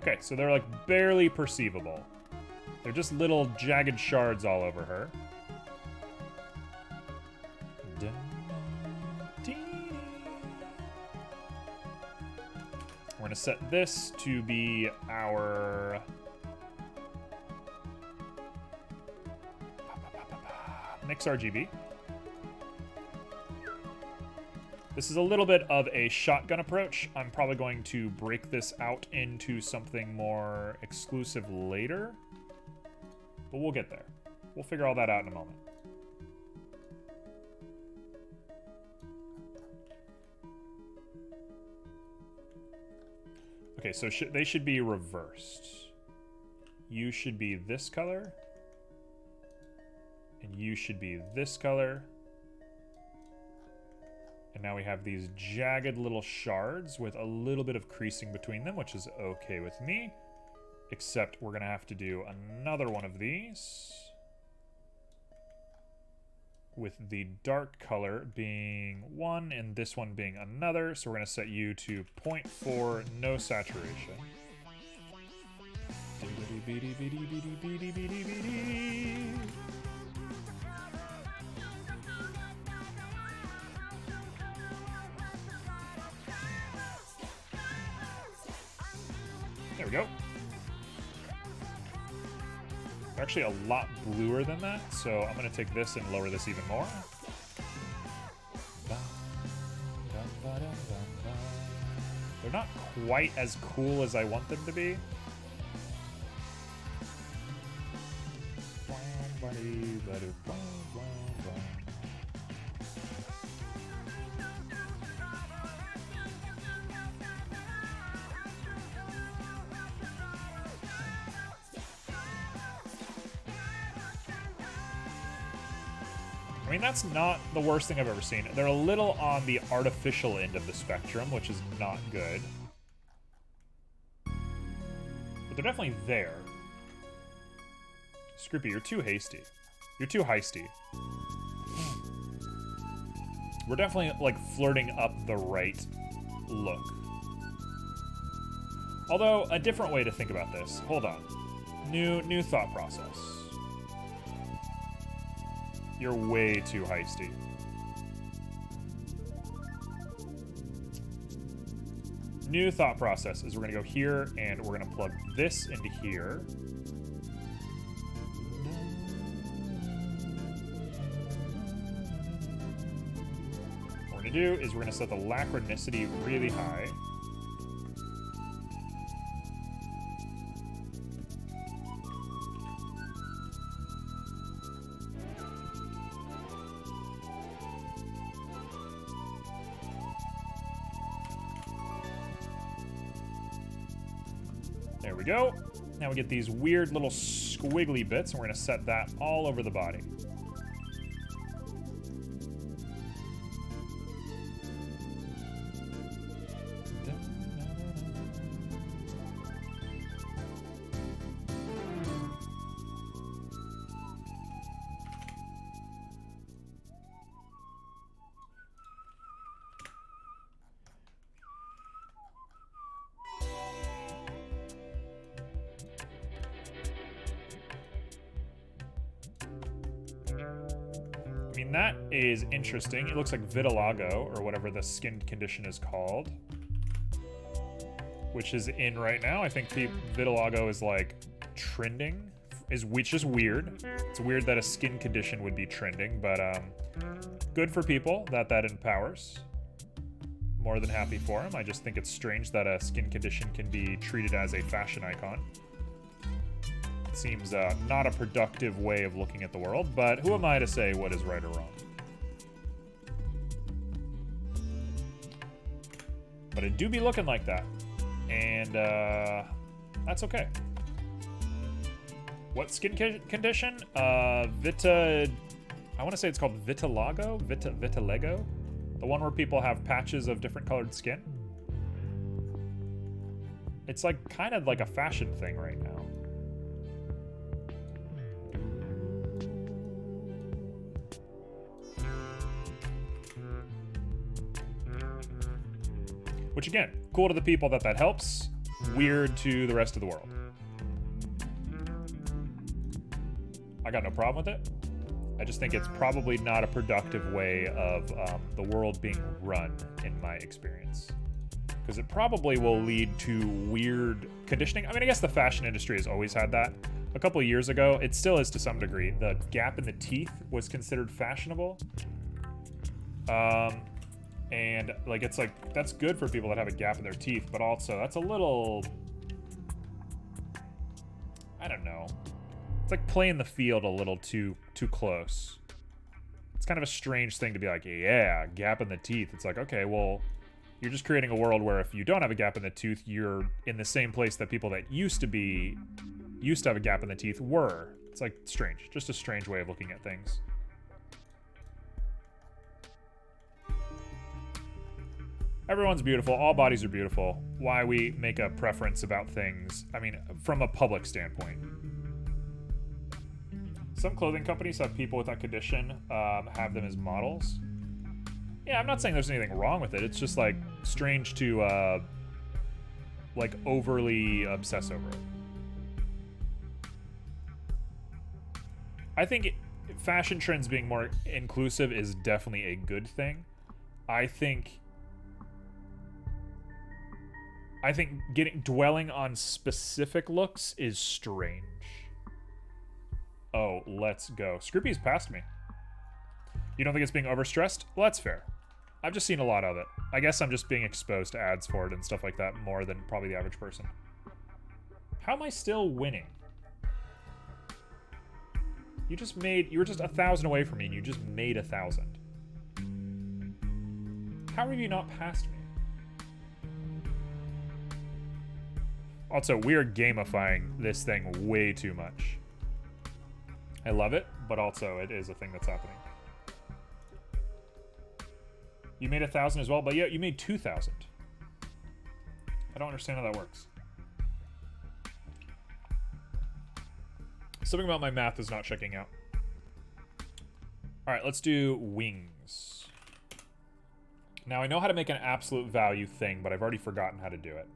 Okay, so they're like barely perceivable. They're just little jagged shards all over her. We're gonna set this to be our mix RGB. This is a little bit of a shotgun approach. I'm probably going to break this out into something more exclusive later, but we'll get there. We'll figure all that out in a moment. Okay, so they should be reversed. You should be this color, and you should be this color. And now we have these jagged little shards with a little bit of creasing between them, which is okay with me. Except we're gonna have to do another one of these, with the dark color being one and this one being another. So we're gonna set you to 0.4, no saturation. There we go. They're actually a lot bluer than that, so I'm going to take this and lower this even more. They're not quite as cool as I want them to be. I mean, that's not the worst thing I've ever seen. They're a little on the artificial end of the spectrum, which is not good. But they're definitely there. Scroopy, you're too hasty. You're too heisty. We're definitely, like, flirting up the right look. Although, a different way to think about this. Hold on. New thought process. You're way too heisty. New thought process is we're gonna go here and we're gonna plug this into here. What we're gonna do is we're gonna set the lachronicity really high. There we go. Now we get these weird little squiggly bits, and we're going to set that all over the body. I mean, that is interesting. It looks like vitiligo, or whatever the skin condition is called, which is in right now. I think vitiligo is like trending, which is weird. It's weird that a skin condition would be trending, but good for people that empowers. More than happy for them. I just think it's strange that a skin condition can be treated as a fashion icon. Seems not a productive way of looking at the world, but who am I to say what is right or wrong? But it do be looking like that. And That's okay. What skin condition? I want to say it's called vitiligo? Vitiligo? The one where people have patches of different colored skin? It's like kind of like a fashion thing right now. Which again, cool to the people that helps, weird to the rest of the world. I got no problem with it. I just think it's probably not a productive way of the world being run, in my experience. Because it probably will lead to weird conditioning. I mean, I guess the fashion industry has always had that. A couple of years ago, it still is to some degree. The gap in the teeth was considered fashionable. And like, it's like, that's good for people that have a gap in their teeth, but also that's a little, I don't know. It's like playing the field a little too close. It's kind of a strange thing to be like, yeah, gap in the teeth. It's like, okay, well, you're just creating a world where if you don't have a gap in the tooth, you're in the same place that people that used to have a gap in the teeth were. It's like strange, just a strange way of looking at things. Everyone's beautiful. All bodies are beautiful. Why we make a preference about things, I mean, from a public standpoint. Some clothing companies have people with that condition, have them as models. Yeah, I'm not saying there's anything wrong with it. It's just, like, strange to, like, overly obsess over it. I think fashion trends being more inclusive is definitely a good thing. I think dwelling on specific looks is strange. Oh, let's go. Scroopy's passed me. You don't think it's being overstressed? Well, that's fair. I've just seen a lot of it. I guess I'm just being exposed to ads for it and stuff like that more than probably the average person. How am I still winning? You were just 1,000 away from me and you just made 1,000. How have you not passed me? Also, we are gamifying this thing way too much. I love it, but also it is a thing that's happening. You made 1,000 as well, but yeah, you made 2,000. I don't understand how that works. Something about my math is not checking out. All right, let's do wings. Now, I know how to make an absolute value thing, but I've already forgotten how to do it.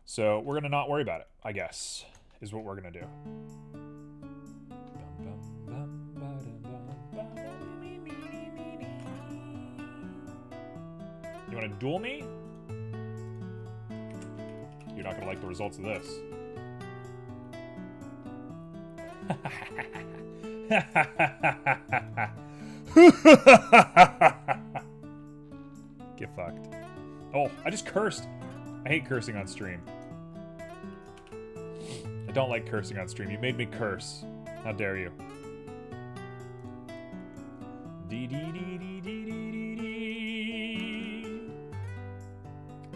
So we're going to not worry about it, I guess, is what we're going to do. You want to duel me? You're not going to like the results of this. Get fucked. Oh, I just cursed. I hate cursing on stream. I don't like cursing on stream. You made me curse. How dare you?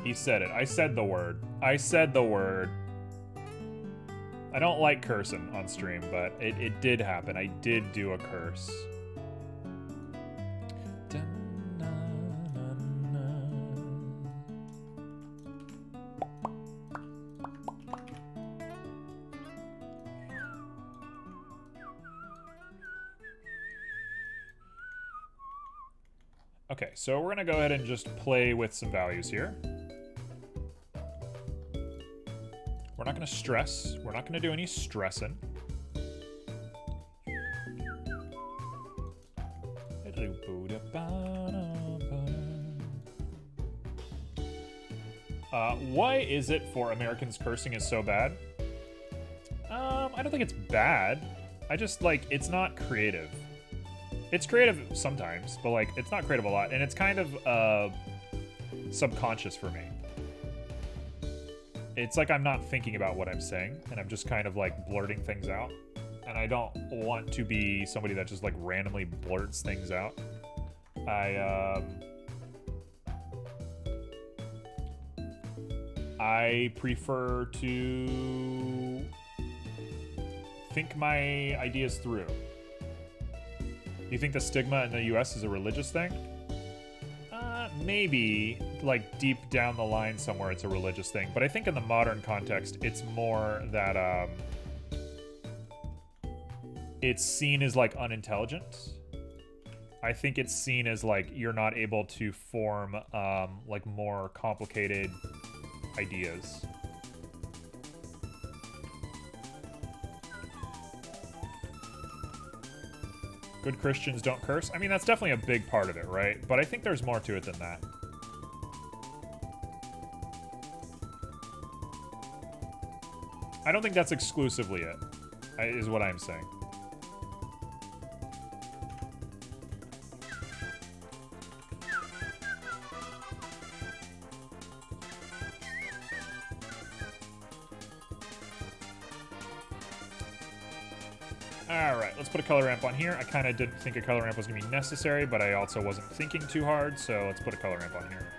He said it. I said the word. I said the word. I don't like cursing on stream, but it did happen. I did do a curse. Okay, so we're gonna go ahead and just play with some values here. We're not gonna stress. We're not gonna do any stressing. Why is it for Americans cursing is so bad? I don't think it's bad. I just, like, it's not creative. It's creative sometimes, but, like, it's not creative a lot. And it's kind of subconscious for me. It's like I'm not thinking about what I'm saying, and I'm just kind of, like, blurting things out. And I don't want to be somebody that just, like, randomly blurts things out. I prefer to think my ideas through. You think the stigma in the US is a religious thing? Maybe, like, deep down the line somewhere it's a religious thing. But I think in the modern context, it's more that, it's seen as, like, unintelligent. I think it's seen as, like, you're not able to form, like, more complicated ideas. Good Christians don't curse. I mean, that's definitely a big part of it, right? But I think there's more to it than that. I don't think that's exclusively it, is what I'm saying. Alright, let's put a color ramp on here. I kind of didn't think a color ramp was going to be necessary, but I also wasn't thinking too hard, so let's put a color ramp on here.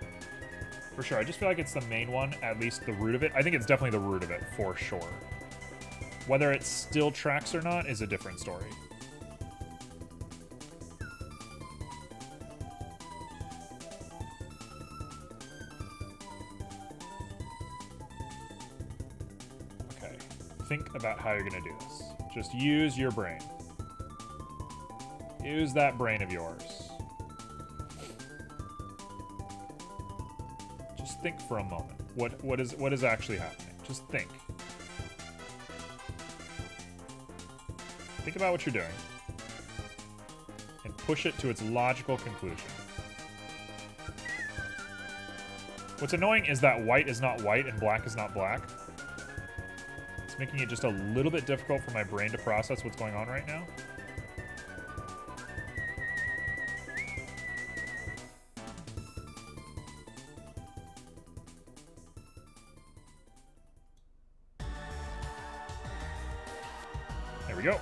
For sure, I just feel like it's the main one, at least the root of it. I think it's definitely the root of it, for sure. Whether it still tracks or not is a different story. Okay, think about how you're going to do this. Just use your brain. Use that brain of yours. Just think for a moment. What is actually happening? Just think. Think about what you're doing. And push it to its logical conclusion. What's annoying is that white is not white and black is not black. It's making it just a little bit difficult for my brain to process what's going on right now. There we go.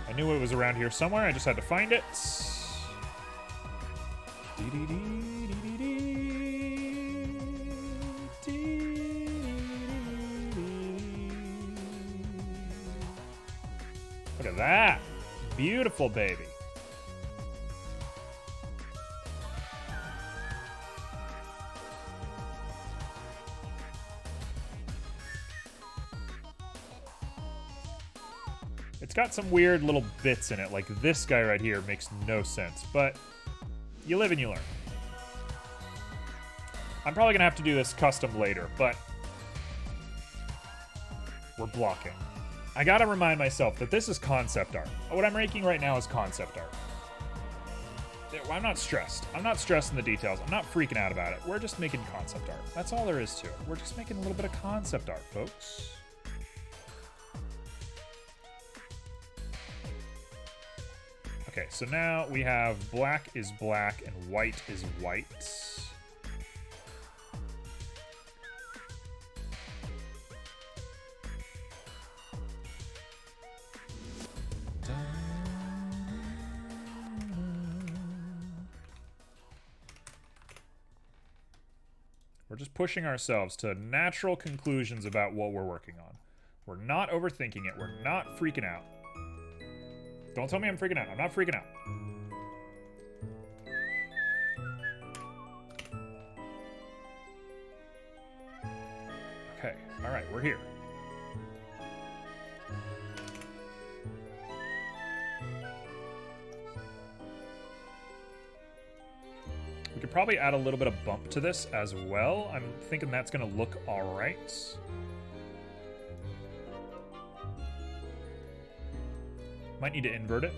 I knew it was around here somewhere. I just had to find it. Look at that. Beautiful baby. It's got some weird little bits in it, like this guy right here makes no sense, but you live and you learn. I'm probably gonna have to do this custom later, but we're blocking. I gotta remind myself that this is concept art. What I'm making right now is concept art. I'm not stressed. I'm not stressing the details. I'm not freaking out about it. We're just making concept art. That's all there is to it. We're just making a little bit of concept art, folks. Okay, so now we have black is black and white is white. We're just pushing ourselves to natural conclusions about what we're working on. We're not overthinking it. We're not freaking out. Don't tell me I'm freaking out. I'm not freaking out. Okay. All right. We're here. We could probably add a little bit of bump to this as well. I'm thinking that's going to look all right. Might need to invert it.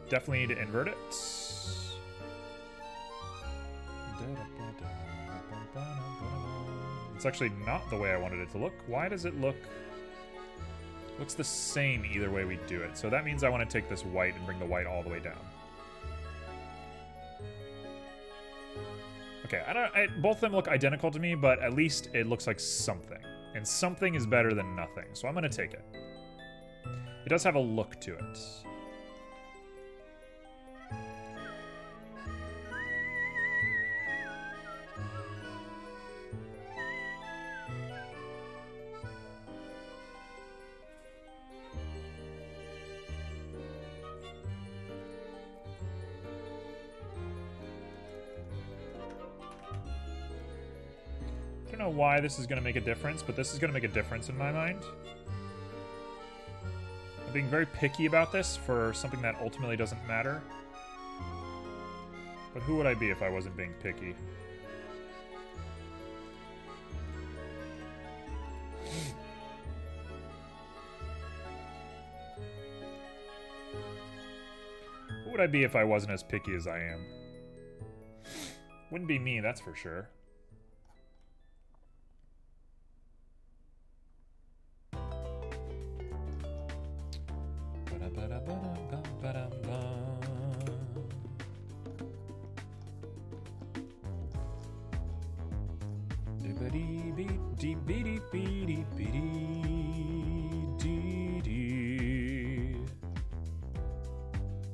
Definitely need to invert it. It's actually not the way I wanted it to look. Why does it look... Looks the same either way we do it. So that means I want to take this white and bring the white all the way down. Okay, both of them look identical to me, but at least it looks like something. And something is better than nothing, so I'm going to take it. It does have a look to it. don't know why this is going to make a difference, but this is going to make a difference in my mind. I'm being very picky about this for something that ultimately doesn't matter. But who would I be if I wasn't being picky? Who would I be if I wasn't as picky as I am? Wouldn't be me, that's for sure.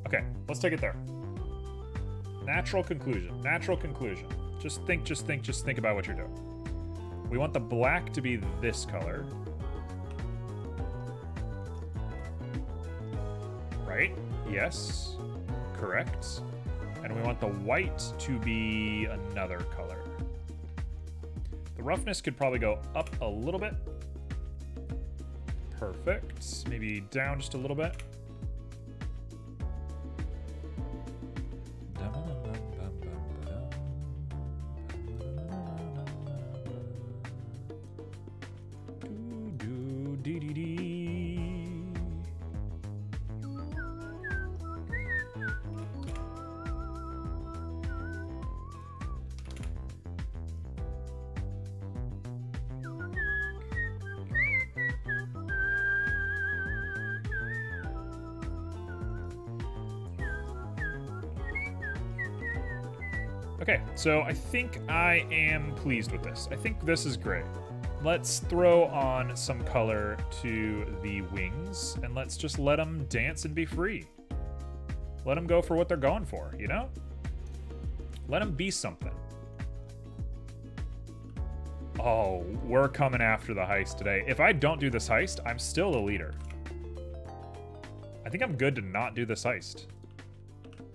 Okay, let's take it there. Natural conclusion. Natural conclusion. Just think about what you're doing. We want the black to be this color. Right? Yes. Correct. And we want the white to be another color. The roughness could probably go up a little bit. Perfect. Maybe down just a little bit. Okay, so I think I am pleased with this. I think this is great. Let's throw on some color to the wings, and let's just let them dance and be free. Let them go for what they're going for, you know? Let them be something. Oh, we're coming after the heist today. If I don't do this heist, I'm still the leader. I think I'm good to not do this heist.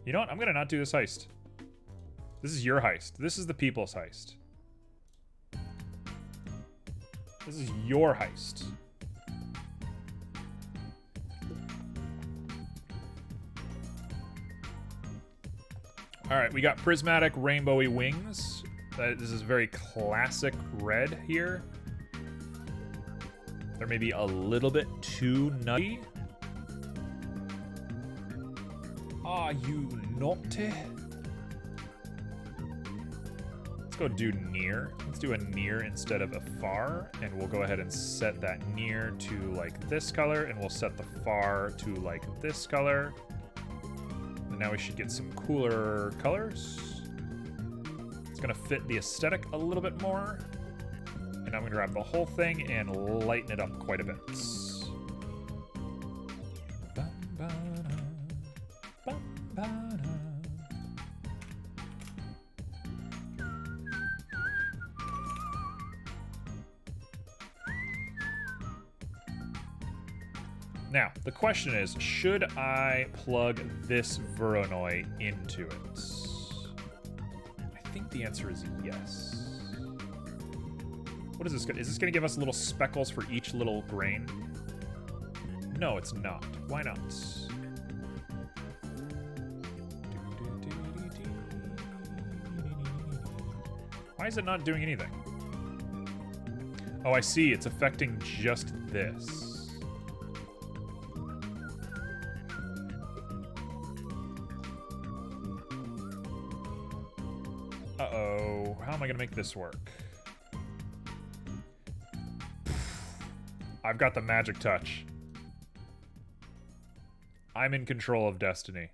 You know what? I'm gonna not do this heist. This is your heist. This is the people's heist. This is your heist. All right, we got Prismatic Rainbowy wings. This is very classic red here. They're maybe a little bit too nutty. Are you naughty? Go do near. Let's do a near instead of a far, and we'll go ahead and set that near to like this color, and we'll set the far to like this color. And now we should get some cooler colors. It's gonna fit the aesthetic a little bit more. And I'm gonna grab the whole thing and lighten it up quite a bit. Now, the question is, should I plug this Voronoi into it? I think the answer is yes. What is this? Is this going to give us little speckles for each little grain? No, it's not. Why not? Why is it not doing anything? Oh, I see. It's affecting just this. Uh-oh. How am I going to make this work? I've got the magic touch. I'm in control of Destiny.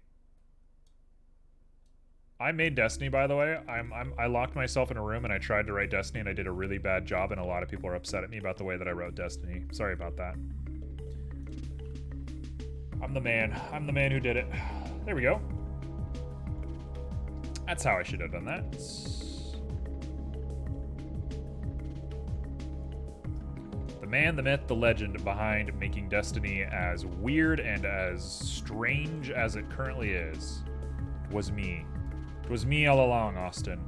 I made Destiny, by the way. I locked myself in a room and I tried to write Destiny and I did a really bad job, and a lot of people are upset at me about the way that I wrote Destiny. Sorry about that. I'm the man. I'm the man who did it. There we go. That's how I should have done that. The man, the myth, the legend behind making Destiny as weird and as strange as it currently is was me. It was me all along, Austin.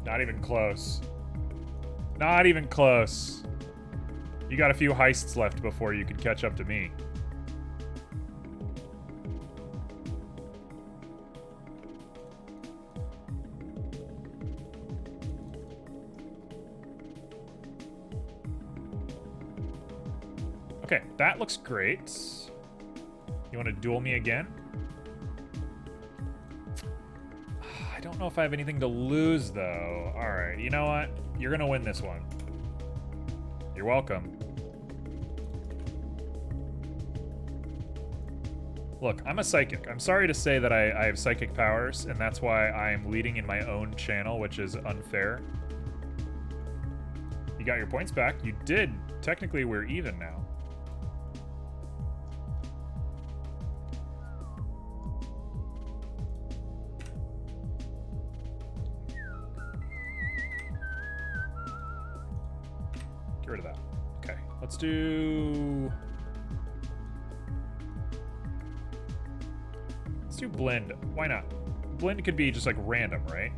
Not even close. Not even close. You got a few heists left before you could catch up to me. Okay, that looks great. You want to duel me again? I don't know if I have anything to lose, though. Alright, you know what? You're gonna win this one. You're welcome. Look, I'm a psychic. I'm sorry to say that I have psychic powers, and that's why I'm leading in my own channel, which is unfair. You got your points back. You did. Technically, we're even now. Get rid of that. Okay, let's do blend. Why not? Blend could be just like random, right?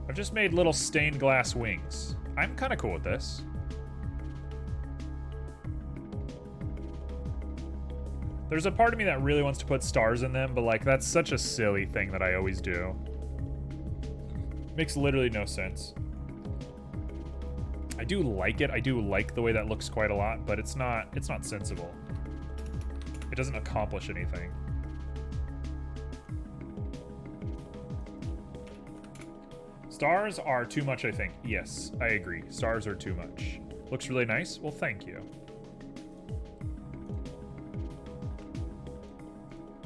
I've just made little stained glass wings. I'm kind of cool with this. There's a part of me that really wants to put stars in them, but like that's such a silly thing that I always do. Makes literally no sense. I do like it. I do like the way that looks quite a lot, but it's not sensible. It doesn't accomplish anything. Stars are too much, I think. Yes, I agree. Stars are too much. Looks really nice. Well, thank you.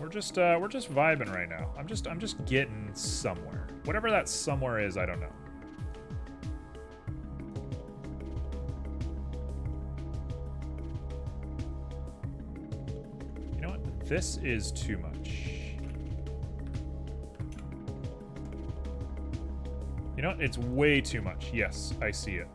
We're just vibing right now. I'm just getting somewhere. Whatever that somewhere is, I don't know. You know what? This is too much. You know what? It's way too much. Yes, I see it.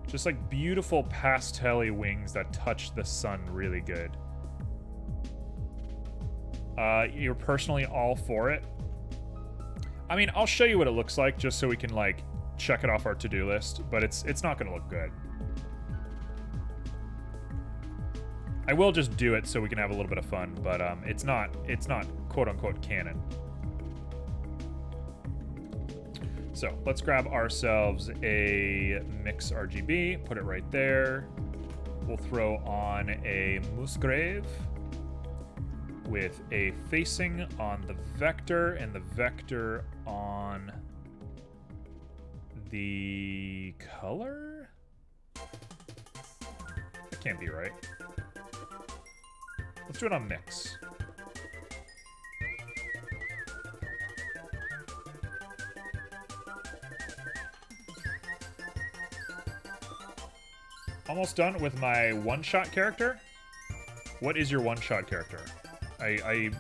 Just like beautiful pastel-y wings that touch the sun really good. You're personally all for it? I mean, I'll show you what it looks like just so we can like check it off our to-do list, but it's not gonna look good. I will just do it so we can have a little bit of fun, but it's not quote-unquote canon. So let's grab ourselves a mix RGB, put it right there. We'll throw on a Musgrave with a facing on the vector and the vector on the color? That can't be right. Let's do it on mix. Almost done with my one-shot character. What is your one-shot character? I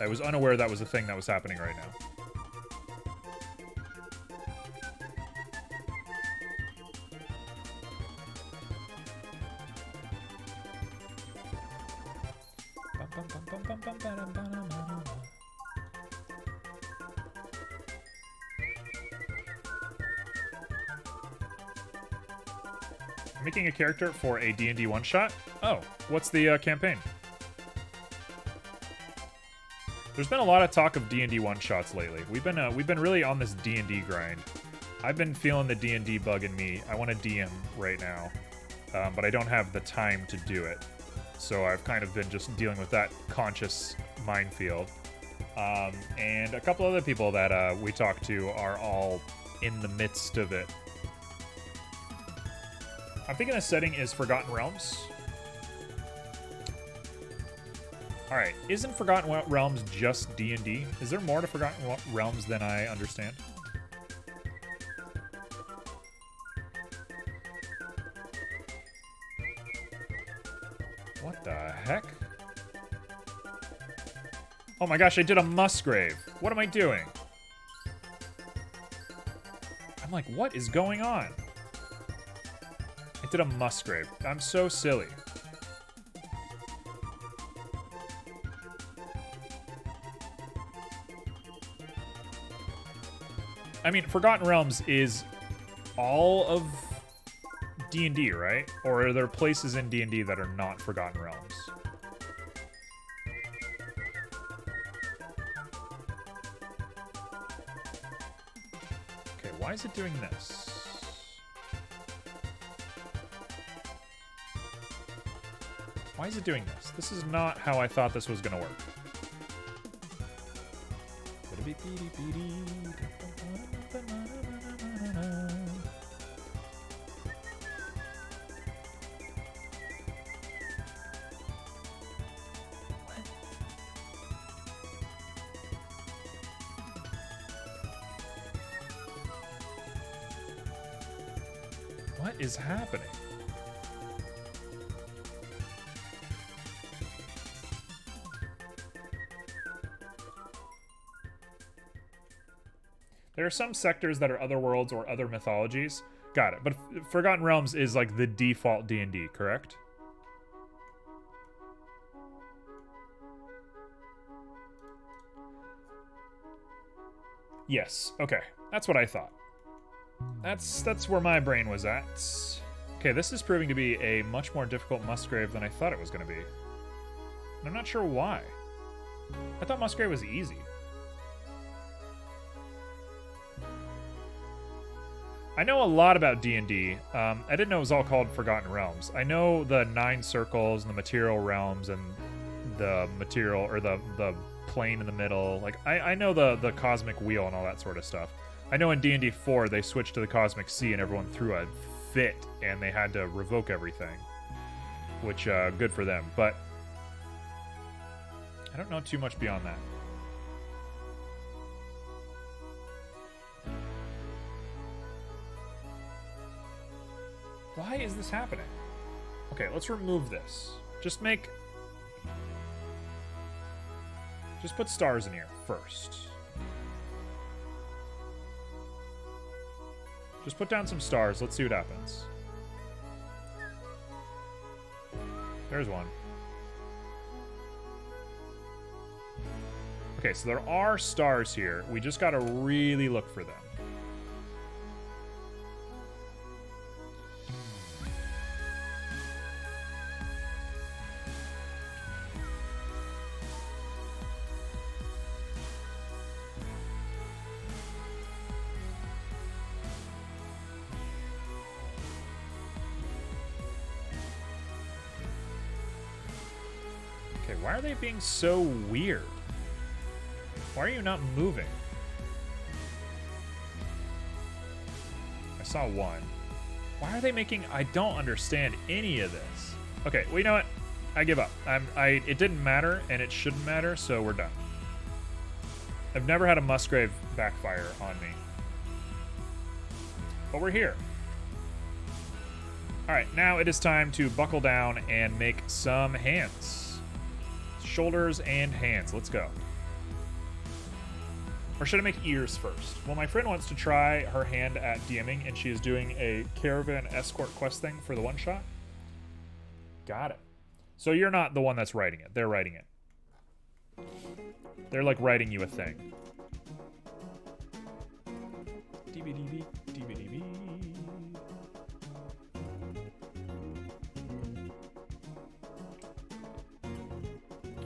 was unaware that was a thing that was happening right now. Making a character for a D&D one-shot? Oh, what's the campaign? There's been a lot of talk of D&D one-shots lately. We've been really on this D&D grind. I've been feeling the D&D bug in me. I want to DM right now, but I don't have the time to do it. So I've kind of been just dealing with that conscious minefield. And a couple other people that we talked to are all in the midst of it. I'm thinking the setting is Forgotten Realms. Alright, isn't Forgotten Realms just D&D? Is there more to Forgotten Realms than I understand? What the heck? Oh my gosh, I did a Musgrave. What am I doing? I'm like, what is going on? It did a Musgrave. I'm so silly. I mean, Forgotten Realms is all of D&D, right? Or are there places in D&D that are not Forgotten Realms? Okay, why is it doing this? Why is it doing this? This is not how I thought this was going to work. What is happening? There are some sectors that are other worlds or other mythologies. Got it. But Forgotten Realms is like the default D&D, correct? Yes. Okay. That's what I thought. That's where my brain was at. Okay, this is proving to be a much more difficult Musgrave than I thought it was going to be. And I'm not sure why. I thought Musgrave was easy. I know a lot about D&D. I didn't know it was all called Forgotten Realms. I know the 9 circles and the material realms and the material, or the plane in the middle. Like, I know the cosmic wheel and all that sort of stuff. I know in D&D 4 they switched to the Cosmic Sea and everyone threw a fit and they had to revoke everything. Which, good for them. But I don't know too much beyond that. Why is this happening? Okay, let's remove this. Just put stars in here first. Just put down some stars. Let's see what happens. There's one. Okay, so there are stars here. We just gotta really look for them. Why are they being so weird? Why are you not moving? I saw one. Why are they making... I don't understand any of this. Okay, well, you know what? I give up. It didn't matter, and it shouldn't matter, so we're done. I've never had a Musgrave backfire on me. But we're here. Alright, now it is time to buckle down and make some hands. Shoulders and hands. Let's go. Or should I make ears first? Well, my friend wants to try her hand at DMing, and she is doing a caravan escort quest thing for the one-shot. Got it. So you're not the one that's writing it. They're writing it. They're like writing you a thing. DBDB, DBDB.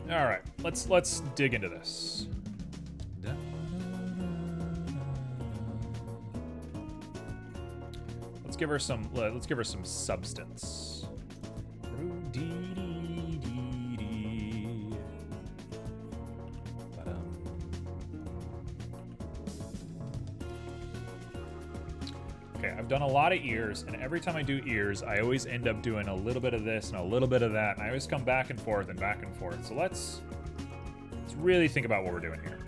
All right, let's dig into this. Let's give her some substance. Okay, I've done a lot of ears, and every time I do ears, I always end up doing a little bit of this and a little bit of that, and I always come back and forth and back and forth. So let's really think about what we're doing here.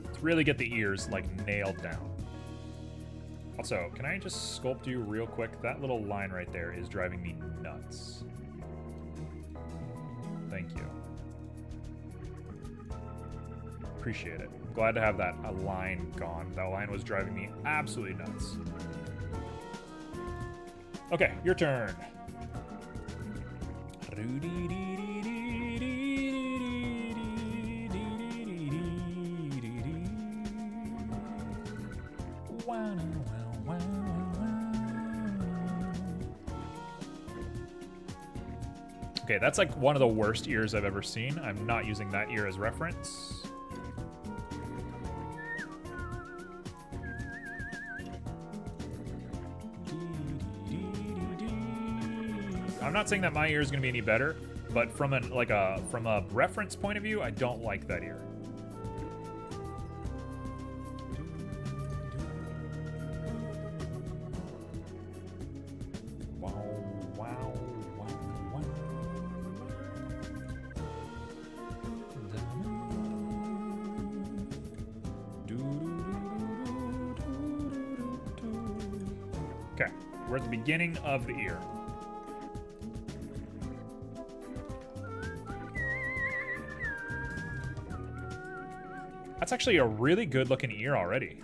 Let's really get the ears, like, nailed down. Also, can I just sculpt you real quick? That little line right there is driving me nuts. Thank you. Appreciate it. Glad to have that line gone. That line was driving me absolutely nuts. Okay, your turn. Okay, that's like one of the worst ears I've ever seen. I'm not using that ear as reference. I'm not saying that my ear is going to be any better, but from a reference point of view, I don't like that ear. Okay, we're at the beginning of the ear. That's actually a really good looking ear already.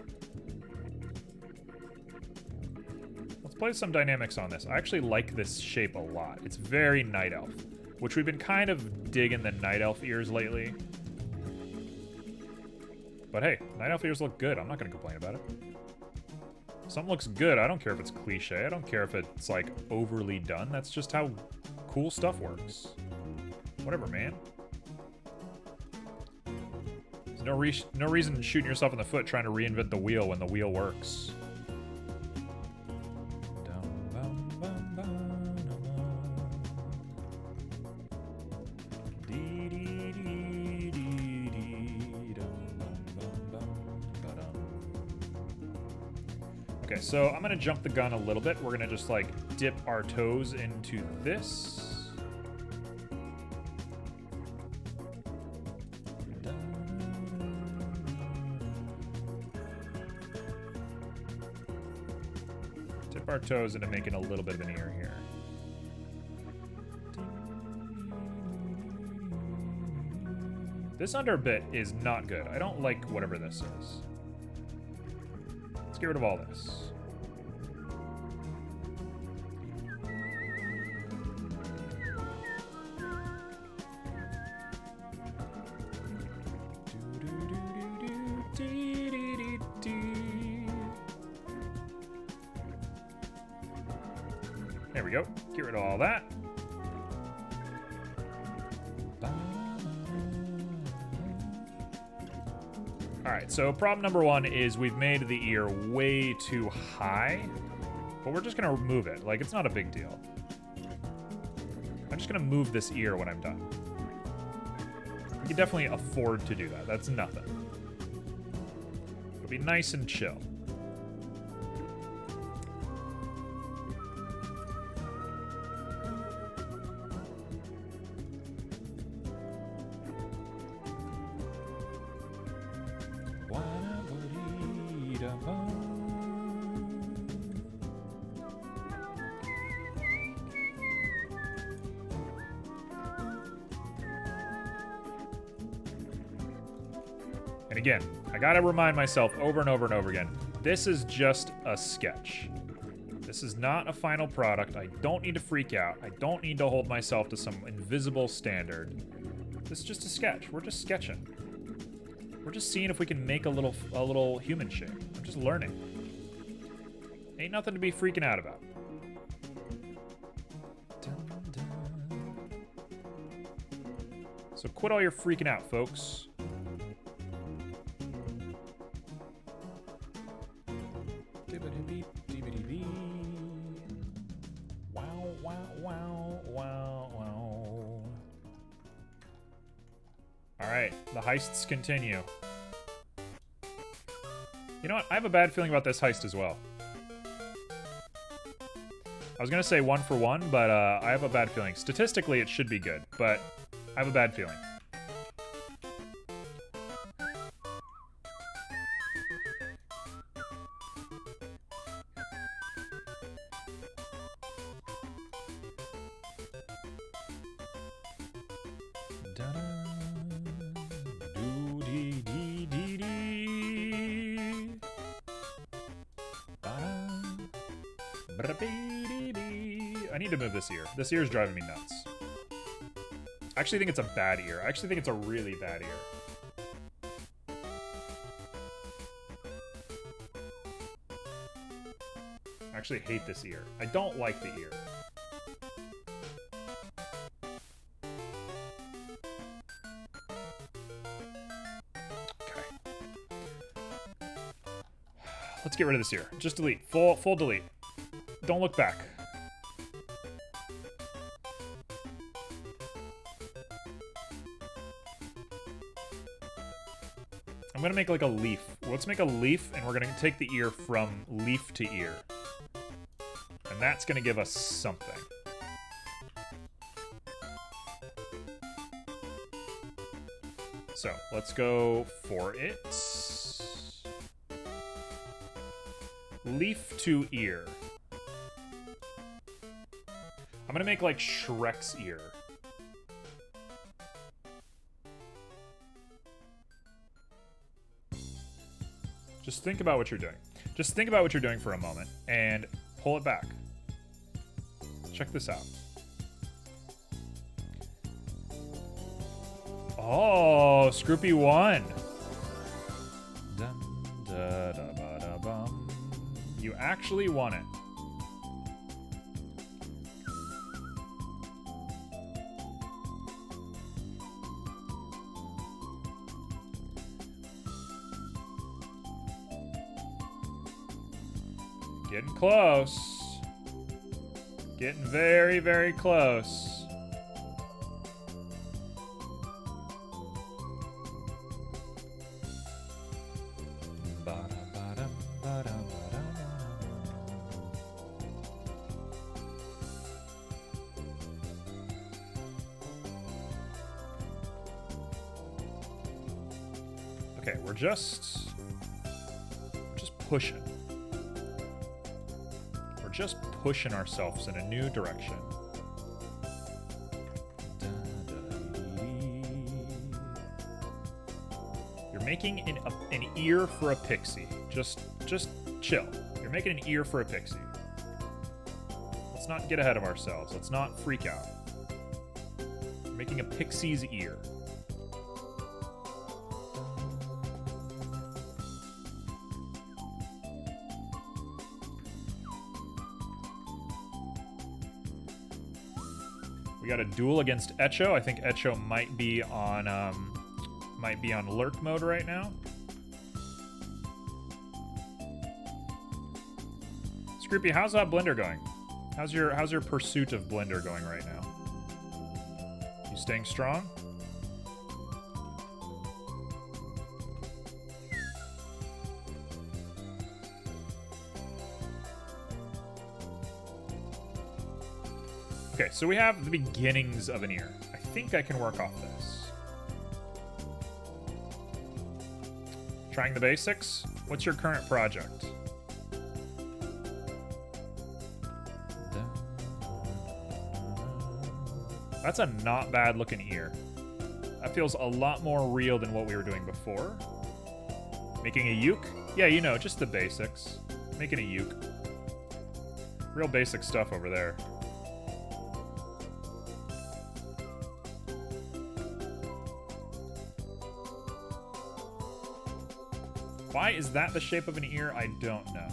Let's play some dynamics on this. I actually like this shape a lot. It's very Night Elf, which we've been kind of digging the Night Elf ears lately. But hey, Night Elf ears look good. I'm not going to complain about it. Something looks good. I don't care if it's cliche. I don't care if it's like overly done. That's just how cool stuff works. Whatever, man. There's no reason shooting yourself in the foot trying to reinvent the wheel when the wheel works. Okay, so I'm gonna jump the gun a little bit. We're gonna just like dip our toes into this. Dip our toes into making a little bit of an ear here. This underbit is not good. I don't like whatever this is. Let's get rid of all this. There we go. Get rid of all that. Alright, so problem number one is we've made the ear way too high, but we're just going to remove it. Like, it's not a big deal. I'm just going to move this ear when I'm done. You can definitely afford to do that. That's nothing. It'll be nice and chill. And again, I gotta remind myself over and over and over again, this is just a sketch. This is not a final product. I don't need to freak out. I don't need to hold myself to some invisible standard. This is just a sketch. We're just sketching. We're just seeing if we can make a little human shape. I'm just learning. Ain't nothing to be freaking out about. So quit all your freaking out, folks. Alright, the heists continue. You know what? I have a bad feeling about this heist as well. I was gonna say 1 for 1, but I have a bad feeling. Statistically, it should be good, but I have a bad feeling. I need to move this ear. This ear is driving me nuts. I actually think it's a bad ear. I actually think it's a really bad ear. I actually hate this ear. I don't like the ear. Okay. Let's get rid of this ear. Just delete. Full delete. Don't look back. I'm gonna make like a leaf. Let's make a leaf, and we're gonna take the ear from leaf to ear. And that's gonna give us something. So, let's go for it. Leaf to ear. I'm gonna make like Shrek's ear. Just think about what you're doing. Just think about what you're doing for a moment and pull it back. Check this out. Oh, Scroopy won. You actually won it. Getting close. Getting very, very close. Okay, we're just pushing. We're just pushing ourselves in a new direction. You're making an ear for a pixie. Just chill. You're making an ear for a pixie. Let's not get ahead of ourselves. Let's not freak out. You're making a pixie's ear. We got a duel against Echo. I think Echo might be on lurk mode right now. Scroopy, how's that Blender going? How's your pursuit of Blender going right now? You staying strong? Okay, so we have the beginnings of an ear. I think I can work off this. Trying the basics? What's your current project? That's a not bad looking ear. That feels a lot more real than what we were doing before. Making a uke? Yeah, you know, just the basics. Making a uke. Real basic stuff over there. Why is that the shape of an ear? I don't know.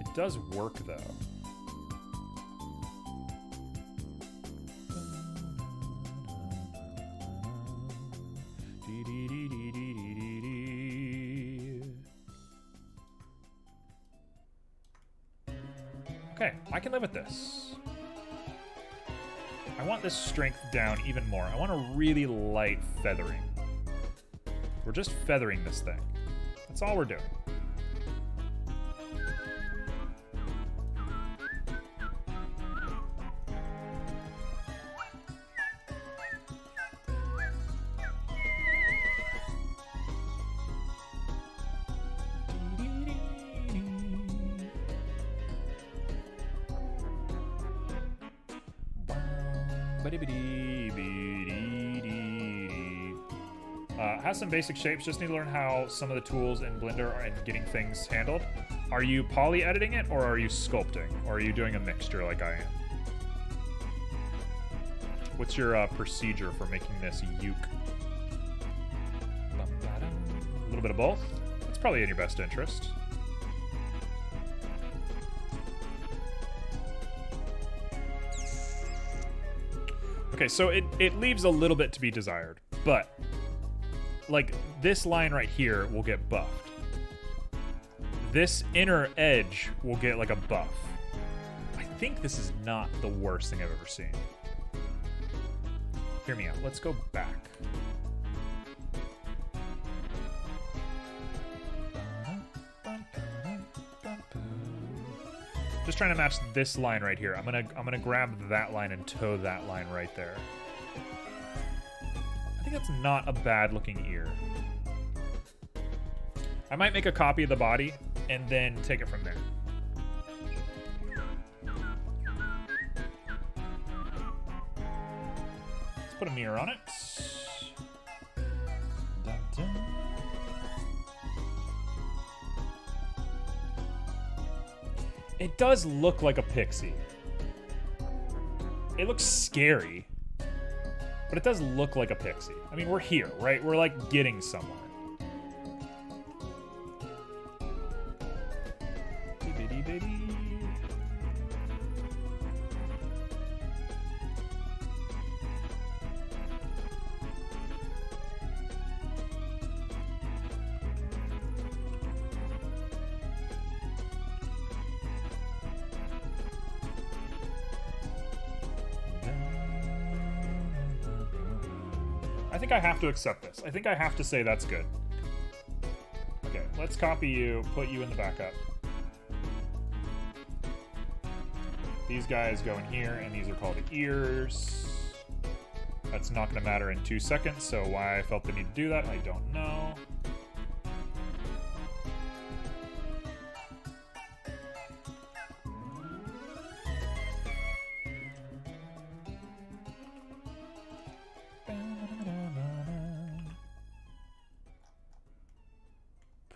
It does work, though. Okay, I can live with this. I want this strength down even more. I want a really light feathering. We're just feathering this thing. That's all we're doing. Has some basic shapes, just need to learn how some of the tools in Blender are and getting things handled. Are you poly editing it, or are you sculpting? Or are you doing a mixture like I am? What's your procedure for making this uke? A little bit of both? That's probably in your best interest. Okay, so it leaves a little bit to be desired, but like this line right here will get buffed. This inner edge will get like a buff. I think this is not the worst thing I've ever seen. Hear me out. Let's go back. Just trying to match this line right here. I'm gonna grab that line and toe that line right there. I think that's not a bad looking ear. I might make a copy of the body and then take it from there. Let's put a mirror on it. Dun, dun. It does look like a Pixie. It looks scary, but it does look like a Pixie. I mean, we're here, right? We're like getting somewhere. I think I have to accept this. I think I have to say that's good. Okay, let's copy you, put you in the backup. These guys go in here, and these are called ears. That's not going to matter in 2 seconds, so why I felt the need to do that, I don't know.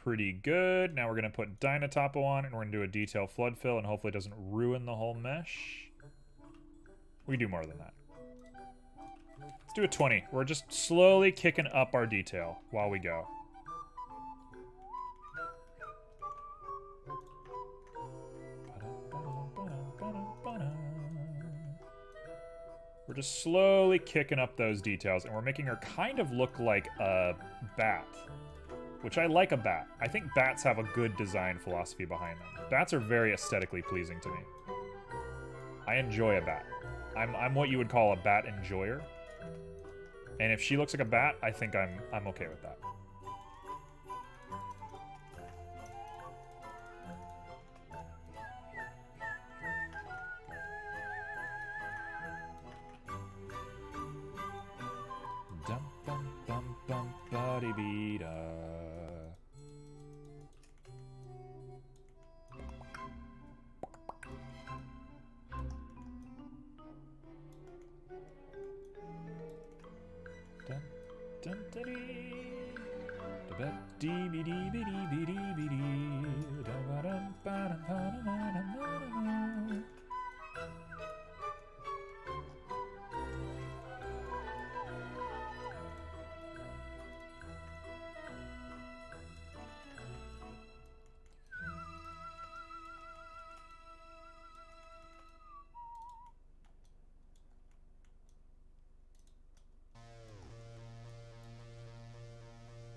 Pretty good. Now we're going to put Dynatopo on, and we're going to do a detail flood fill, and hopefully it doesn't ruin the whole mesh. We do more than that. Let's do a 20. We're just slowly kicking up our detail while we go. We're just slowly kicking up those details, and we're making her kind of look like a bat. Which I like a bat. I think bats have a good design philosophy behind them. Bats are very aesthetically pleasing to me. I enjoy a bat. I'm what you would call a bat enjoyer. And if she looks like a bat, I think I'm okay with that. Dum bum bum bum ba dee da. Dun dun dee. Da ba dee be dee be dee be dee be dee. Da ba dum ba dum ba dum ba dum ba dum.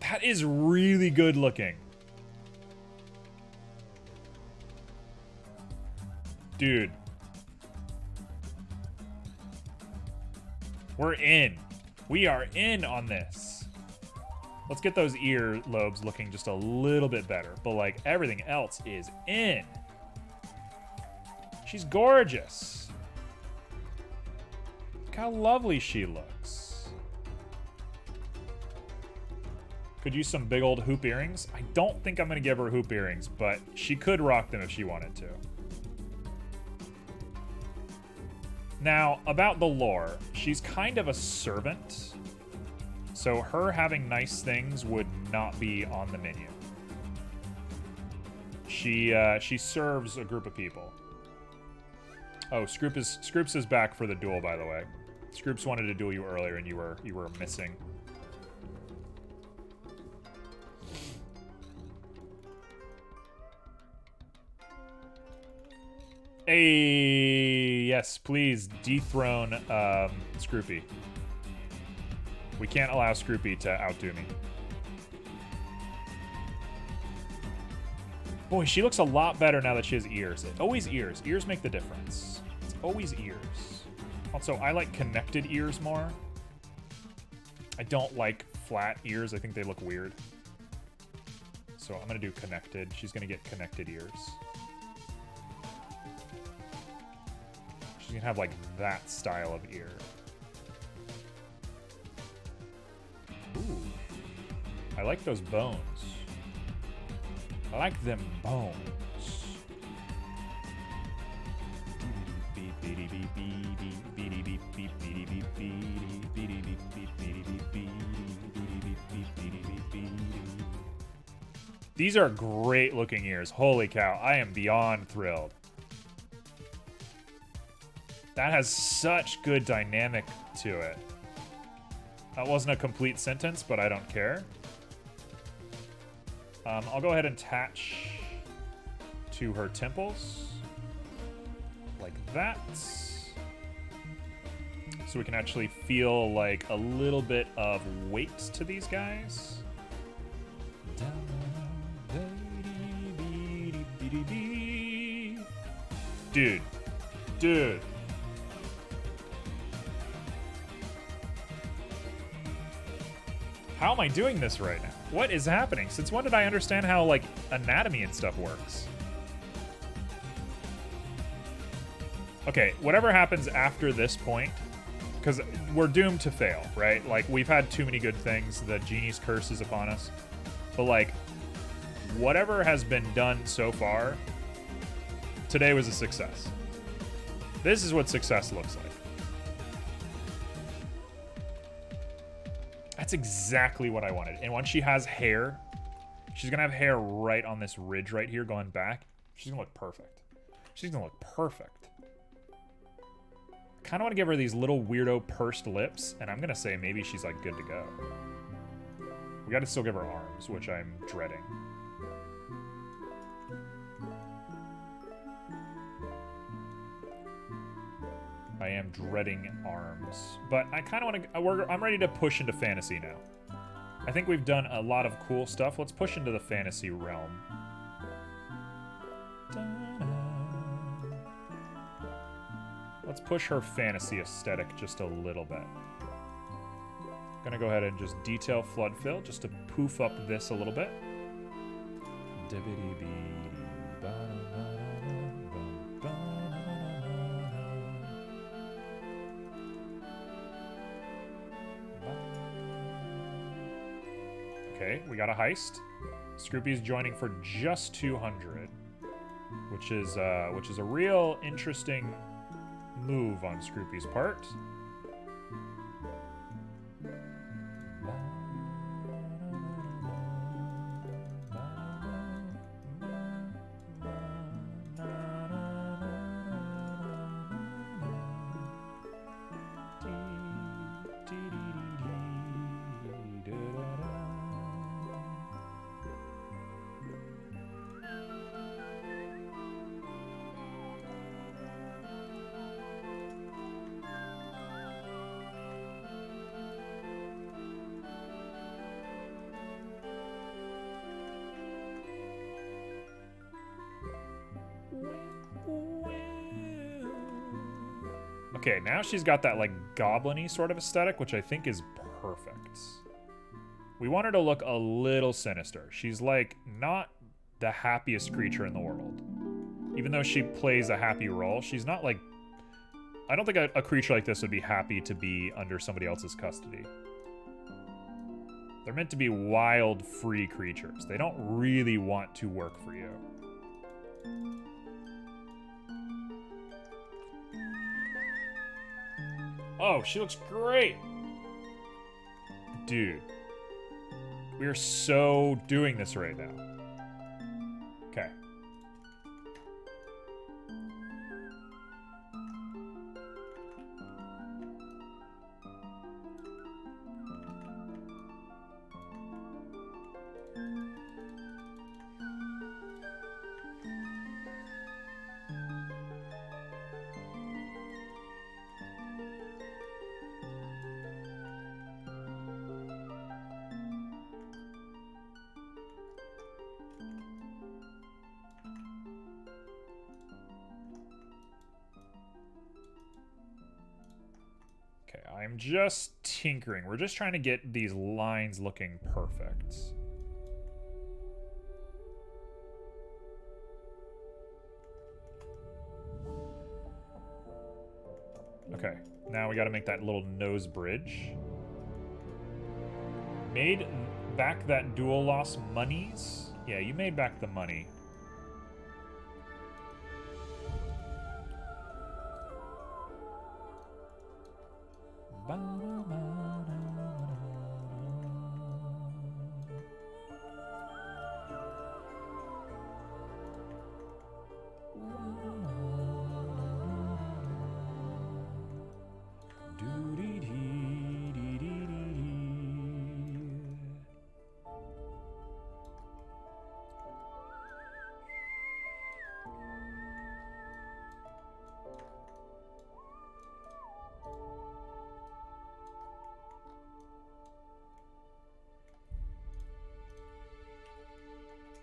That is really good looking. Dude. We're in. We are in on this. Let's get those ear lobes looking just a little bit better. But like everything else is in. She's gorgeous. Look how lovely she looks. Could use some big old hoop earrings. I don't think I'm going to give her hoop earrings, but she could rock them if she wanted to. Now, about the lore, she's kind of a servant, so her having nice things would not be on the menu. She serves a group of people. Oh, Scroops is back for the duel, by the way. Scroops wanted to duel you earlier, and you were missing. Hey, yes, please dethrone Scroopy. We can't allow Scroopy to outdo me. Boy, she looks a lot better now that she has ears. Always ears. Ears make the difference. It's always ears. Also, I like connected ears more. I don't like flat ears. I think they look weird. So I'm going to do connected. She's going to get connected ears. She's going to have, like, that style of ear. Ooh. I like those bones. I like them bones. These are great looking ears. Holy cow. I am beyond thrilled. That has such good dynamic to it. That wasn't a complete sentence, but I don't care. I'll go ahead and attach to her temples. Like that. So we can actually feel like a little bit of weight to these guys. Dude. Dude. How am I doing this right now? What is happening? Since when did I understand how, like, anatomy and stuff works? Okay, whatever happens after this point, because we're doomed to fail, right? Like, we've had too many good things. The genie's curse is upon us. But, like, whatever has been done so far, today was a success. This is what success looks like. That's exactly what I wanted. And once she has hair, she's going to have hair right on this ridge right here going back. She's going to look perfect. She's going to look perfect. Kind of want to give her these little weirdo pursed lips, and I'm going to say maybe she's, like, good to go. We got to still give her arms, which I'm dreading. I am dreading arms, but I kind of want to. I'm ready to push into fantasy now. I think we've done a lot of cool stuff. Let's push into the fantasy realm. Let's push her fantasy aesthetic just a little bit. Gonna go ahead and just detail flood fill just to poof up this a little bit. Okay, we got a heist. Scroopy's joining for just 200, which is a real interesting move on Scroopy's part. Okay, now she's got that, like, goblin-y sort of aesthetic, which I think is perfect. We want her to look a little sinister. She's, like, not the happiest creature in the world. Even though she plays a happy role, she's not, like... I don't think a creature like this would be happy to be under somebody else's custody. They're meant to be wild, free creatures. They don't really want to work for you. Oh, she looks great. Dude. We are so doing this right now. Okay. I'm just tinkering. We're just trying to get these lines looking perfect. Okay, now we got to make that little nose bridge. Made back that dual loss monies? Yeah, you made back the money.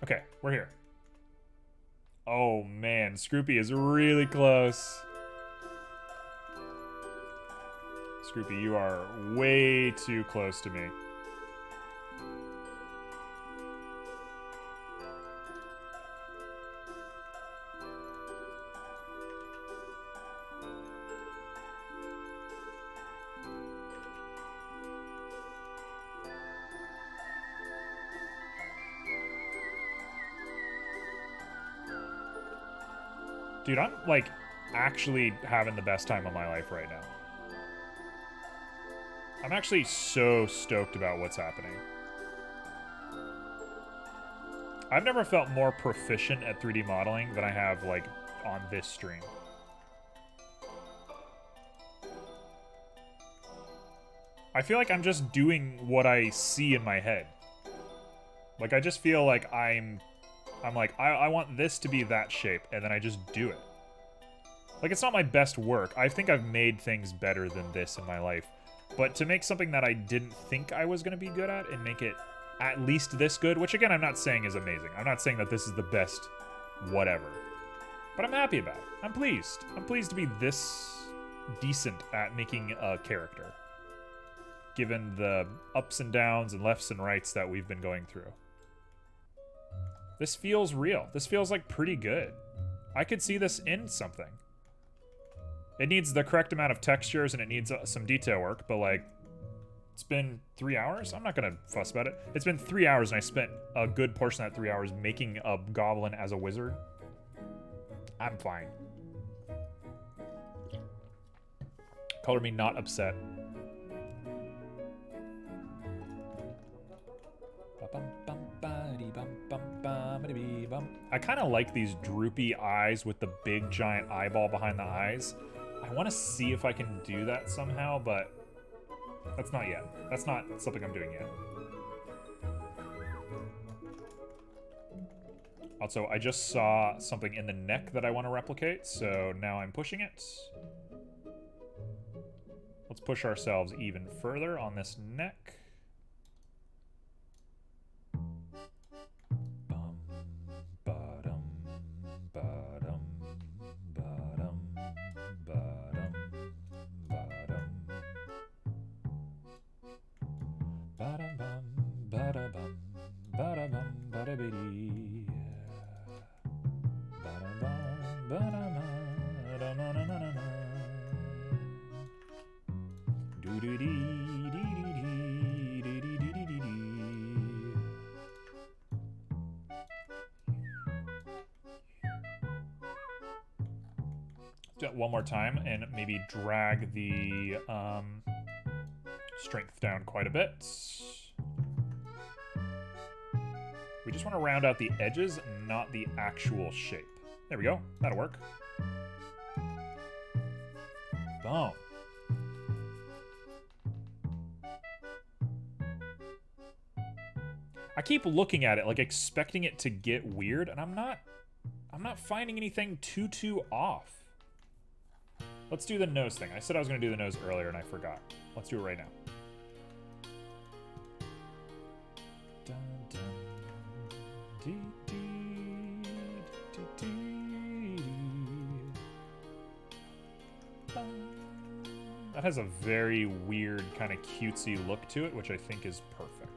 Okay, we're here. Oh man, Scroopy is really close. Scroopy, you are way too close to me. Dude, I'm, like, actually having the best time of my life right now. I'm actually so stoked about what's happening. I've never felt more proficient at 3D modeling than I have, like, on this stream. I feel like I'm just doing what I see in my head. Like, I just feel like I'm like, I want this to be that shape, and then I just do it. Like, it's not my best work. I think I've made things better than this in my life. But to make something that I didn't think I was going to be good at and make it at least this good, which again, I'm not saying is amazing. I'm not saying that this is the best whatever. But I'm happy about it. I'm pleased. I'm pleased to be this decent at making a character, given the ups and downs and lefts and rights that we've been going through. This feels real. This feels like pretty good. I could see this in something. It needs the correct amount of textures and it needs some detail work, but like, it's been 3 hours? I'm not gonna fuss about it. It's been 3 hours and I spent a good portion of that 3 hours making a goblin as a wizard. I'm fine. Color me not upset. I kind of like these droopy eyes with the big giant eyeball behind the eyes. I want to see if I can do that somehow, but that's not yet. That's not something I'm doing yet. Also, I just saw something in the neck that I want to replicate, so now I'm pushing it. Let's push ourselves even further on this neck. Do it one more time and maybe drag the strength down quite a bit. We just want to round out the edges, not the actual shape. There we go. That'll work. Boom. I keep looking at it, like expecting it to get weird, and I'm not finding anything too off. Let's do the nose thing. I said I was going to do the nose earlier, and I forgot. Let's do it right now. Dun, dun. Dee, dee, dee, dee, dee. Bum, That has a very weird kind of cutesy look to it, which I think is perfect.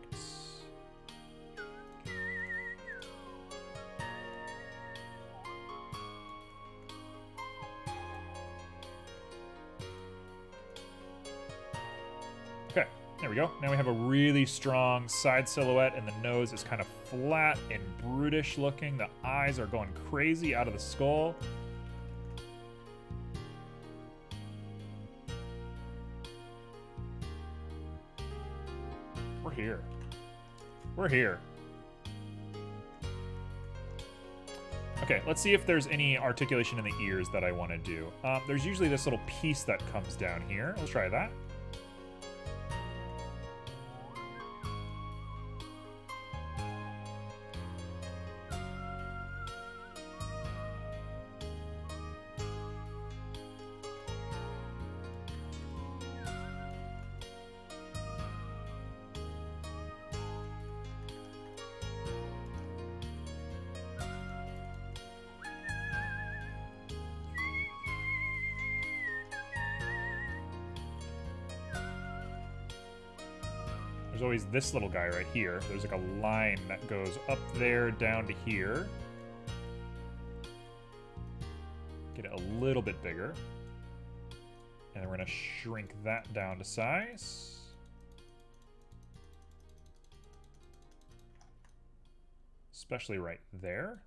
Okay, there we go. Now we have a really strong side silhouette, and the nose is kind of flat and brutish looking. The eyes are going crazy out of the skull. We're here. We're here. Okay, let's see if there's any articulation in the ears that I want to do. There's usually this little piece that comes down here. Let's try that. There's always this little guy right here. There's like a line that goes up there, down to here. Get it a little bit bigger. And then we're gonna shrink that down to size. Especially right there.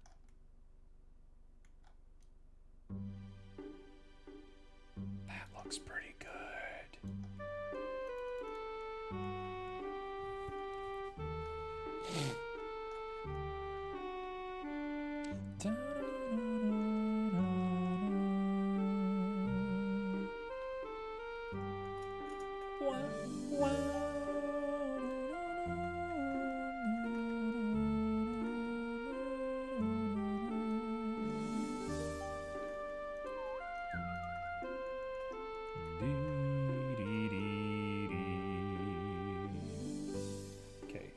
That looks pretty good.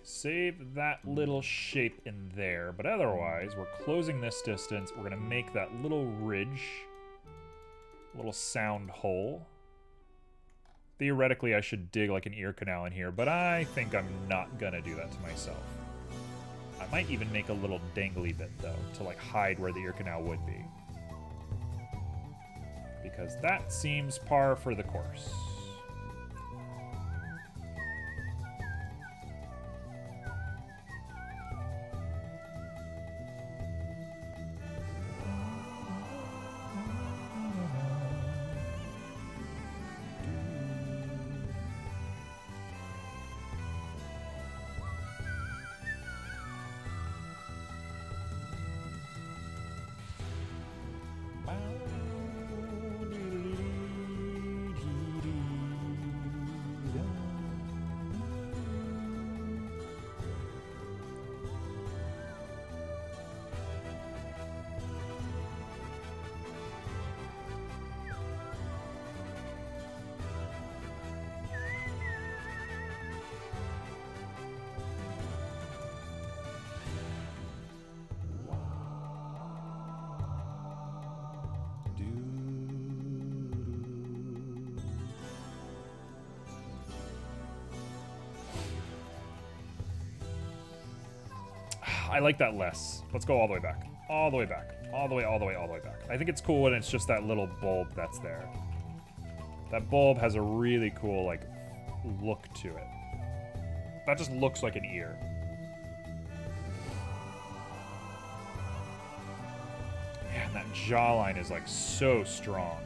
Save that little shape in there, but otherwise we're closing this distance. We're gonna make that little ridge, little sound hole. Theoretically I should dig like an ear canal in here, but I think I'm not gonna do that to myself. I might even make a little dangly bit though, to like hide where the ear canal would be. Because that seems par for the course. I like that less. Let's go all the way back. All the way back. All the way, all the way, all the way back. I think it's cool when it's just that little bulb that's there. That bulb has a really cool, like, look to it. That just looks like an ear. Man, that jawline is, like, so strong.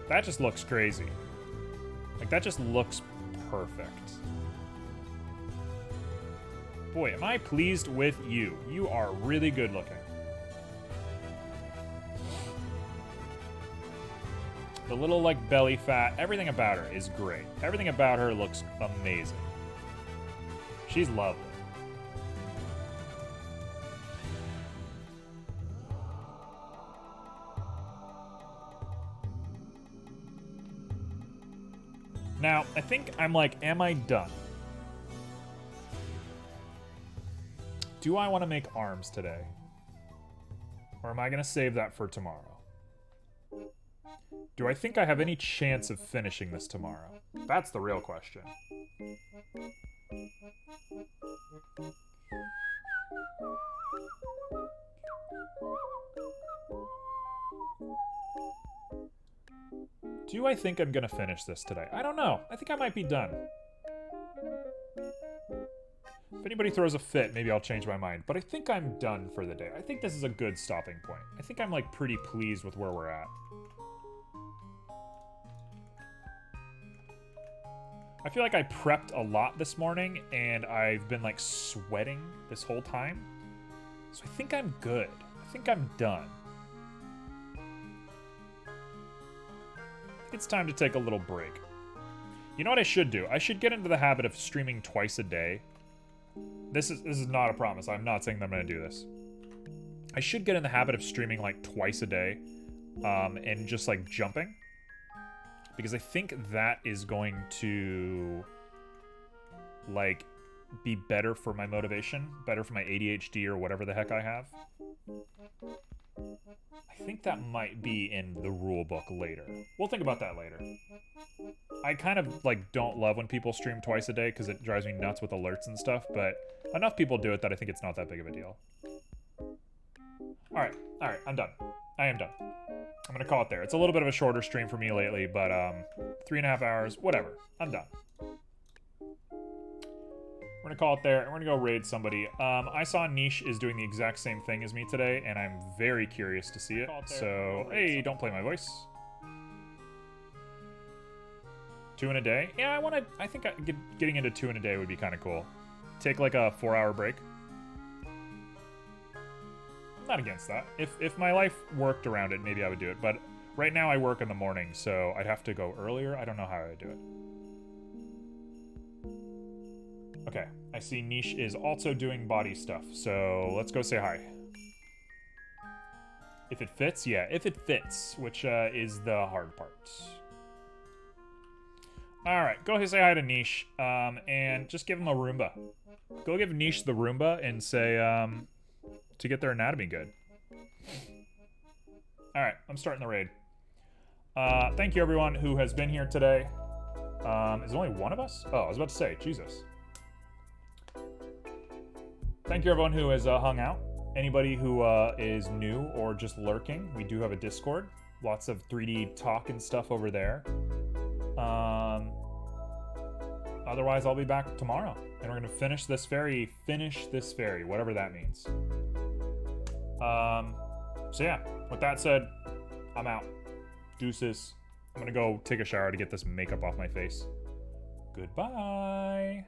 That just looks crazy. Like, that just looks perfect. Boy, am I pleased with you. You are really good looking. The little, like, belly fat, everything about her is great. Everything about her looks amazing. She's lovely. Now, I think I'm like, am I done? Do I want to make arms today? Or am I going to save that for tomorrow? Do I think I have any chance of finishing this tomorrow? That's the real question. Do I think I'm gonna finish this today? I don't know. I think I might be done. If anybody throws a fit, maybe I'll change my mind. But I think I'm done for the day. I think this is a good stopping point. I think I'm like pretty pleased with where we're at. I feel like I prepped a lot this morning and I've been like sweating this whole time. So I think I'm good. I think I'm done. It's time to take a little break. You know what I should do? I should get into the habit of streaming twice a day. This is not a promise. I'm not saying that I'm going to do this. I should get in the habit of streaming like twice a day and just like jumping. Because I think that is going to like be better for my motivation, better for my ADHD or whatever the heck I have. I think that might be in the rule book later. We'll think about that later. I kind of like don't love when people stream twice a day because it drives me nuts with alerts and stuff, but enough people do it that I think it's not that big of a deal. Alright, I'm done. I am done. I'm gonna call it there. It's a little bit of a shorter stream for me lately, but 3.5 hours, whatever. I'm done. We're gonna call it there, and we're gonna go raid somebody. I saw Niche is doing the exact same thing as me today, and I'm very curious to see it. So, hey, don't play my voice. 2 in a day? Yeah, I think getting into 2 in a day would be kind of cool. Take like a 4-hour break. I'm not against that. If my life worked around it, maybe I would do it. But right now I work in the morning, so I'd have to go earlier. I don't know how I would do it. Okay, I see Niche is also doing body stuff, so let's go say hi. If it fits? Yeah, if it fits, which is the hard part. Alright, go say hi to Niche, and just give him a Roomba. Go give Niche the Roomba and say, to get their anatomy good. Alright, I'm starting the raid. Thank you everyone who has been here today. Is there only one of us? Oh, I was about to say, Jesus. Thank you everyone who has hung out. Anybody who is new or just lurking, we do have a Discord. Lots of 3D talk and stuff over there. Otherwise, I'll be back tomorrow. And we're going to finish this ferry, whatever that means. So yeah, with that said, I'm out. Deuces. I'm going to go take a shower to get this makeup off my face. Goodbye.